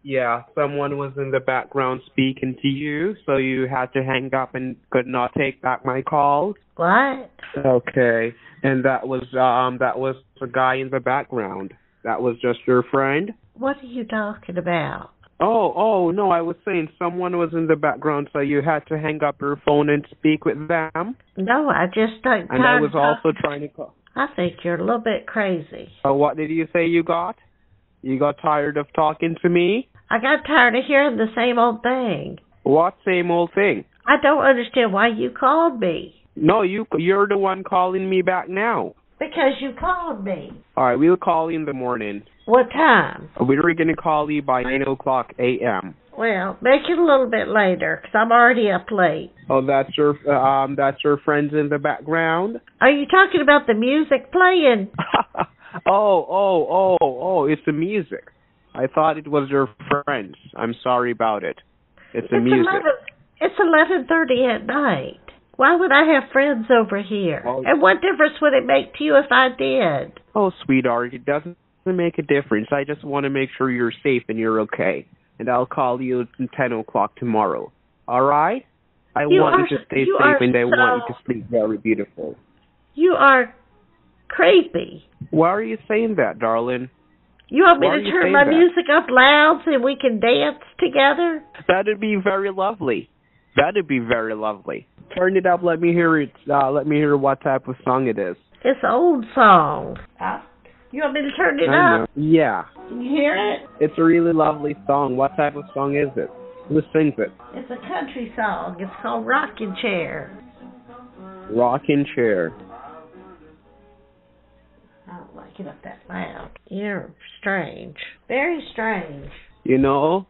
Yeah, someone was in the background speaking to you, so you had to hang up and could not take back my calls. What? Okay, and that was a guy in the background. That was just your friend? What are you talking about? Oh, no, I was saying someone was in the background, so you had to hang up your phone and speak with them? No, I just don't. And I was also trying to call. I think you're a little bit crazy. What did you say you got? You got tired of talking to me? I got tired of hearing the same old thing. What same old thing? I don't understand why you called me. No, you're the one calling me back now. Because you called me. All right, we'll call you in the morning. What time? We were going to call you by 9 o'clock a.m. Well, make it a little bit later, 'cause I'm already up late. Oh, that's your friends in the background? Are you talking about the music playing? Oh, it's the music. I thought it was your friends. I'm sorry about it. It's the music. It's 11:30 at night. Why would I have friends over here? Oh. And what difference would it make to you if I did? Oh, sweetheart, it doesn't make a difference. I just want to make sure you're safe and you're okay. And I'll call you at 10 o'clock tomorrow. All right? I want you to stay safe and I want you to sleep very beautiful. You are creepy. Why are you saying that, darling? You want me to turn my music up loud so we can dance together? That'd be very lovely. That'd be very lovely. Turn it up. Let me hear it. Let me hear what type of song it is. It's an old song. You want me to turn it up? Yeah. Can you hear it? It's a really lovely song. What type of song is it? Who sings it? It's a country song. It's called Rocking Chair. Rocking Chair. I don't like it up that loud. You're strange. Very strange. You know,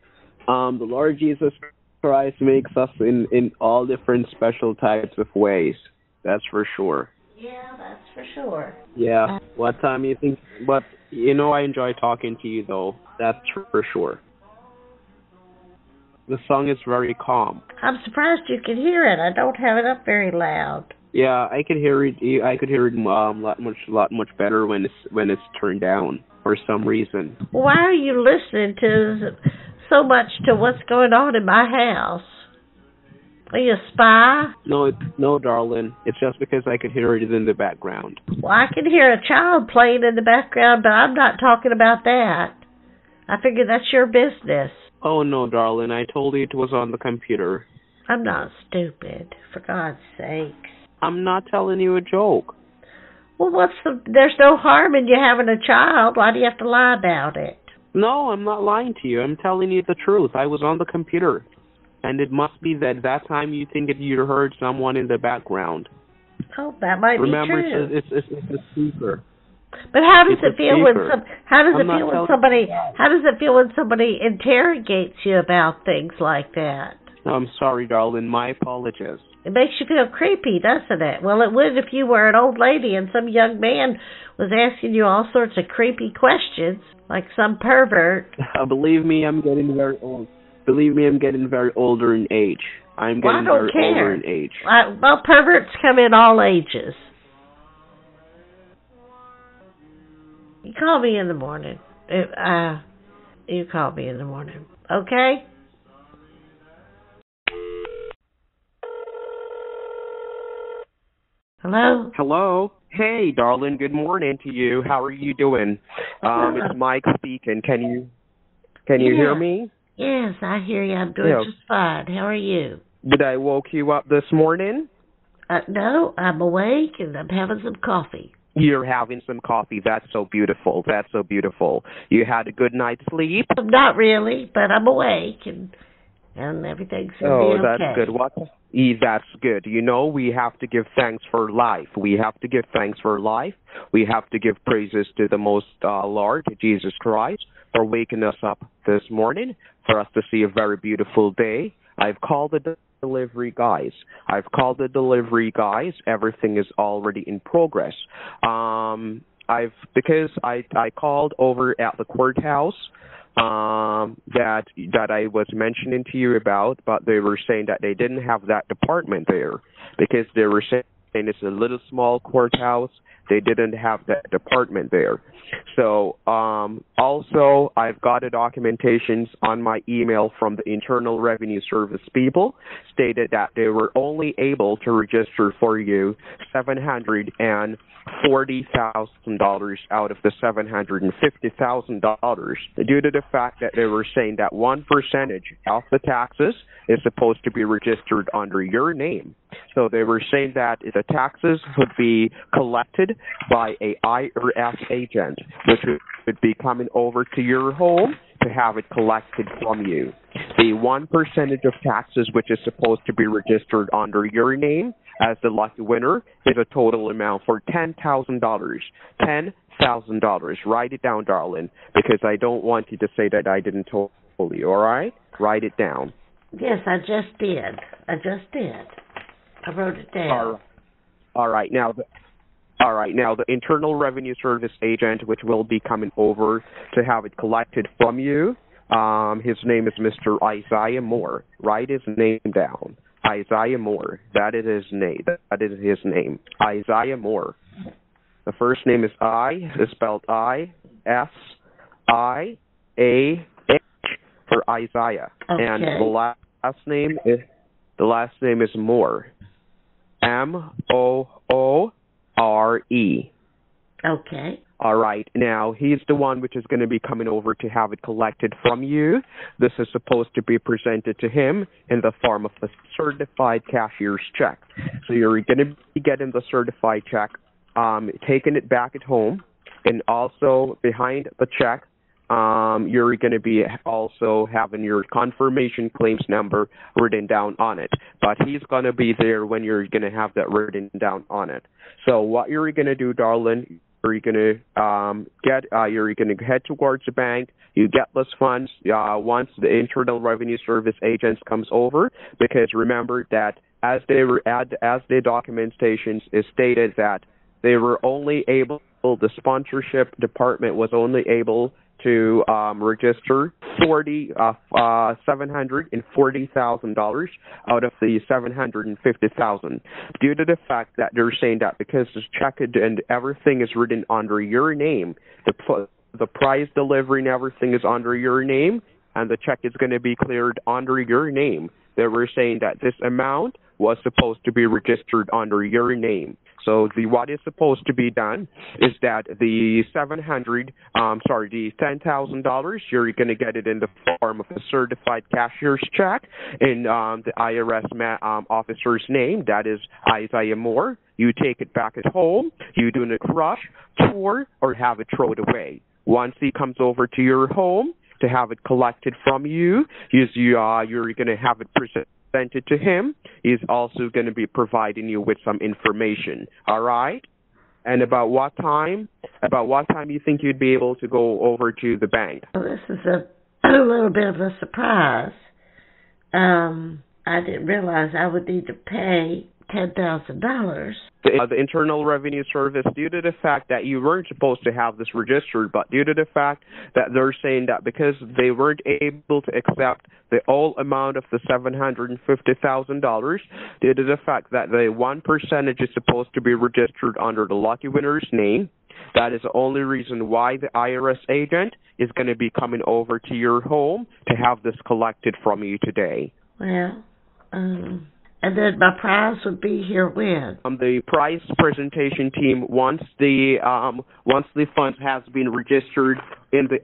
the Lord Jesus Christ makes us in all different special types of ways. That's for sure. Yeah, that's for sure. Yeah. What time you think? But, I enjoy talking to you, though. That's for sure. The song is very calm. I'm surprised you can hear it. I don't have it up very loud. Yeah, I could hear it. I could hear it lot much better when it's turned down for some reason. Why are you listening to so much to what's going on in my house? Are you a spy? No, darling. It's just because I could hear it in the background. Well, I can hear a child playing in the background, but I'm not talking about that. I figure that's your business. Oh, no, darling. I told you it was on the computer. I'm not stupid, for God's sakes. I'm not telling you a joke. Well, there's no harm in you having a child. Why do you have to lie about it? No, I'm not lying to you. I'm telling you the truth. I was on the computer. And it must be that time you think that you heard someone in the background. Oh, that might be true. Remember, it's a speaker. But how does it feel when somebody interrogates you about things like that? I'm sorry, darling. My apologies. It makes you feel creepy, doesn't it? Well, it would if you were an old lady and some young man was asking you all sorts of creepy questions, like some pervert. Believe me, I'm getting very old. Believe me, I'm getting very older in age. I'm getting very older in age. Well, perverts come in all ages. You call me in the morning. You call me in the morning. Okay? Hello? Hello. Hey, darling. Good morning to you. How are you doing? It's Mike speaking. Can you hear me? Yes, I hear you. I'm doing just fine. How are you? Did I woke you up this morning? No, I'm awake and I'm having some coffee. You're having some coffee. That's so beautiful. That's so beautiful. You had a good night's sleep? Not really, but I'm awake and everything's going to be okay. That's good. What? That's good. We have to give thanks for life. We have to give thanks for life. We have to give praises to the Most Lord, Jesus Christ, for waking us up this morning, for us to see a very beautiful day. I've called the delivery guys. Everything is already in progress. Because I called over at the courthouse that I was mentioning to you about, but they were saying that they didn't have that department there because they were saying it's a little small courthouse. They didn't have that department there. So also, I've got a documentations on my email from the Internal Revenue Service people stated that they were only able to register for you $740,000 out of the $750,000 due to the fact that they were saying that 1% of the taxes is supposed to be registered under your name. So they were saying that the taxes would be collected by a IRS agent, which would be coming over to your home to have it collected from you. The 1% of taxes which is supposed to be registered under your name as the lucky winner is a total amount for $10,000. $10,000. Write it down, Darlene, because I don't want you to say that I didn't tell you, all right? Write it down. Yes, I just did. I wrote it down. All right. Now, the Internal Revenue Service agent, which will be coming over to have it collected from you, his name is Mr. Isaiah Moore. Write his name down. Isaiah Moore. That is his name. Isaiah Moore. The first name is is spelled I-S-I-A-H for Isaiah. Okay. And the last name is Moore. M-O-O-R-E. Okay. All right. Now, he's the one which is going to be coming over to have it collected from you. This is supposed to be presented to him in the form of a certified cashier's check. So you're going to be getting the certified check, taking it back at home, and also behind the check, you're going to be also having your confirmation claims number written down on it. But he's going to be there when you're going to have that written down on it. So what you're going to do, Darlene, you're going to you're going to head towards the bank. You get those funds once the Internal Revenue Service agents comes over, because remember that as the documentation is stated that they were only able, the sponsorship department was only able to register $740,000 out of the $750,000, due to the fact that they're saying that because this check and everything is written under your name, the price, delivery, and everything is under your name, and the check is going to be cleared under your name. They were saying that this amount was supposed to be registered under your name. So what is supposed to be done is that the $10,000, you're going to get it in the form of a certified cashier's check in the IRS officer's name. That is Isaiah Moore. You take it back at home. You do a crush, tour, or have it thrown away. Once he comes over to your home to have it collected from you, you're going to have it presented to him. He's also going to be providing you with some information. All right? And about what time you think you'd be able to go over to the bank? Well, this is a little bit of a surprise. I didn't realize I would need to pay $10,000. The Internal Revenue Service, due to the fact that you weren't supposed to have this registered, but due to the fact that they're saying that because they weren't able to accept the whole amount of the $750,000, due to the fact that the 1% is supposed to be registered under the lucky winner's name, that is the only reason why the IRS agent is going to be coming over to your home to have this collected from you today. Well, and then my prize would be here when? The prize presentation team, once the funds has been registered in the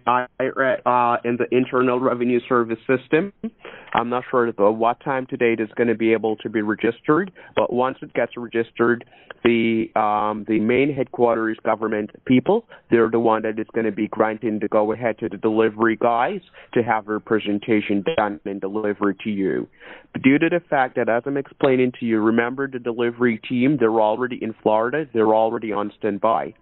Internal Revenue Service system. I'm not sure what time today it is going to be able to be registered, but once it gets registered, the main headquarters government people, they're the one that is going to be granting to go ahead to the delivery guys to have their presentation done and delivered to you. But due to the fact that, as I'm explaining to you, remember the delivery team, they're already in Florida, they're already on standby.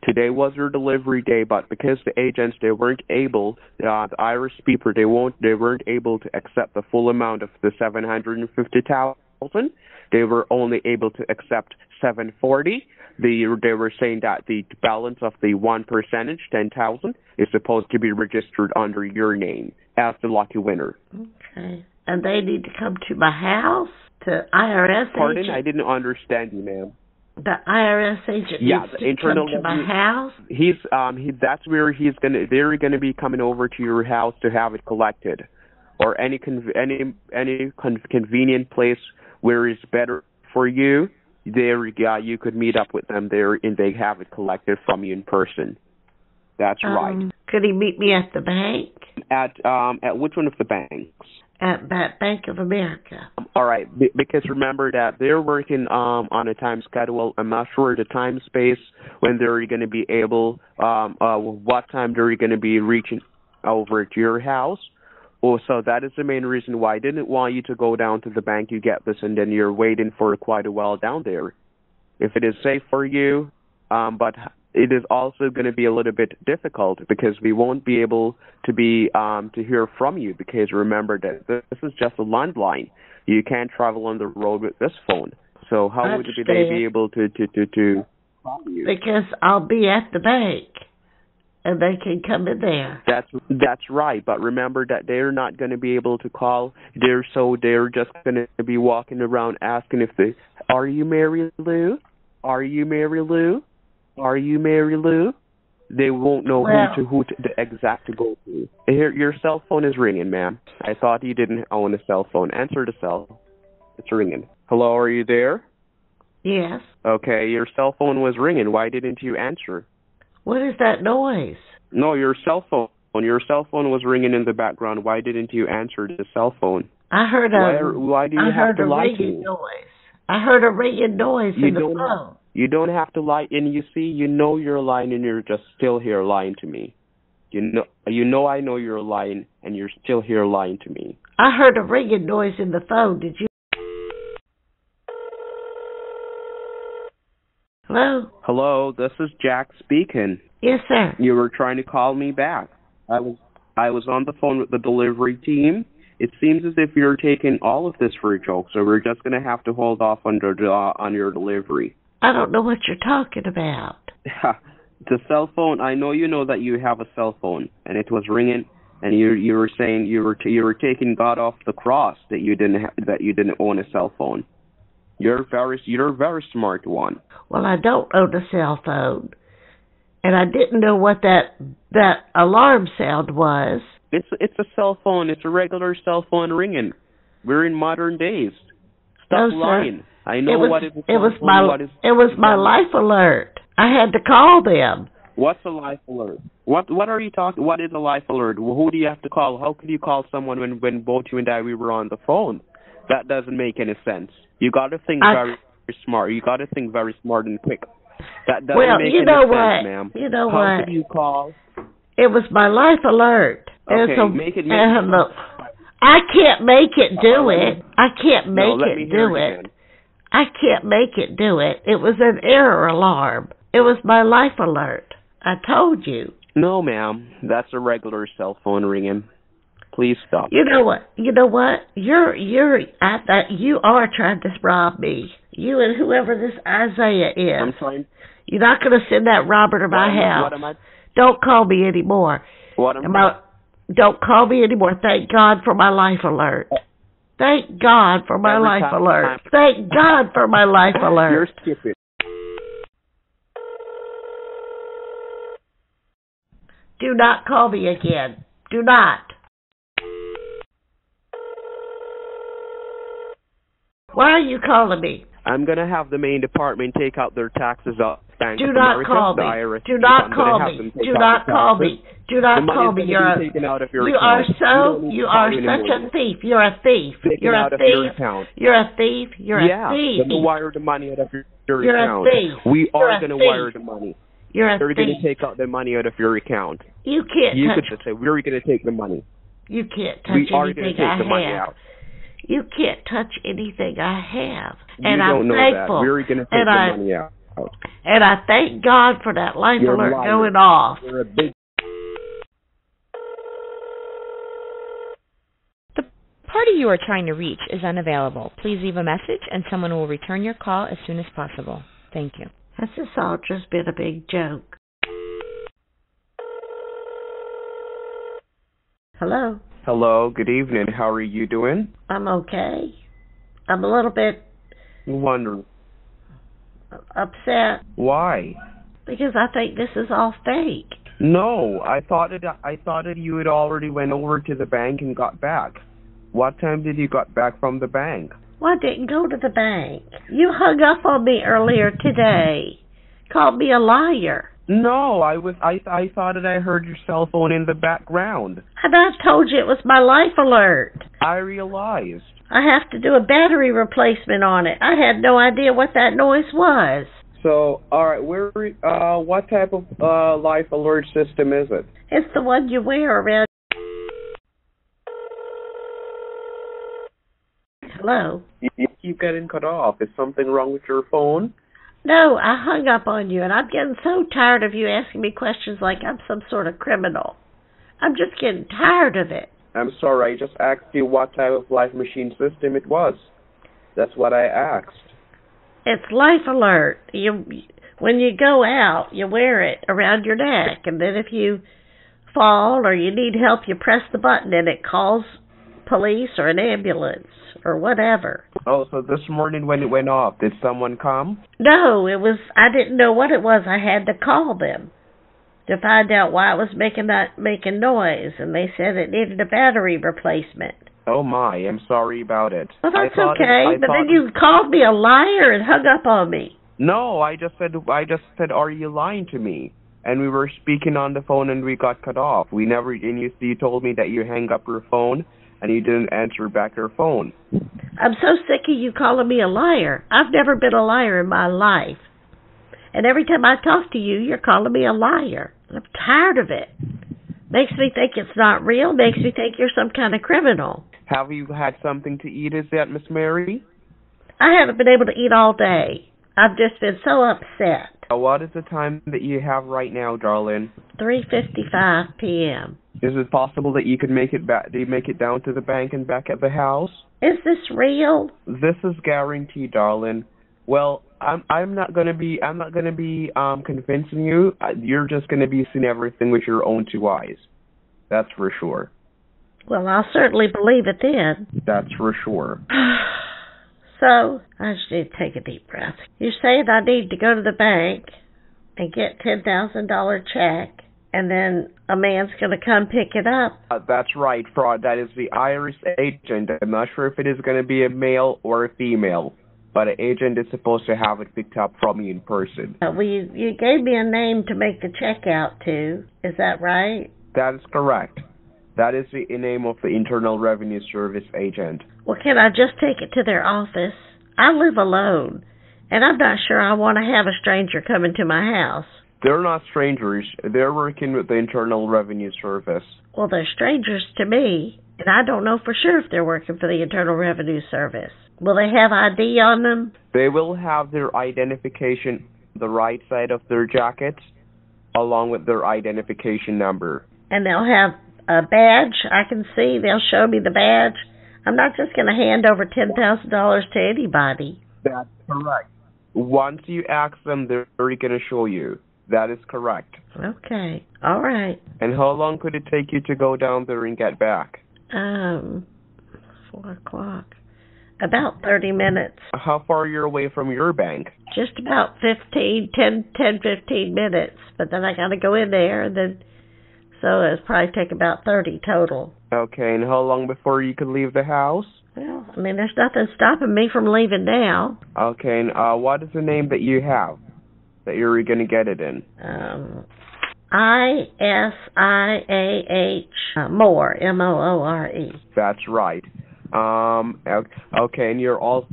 Today was their delivery day, but because the agents, they weren't able, the Irish people, they weren't able to accept the full amount of the $750,000. They were only able to accept $740,000. They were saying that the balance of the 1%, $10,000, is supposed to be registered under your name as the lucky winner. Okay. And they need to come to my house, to IRS Pardon? agent? I didn't understand you, ma'am. The IRS agent needs to come to my house? They're gonna be coming over to your house to have it collected, or any convenient place where it's better for you. There, you could meet up with them there, and they have it collected from you in person. That's right. Could he meet me at the bank? At which one of the banks? At Bank of America. All right, because remember that they're working on a time schedule. I'm not sure the time space when they're going to be able, what time they're going to be reaching over to your house. Oh, so that is the main reason why I didn't want you to go down to the bank. You get this, and then you're waiting for quite a while down there. If it is safe for you, but it is also going to be a little bit difficult because we won't be able to hear from you, because remember that this is just a landline. You can't travel on the road with this phone. So how would they be able to call you? Because I'll be at the bank and they can come in there. That's right, but remember that they're not going to be able to call. They're just going to be walking around asking are you Mary Lou? Are you Mary Lou? Are you Mary Lou? They won't know who to go to. Your cell phone is ringing, ma'am. I thought you didn't own a cell phone. Answer the cell. It's ringing. Hello, are you there? Yes. Okay, your cell phone was ringing. Why didn't you answer? What is that noise? No, your cell phone. Your cell phone was ringing in the background. Why didn't you answer the cell phone? I heard why do you have to lie to me? I heard a ringing noise in the phone. You don't have to lie, and you know you're lying, and you're just still here lying to me. I know you're lying, and you're still here lying to me. I heard a ringing noise in the phone. Did you? Hello? Hello, this is Jack speaking. Yes, sir. You were trying to call me back. I was on the phone with the delivery team. It seems as if you're taking all of this for a joke, so we're just going to have to hold off on your delivery. I don't know what you're talking about. The cell phone, I know you know that you have a cell phone, and it was ringing, and you were saying you were taking God off the cross that you didn't own a cell phone. You're a very smart one. Well, I don't own a cell phone, and I didn't know what that alarm sound was. It's a cell phone. It's a regular cell phone ringing. We're in modern days. Stop lying. I know what is a cell phone. It was my life alert. I had to call them. What's a life alert? What are you talking? What is a life alert? Who do you have to call? How could you call someone when both you and we were on the phone? That doesn't make any sense. You got to think very smart. You got to think very smart and quick. That doesn't make any sense, ma'am. You know How what? could you call? It was my life alert. Okay, make it. Look, I can't make it do it. I can't make it do it. I can't make it do it. It was an error alarm. It was my life alert. I told you. No, ma'am. That's a regular cell phone ringing. Please stop. You know what? You are trying to rob me. You and whoever this Isaiah is. I'm trying. You're not going to send that robber to my house. What am I? Don't call me anymore. Don't call me anymore. Thank God for my life alert. Thank God for my life alert. Thank God for my life alert. You're stupid. Do not call me again. Do not. Why are you calling me? I'm going to have the main department take out their taxes off Bank of America. Do not call me. Do not call me. Do not call me. You are such a thief. You're a thief. You're a thief. You're a thief. You're a thief. Then wire the money out of your account. You're a thief. We are going to wire the money. You're a thief. We're going to take out the money out of your account. You can't You touch. could say we're going to take the money. You can't touch we are anything going to take the money out. You can't touch anything I have. And I'm thankful. We're going to take the money out. And I thank God for that life alert going off. You're a big... The party you are trying to reach is unavailable. Please leave a message and someone will return your call as soon as possible. Thank you. Has this all just been a big joke? Hello? Hello, good evening. How are you doing? I'm okay. I'm a little bit... Wonderful. upset. Why? Because I think this is all fake. No, I thought that you had already went over to the bank and got back. What time did you got back from the bank? Well, I didn't go to the bank. You hung up on me earlier today. Called me a liar. No, I thought that I heard your cell phone in the background. And I told you it was my life alert. I realized. I have to do a battery replacement on it. I had no idea what that noise was. So, alright, what type of life alert system is it? It's the one you wear around. Hello? You keep getting cut off. Is something wrong with your phone? No, I hung up on you, and I'm getting so tired of you asking me questions like I'm some sort of criminal. I'm just getting tired of it. I'm sorry, I just asked you what type of life machine system it was. That's what I asked. It's Life Alert. When you go out, you wear it around your neck, and then if you fall or you need help, you press the button, and it calls police or an ambulance or whatever. Oh, so this morning when it went off, did someone come? No, I didn't know what it was. I had to call them to find out why it was making noise, and they said it needed a battery replacement. Oh my, I'm sorry about it. Well, that's okay, but then you called me a liar and hung up on me. No, I just said, are you lying to me? And we were speaking on the phone and we got cut off. And you told me that you hang up your phone and you didn't answer back your phone. I'm so sick of you calling me a liar. I've never been a liar in my life. And every time I talk to you, you're calling me a liar. I'm tired of it. Makes me think it's not real. Makes me think you're some kind of criminal. Have you had something to eat, is that Miss Mary? I haven't been able to eat all day. I've just been so upset. What is the time that you have right now, Darlene? 3:55 p.m. Is it possible that you could make it back? Do you make it down to the bank and back at the house? Is this real? This is guaranteed, Darlene. Well, I'm not gonna be convincing you. You're just gonna be seeing everything with your own two eyes. That's for sure. Well, I'll certainly believe it then. That's for sure. So, I just need to take a deep breath. You're saying I need to go to the bank and get $10,000 check, and then a man's going to come pick it up? That's right, fraud. That is the Irish agent. I'm not sure if it is going to be a male or a female, but an agent is supposed to have it picked up from you in person. Well, you gave me a name to make the check out to. Is that right? That is correct. That is the name of the Internal Revenue Service agent. Well, can I just take it to their office? I live alone, and I'm not sure I want to have a stranger come into my house. They're not strangers. They're working with the Internal Revenue Service. Well, they're strangers to me, and I don't know for sure if they're working for the Internal Revenue Service. Will they have ID on them? They will have their identification on the right side of their jackets, along with their identification number. And they'll have a badge I can see. They'll show me the badge. I'm not just going to hand over $10,000 to anybody. That's correct. Once you ask them, they're going to show you. That is correct. Okay. All right. And how long could it take you to go down there and get back? 4 o'clock. About 30 minutes. How far are you away from your bank? Just about 15 minutes. But then I got to go in there, and then so it'll probably take about 30 total. Okay, and how long before you could leave the house? Well, I mean, there's nothing stopping me from leaving now. Okay, and what is the name that you have that you're going to get it in? ISIAH Moore, Moore. That's right. Okay, and you're all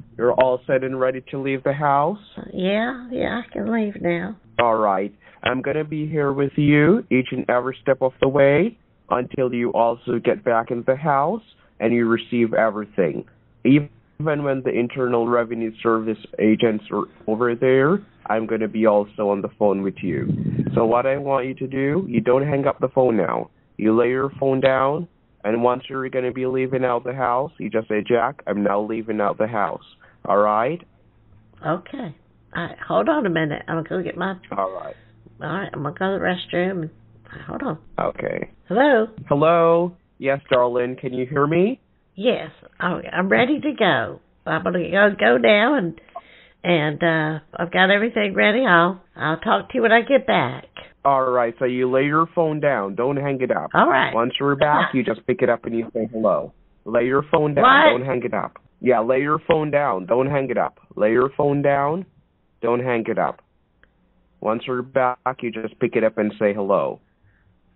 set and ready to leave the house? Yeah, I can leave now. All right. I'm going to be here with you each and every step of the way until you also get back in the house and you receive everything. Even when the Internal Revenue Service agents are over there, I'm going to be also on the phone with you. So what I want you to do, you don't hang up the phone now. You lay your phone down, and once you're going to be leaving out the house, you just say, Jack, I'm now leaving out the house. All right? Okay. All right, hold on a minute. I'm going to go get my... All right. All right, I'm going to go to the restroom. And hold on. Okay. Hello? Hello? Yes, Darlene, can you hear me? Yes. I'm ready to go. I'm going to go now and I've got everything ready. I'll talk to you when I get back. All right, so you lay your phone down. Don't hang it up. All right. Once you're back, you just pick it up and you say hello. Lay your phone down. What? Don't hang it up. Yeah, lay your phone down. Don't hang it up. Lay your phone down. Don't hang it up. Once you're back, you just pick it up and say hello.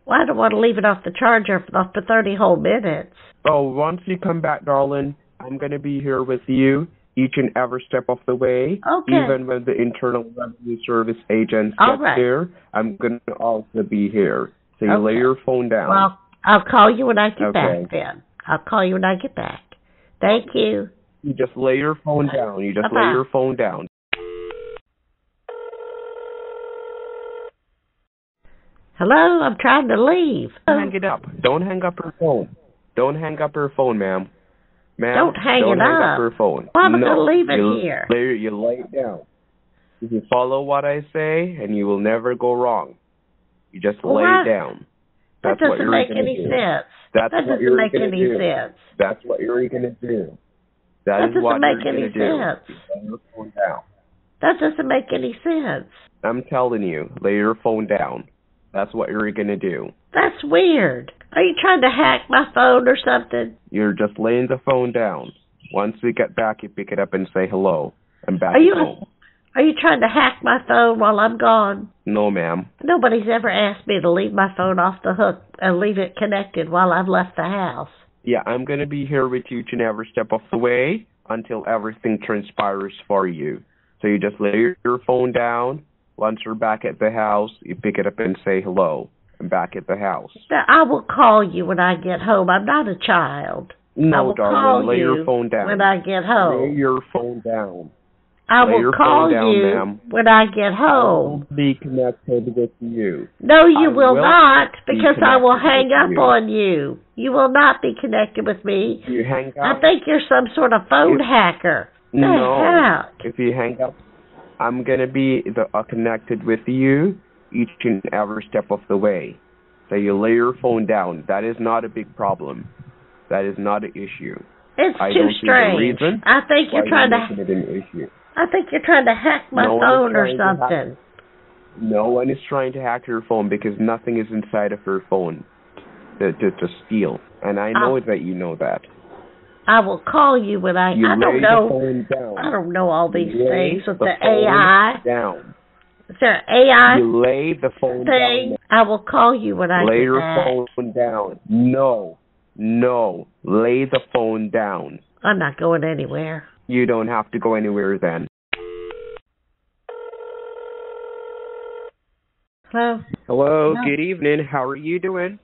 Well, I don't want to leave it off the charger for 30 whole minutes. Oh, once you come back, darling, I'm going to be here with you each and every step of the way. Okay. Even when the Internal Revenue Service agents All get right. there, I'm going to also be here. So you lay your phone down. Well, I'll call you when I get Okay. back then. I'll call you when I get back. Thank you. You just lay your phone down. You just Bye-bye. lay your phone down. Hello, I'm trying to leave. Don't hang it up. Don't hang up your phone. Don't hang up your phone, ma'am. Ma'am, Don't hang it up up. your phone. Why am I No, going to leave it you here? You lay it down. If you follow what I say, and you will never go wrong. You just lay What? it down. That That's what doesn't you're make gonna any do. sense. That's That what doesn't you're make gonna any do. sense. That's what you're going to do. That That is what doesn't make you're any going to do. sense. You lay your phone down. That doesn't make any sense. I'm telling you, lay your phone down. That's what you're going to do. That's weird. Are you trying to hack my phone or something? You're just laying the phone down. Once we get back, you pick it up and say hello. I'm back Are you home. Are you trying to hack my phone while I'm gone? No, ma'am. Nobody's ever asked me to leave my phone off the hook and leave it connected while I've left the house. Yeah, I'm going to be here with you each and every step of the way until everything transpires for you. So you just lay your phone down. Once you're back at the house, you pick it up and say hello. I'm back at the house. Now, I will call you when I get home. I'm not a child. I No, will darling, call lay you your phone down. when I get home. Lay your phone down. I Lay will your call phone down, you ma'am. when I get I home. will be connected with you. No, you I will will not, be because I will connected hang with up you. on you. You will not be connected with me. You hang I up? think you're some sort of phone If- hacker. The No. heck? If you hang up, I'm going to be connected with you each and every step of the way. So you lay your phone down. That is not a big problem. That is not an issue. It's I too don't see the strange. reason I think why you're trying you're to. making it an issue. I think you're trying to hack my No one is phone or trying to hack- something. No one is trying to hack your phone because nothing is inside of your phone to steal. And I know that you know that. I will call you when I. You I lay don't the know. phone down. I don't know all these You lay things with the the phone AI. down. Is there an AI You lay the phone thing? down. I will call you when I Lay get your back. phone down. No. Lay the phone down. I'm not going anywhere. You don't have to go anywhere then. Hello? Hello, No. good evening. How are you doing?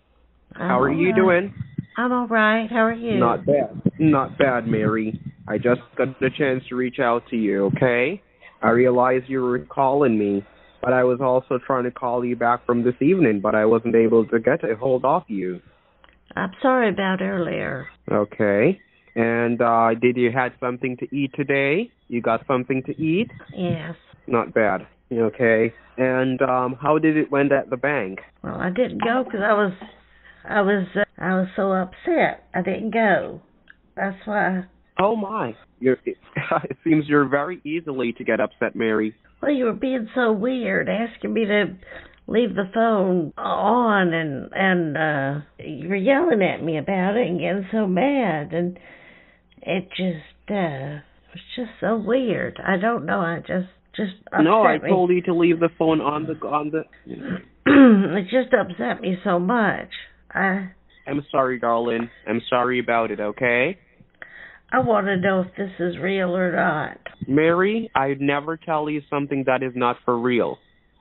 How are you alright. doing? I'm all right. How are you? Not bad. Not bad, Mary. I just got the chance to reach out to you, okay? I realize you were calling me, but I was also trying to call you back from this evening, but I wasn't able to get a hold of you. I'm sorry about earlier. Okay. And did you had something to eat today? You got something to eat? Yes. Not bad. Okay. And how did it went at the bank? Well, I didn't go because I was so upset. I didn't go. That's why. Oh my! It seems you're very easily to get upset, Mary. Well, you were being so weird, asking me to leave the phone on, and you were yelling at me about it and getting so mad, and it was just so weird. I don't know. I just upset No, I me. told you to leave the phone on the. It just upset me so much. I'm sorry, darling. I'm sorry about it. Okay. I want to know if this is real or not. Mary, I'd never tell you something that is not for real.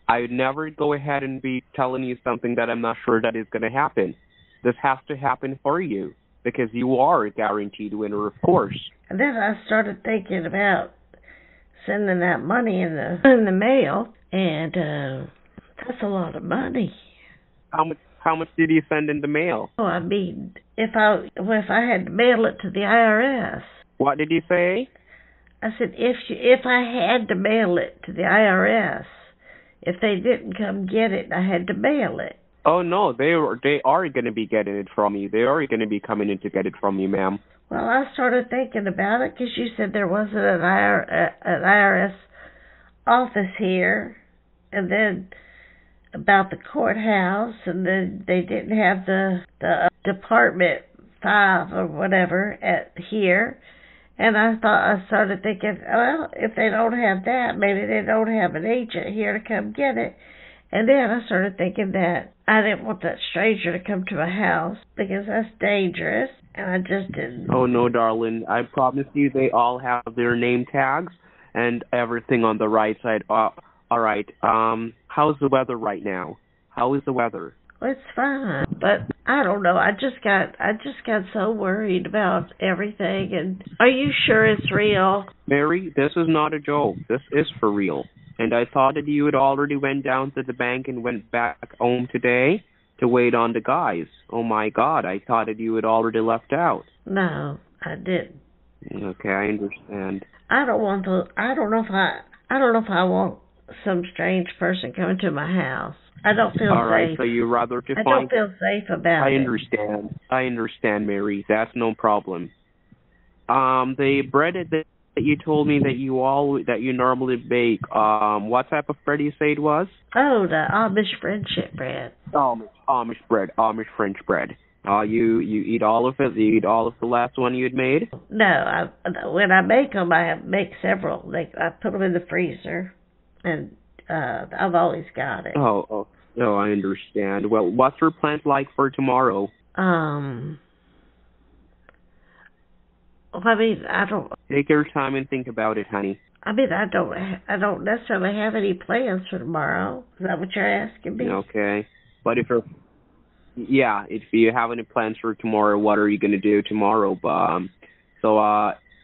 I'd never go ahead and be telling you something that I'm not sure that is going to happen. This has to happen for you because you are a guaranteed winner, of course. And then I started thinking about sending that money in the mail, and that's a lot of money. How much did you send in the mail? Oh, I mean, if I had to mail it to the IRS. What did you say? I said if I had to mail it to the IRS, if they didn't come get it, I had to mail it. Oh no, they are going to be getting it from you. They are going to be coming in to get it from you, ma'am. Well, I started thinking about it because you said there wasn't an IRS office here, and then about the courthouse, and then they didn't have the Department 5 or whatever at here. And I started thinking, well, if they don't have that, maybe they don't have an agent here to come get it. And then I started thinking that I didn't want that stranger to come to my house because that's dangerous, and I just didn't. Oh, no, darling. I promise you they all have their name tags and everything on the right side. All right. How's the weather right now? How is the weather? It's fine, but I don't know. I just got so worried about everything. And are you sure it's real? Mary, this is not a joke. This is for real. And I thought that you had already went down to the bank and went back home today to wait on the guys. Oh my God, I thought that you had already left out. No, I didn't. Okay, I understand. I don't know if I want some strange person coming to my house. I don't feel safe. All right, so you rather to I don't feel safe about it. I understand, Mary. That's no problem. The bread that you told me that you normally bake, what type of bread you say it was? Oh, the Amish friendship bread. Amish French bread. You eat all of it? You eat all of the last one you had made? No, when I make them, I make several. I put them in the freezer, and I've always got it. Oh, I understand. Well, what's your plans like for tomorrow? I mean, I don't. Take your time and think about it, honey. I mean, I don't necessarily have any plans for tomorrow. Is that what you're asking me? Okay, but if you have any plans for tomorrow, what are you going to do tomorrow?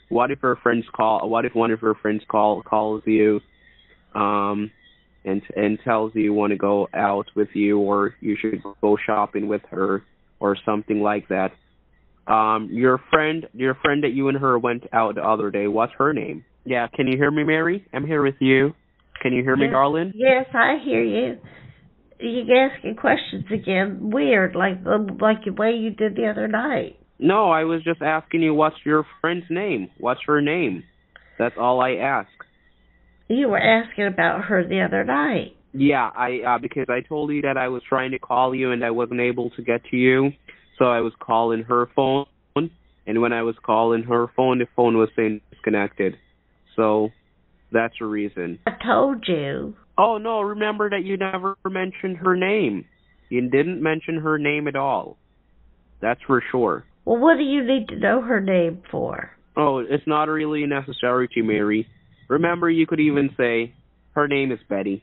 What if your friends call? What if one of your friends calls you, and tells you want to go out with you, or you should go shopping with her, or something like that? Your friend that you and her went out the other day, what's her name? Yeah, can you hear me, Mary? I'm here with you. Can you hear me, Darlene? Yes, I hear you. You're asking questions again. Weird, like the way you did the other night. No, I was just asking you what's your friend's name. What's her name? That's all I asked. You were asking about her the other night. Yeah, because I told you that I was trying to call you and I wasn't able to get to you, so I was calling her phone, and when I was calling her phone, the phone was saying disconnected. So that's the reason. I told you. Oh, no, remember that you never mentioned her name. You didn't mention her name at all. That's for sure. Well, what do you need to know her name for? Oh, it's not really necessary to, Mary. Remember, you could even say, her name is Betty,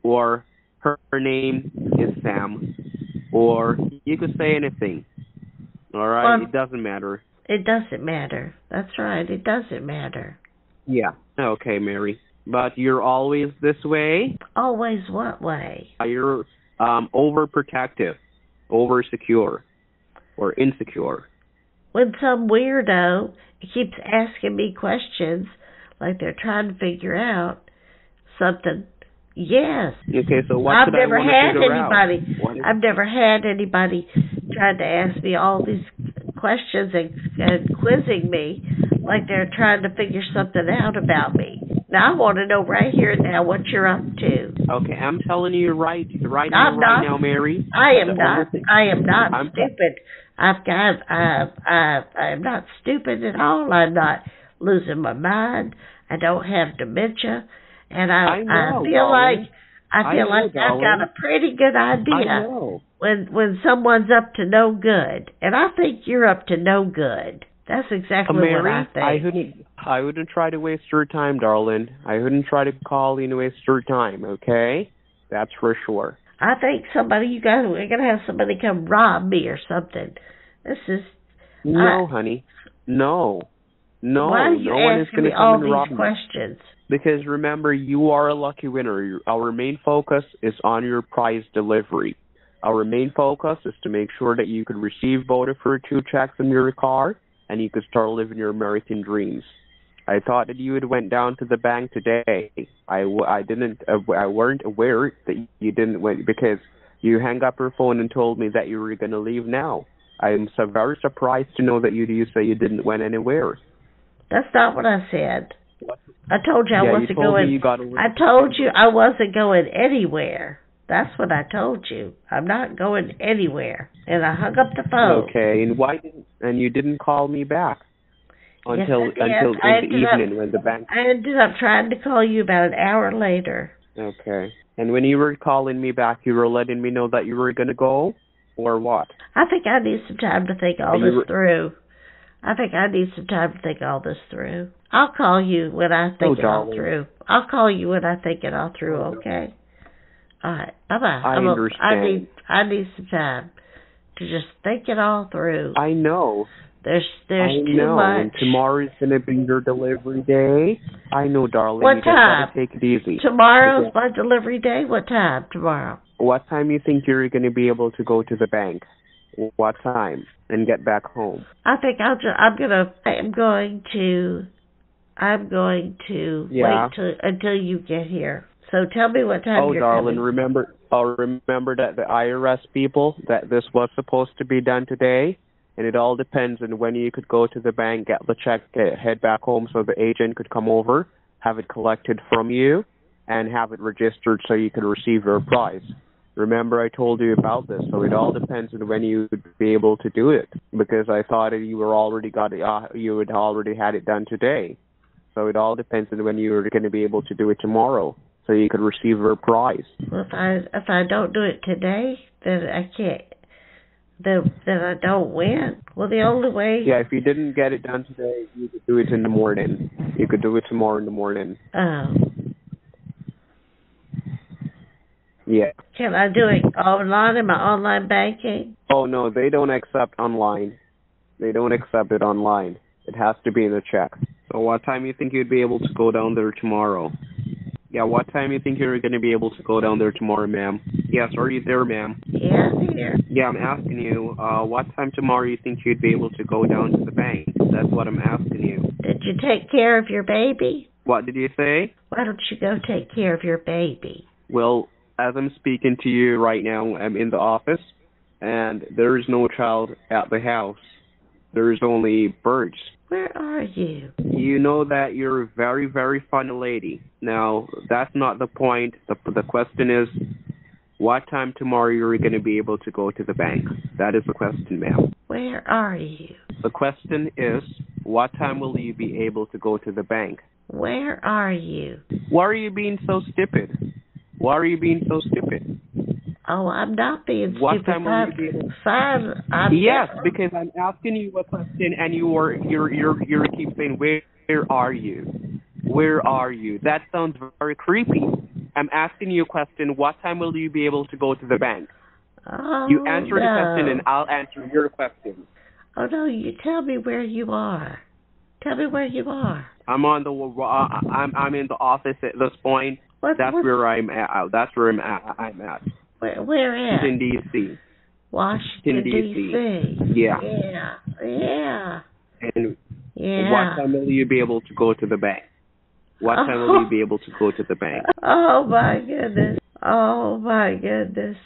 or her name is Sam, or you could say anything. All right? It doesn't matter. It doesn't matter. That's right. It doesn't matter. Yeah. Okay, Mary. But you're always this way? Always what way? You're overprotective, oversecure, or insecure. When some weirdo keeps asking me questions like they're trying to figure out something, yes. Okay, so what I've should I never want had to figure anybody. out? I've never had anybody trying to ask me all these questions and quizzing me like they're trying to figure something out about me. Now I want to know right here and now what you're up to. Okay, I'm telling you right now, Mary. I am not stupid. I'm not stupid at all. I'm not losing my mind. I don't have dementia, and I feel like I've got a pretty good idea when someone's up to no good, and I think you're up to no good. That's exactly Mary, what I think. I wouldn't try to waste your time, darling. I wouldn't try to call you and waste your time, okay? That's for sure. I think we're going to have somebody come rob me or something. This is... No, honey. No. Why are you asking me all these questions? Because remember, you are a lucky winner. Our main focus is on your prize delivery. Our main focus is to make sure that you could receive both of your 2 checks in your car and you could start living your American dreams. I thought that you had went down to the bank today. I weren't aware that you didn't went because you hung up your phone and told me that you were going to leave now. I'm very surprised to know that you say you didn't went anywhere. That's not what I said. I told you I wasn't going. I told you I wasn't going anywhere. That's what I told you. I'm not going anywhere. And I hung up the phone. Okay, and you didn't call me back until in the evening when the bank. I ended up trying to call you about an hour later. Okay. And when you were calling me back, you were letting me know that you were going to go, or what? I think I need some time to think all this through. I'll call you when I think it all through. Okay? All right. Bye-bye. I understand. I need some time to just think it all through. I know. There's too much. And tomorrow's going to be your delivery day. I know, darling. What time? Take it easy. Tomorrow's my delivery day. What time tomorrow? What time you think you're going to be able to go to the bank? What time? And get back home? I think I'm going to wait until you get here. So tell me what time you're darling, coming. remember that the IRS people, that this was supposed to be done today, and it all depends on when you could go to the bank, get the check, head back home so the agent could come over, have it collected from you, and have it registered so you could receive your prize. Remember, I told you about this, so it all depends on when you would be able to do it, because I thought you had already had it done today. So it all depends on when you were going to be able to do it tomorrow, so you could receive your prize. Well, if I don't do it today, then I can't. Then I don't win. Well, the only way. Yeah, if you didn't get it done today, you could do it in the morning. You could do it tomorrow in the morning. Oh. Yeah. Can I do it online in my online banking? Oh, no, they don't accept online. They don't accept it online. It has to be in a check. So what time you think you'd be able to go down there tomorrow? Yeah, what time you think you're going to be able to go down there tomorrow, ma'am? Yes, are you there, ma'am? Yeah, I'm here. Yeah, I'm asking you, what time tomorrow you think you'd be able to go down to the bank? That's what I'm asking you. Did you take care of your baby? What did you say? Why don't you go take care of your baby? Well, as I'm speaking to you right now, I'm in the office, and there is no child at the house. There's only birds. Where are you? You know that you're a very, very funny lady. Now, that's not the point. The question is, what time tomorrow you're going to be able to go to the bank? That is the question, ma'am. Where are you? The question is, what time will you be able to go to the bank? Where are you? Why are you being so stupid? Why are you being so stupid? Oh, I'm not being stupid. What time will you be able to... Yes, because I'm asking you a question and you keep saying, where are you? Where are you? That sounds very creepy. I'm asking you a question. What time will you be able to go to the bank? Oh, you answer the question and I'll answer your question. Oh, no, you tell me where you are. Tell me where you are. I'm in the office at this point. That's where I'm at. That's where I'm at. Where at? In D.C. Washington, D.C. Yeah. Yeah. And what time will you be able to go to the bank? What time will you be able to go to the bank? Oh, my goodness. Oh, my goodness.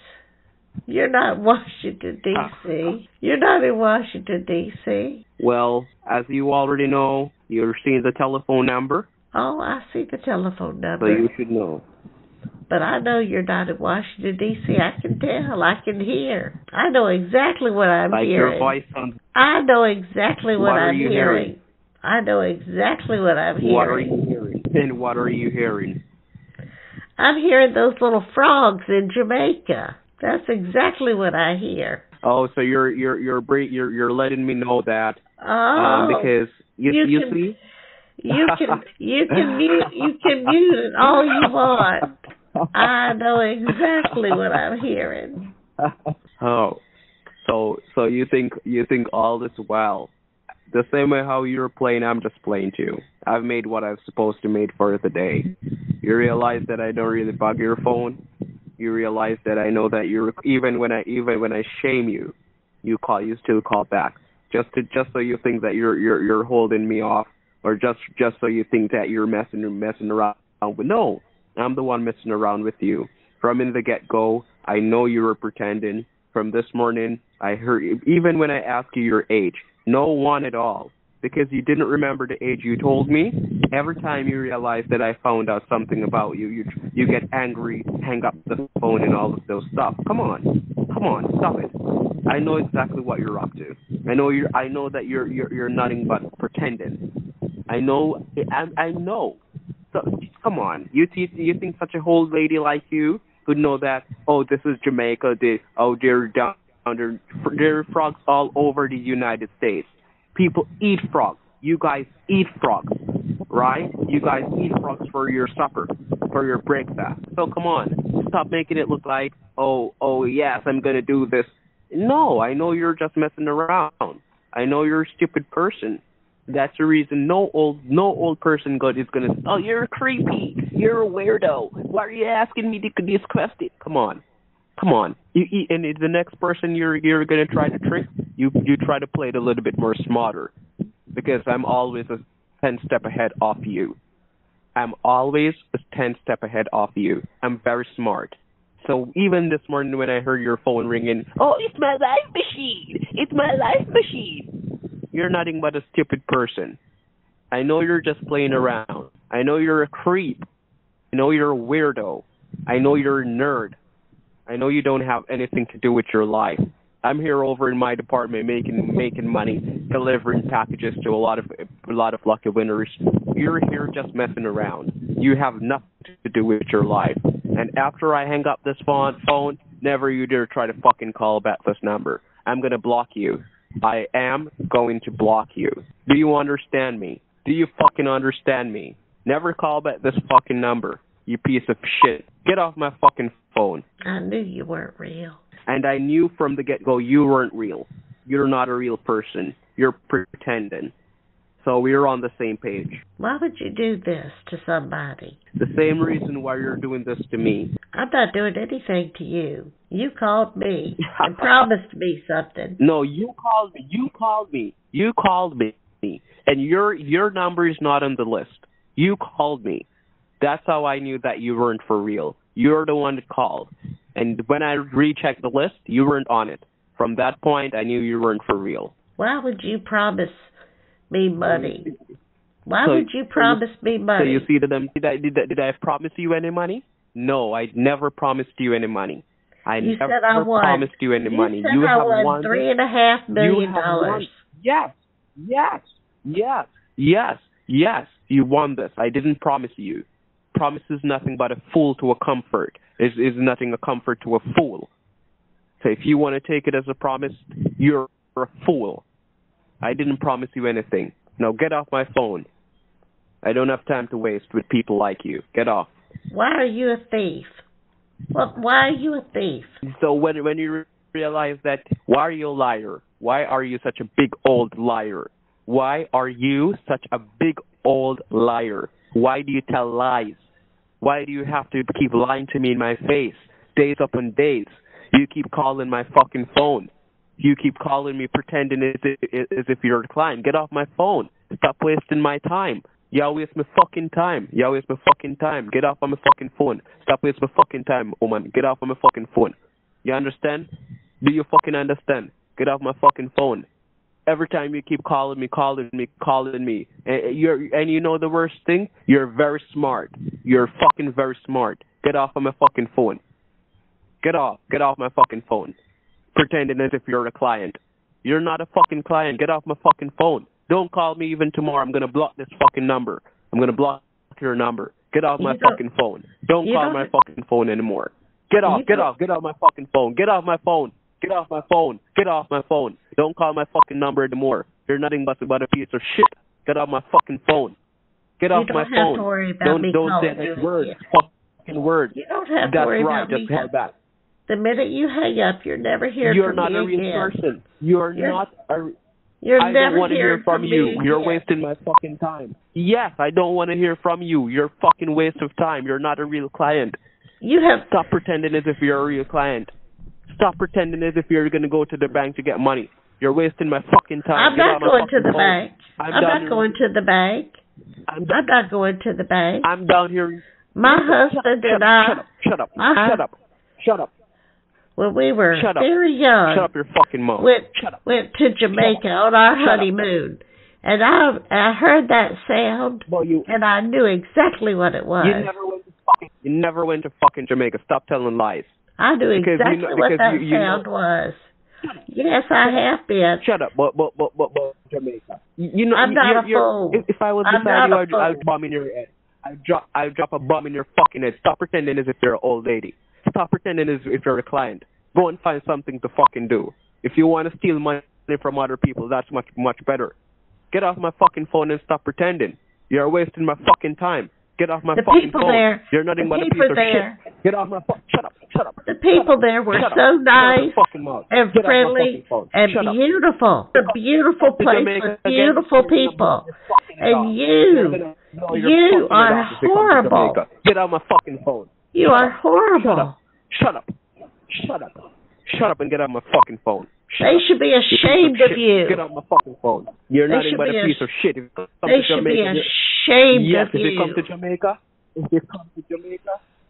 You're not in Washington, D.C. You're not in Washington, D.C. Well, as you already know, you're seeing the telephone number. Oh, I see the telephone number. So you should know. But I know you're not in Washington, D.C. I can tell. I can hear. I know exactly what I'm hearing. Your voice sounds... I know exactly what I'm hearing. Hearing. I know exactly what I'm hearing. What are you hearing? And what are you hearing? I'm hearing those little frogs in Jamaica. That's exactly what I hear. Oh, so you're letting me know that. Because you see. You can mute it all you want. I know exactly what I'm hearing. Oh, so you think all this well? The same way how you're playing, I'm just playing too. I've made what I'm supposed to make for the day. You realize that I don't really bug your phone. You realize that I know that you're even when I shame you, you still call back. Just so you think that you're holding me off, or just so you think that you're messing around. But no, I'm the one messing around with you. From in the get-go, I know you were pretending. From this morning, I heard, even when I ask you your age, no one at all. because you didn't remember the age you told me. Every time you realize that I found out something about you, you get angry, hang up the phone, and all of those stuff. Come on, stop it. I know exactly what you're up to. I know that you're nothing but pretending. I know. So come on, you think such a old lady like you would know that? Oh, this is Jamaica. They're down there. There are frogs all over the United States. People eat frogs. You guys eat frogs, right? You guys eat frogs for your supper, for your breakfast. So come on, stop making it look like, oh yes, I'm gonna do this. No, I know you're just messing around. I know you're a stupid person. That's the reason no old person is gonna. Oh, you're creepy. You're a weirdo. Why are you asking me this question? Come on. And the next person you're gonna try to trick, you try to play it a little bit more smarter, because I'm always a 10 step ahead of you. I'm always a 10 step ahead of you. I'm very smart. So even this morning when I heard your phone ringing, oh, it's my life machine. It's my life machine. You're nothing but a stupid person. I know you're just playing around. I know you're a creep. I know you're a weirdo. I know you're a nerd. I know you don't have anything to do with your life. I'm here over in my department making money, delivering packages to a lot of lucky winners. You're here just messing around. You have nothing to do with your life. And after I hang up this phone, never you dare try to fucking call back this number. I'm gonna block you. I am going to block you. Do you understand me? Do you fucking understand me? Never call back this fucking number, you piece of shit. Get off my fucking phone. I knew you weren't real. And I knew from the get-go you weren't real. You're not a real person. You're pretending. So we're on the same page. Why would you do this to somebody? The same reason why you're doing this to me. I'm not doing anything to you. You called me and promised me something. No, you called me. And your number is not on the list. You called me. That's how I knew that you weren't for real. You're the one that called. And when I rechecked the list, you weren't on it. From that point, I knew you weren't for real. Why would you promise me money? Why would you promise me money? So you see did I promise you any money? No, I never promised you any money. I never promised you any money. You have won $3.5 million. Yes. You won this. I didn't promise you. Promise is nothing but a fool to a comfort. Is nothing a comfort to a fool. So if you want to take it as a promise, you're a fool. I didn't promise you anything. Now get off my phone. I don't have time to waste with people like you. Get off. Why are you a thief? Well, why are you a thief? So when you realize that, why are you a liar? Why are you such a big old liar? Why are you such a big old liar? Why do you tell lies? Why do you have to keep lying to me in my face, days upon days? You keep calling my fucking phone. You keep calling me pretending as if you're a client. Get off my phone. Stop wasting my time. Y'all waste my fucking time. Get off of my fucking phone. Stop wasting my fucking time, woman. Get off of my fucking phone. You understand? Do you fucking understand? Get off my fucking phone. Every time you keep calling me. And you know the worst thing? You're very smart. You're fucking very smart. Get off of my fucking phone. Get off my fucking phone. Pretending as if you're a client. You're not a fucking client. Get off my fucking phone. Don't call me even tomorrow. I'm going to block this fucking number. I'm going to block your number. Get off my fucking phone. Don't call my fucking phone anymore. Get off my fucking phone. Get off my phone. Don't call my fucking number anymore. You're nothing but a piece of shit. Get off my fucking phone. Get off my phone. You don't have to worry about me calling you. Don't say that word. Fucking word. You don't have to worry about me. Just head back. The minute you hang up, you're never here You're from me not a real again. person. You're not a... You're I never don't want to hear from you. again. You're wasting my fucking time. Yes, I don't want to hear from you. You're a fucking waste of time. You're not a real client. Stop pretending as if you're a real client. Stop pretending as if you're going to go to the bank to get money. You're wasting my fucking time. I'm not going to the bank. I'm not going to the bank. I'm down here. My husband and I... Shut up. When we were very young... Shut up your fucking mouth. Went to Jamaica on our honeymoon. And I heard that sound, Well, and I knew exactly what it was. You never went to fucking Jamaica. Stop telling lies. I knew exactly what that sound was. Yes, I have been. Shut up, but Jamaica. I'm not a fool. If I was beside you, I'd bomb in your head. I'd drop a bomb in your fucking head. Stop pretending as if you're an old lady. Stop pretending as if you're a client. Go and find something to fucking do. If you want to steal money from other people, that's much better. Get off my fucking phone and stop pretending. You're wasting my fucking time. Get off my fucking phone. You're nothing but a piece of shit. Get off my phone. Shut up. The people there were so nice and friendly and beautiful. A beautiful place with beautiful people. And you are horrible. Get off my fucking phone. You are horrible. Shut up and get off my fucking phone. They should be ashamed of you. Get off my fucking phone. You're nothing but a piece of shit. They should be ashamed of you.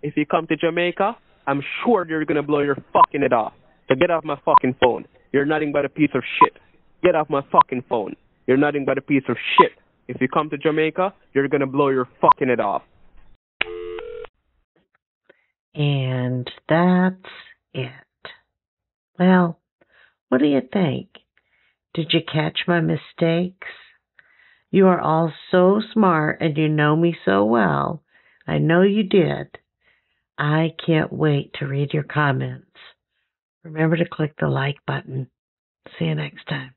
If you come to Jamaica, I'm sure you're gonna blow your fucking head off. So get off my fucking phone. You're nothing but a piece of shit. Get off my fucking phone. You're nothing but a piece of shit. If you come to Jamaica, you're gonna blow your fucking head off. And that's it. Well, what do you think? Did you catch my mistakes? You are all so smart and you know me so well. I know you did. I can't wait to read your comments. Remember to click the like button. See you next time.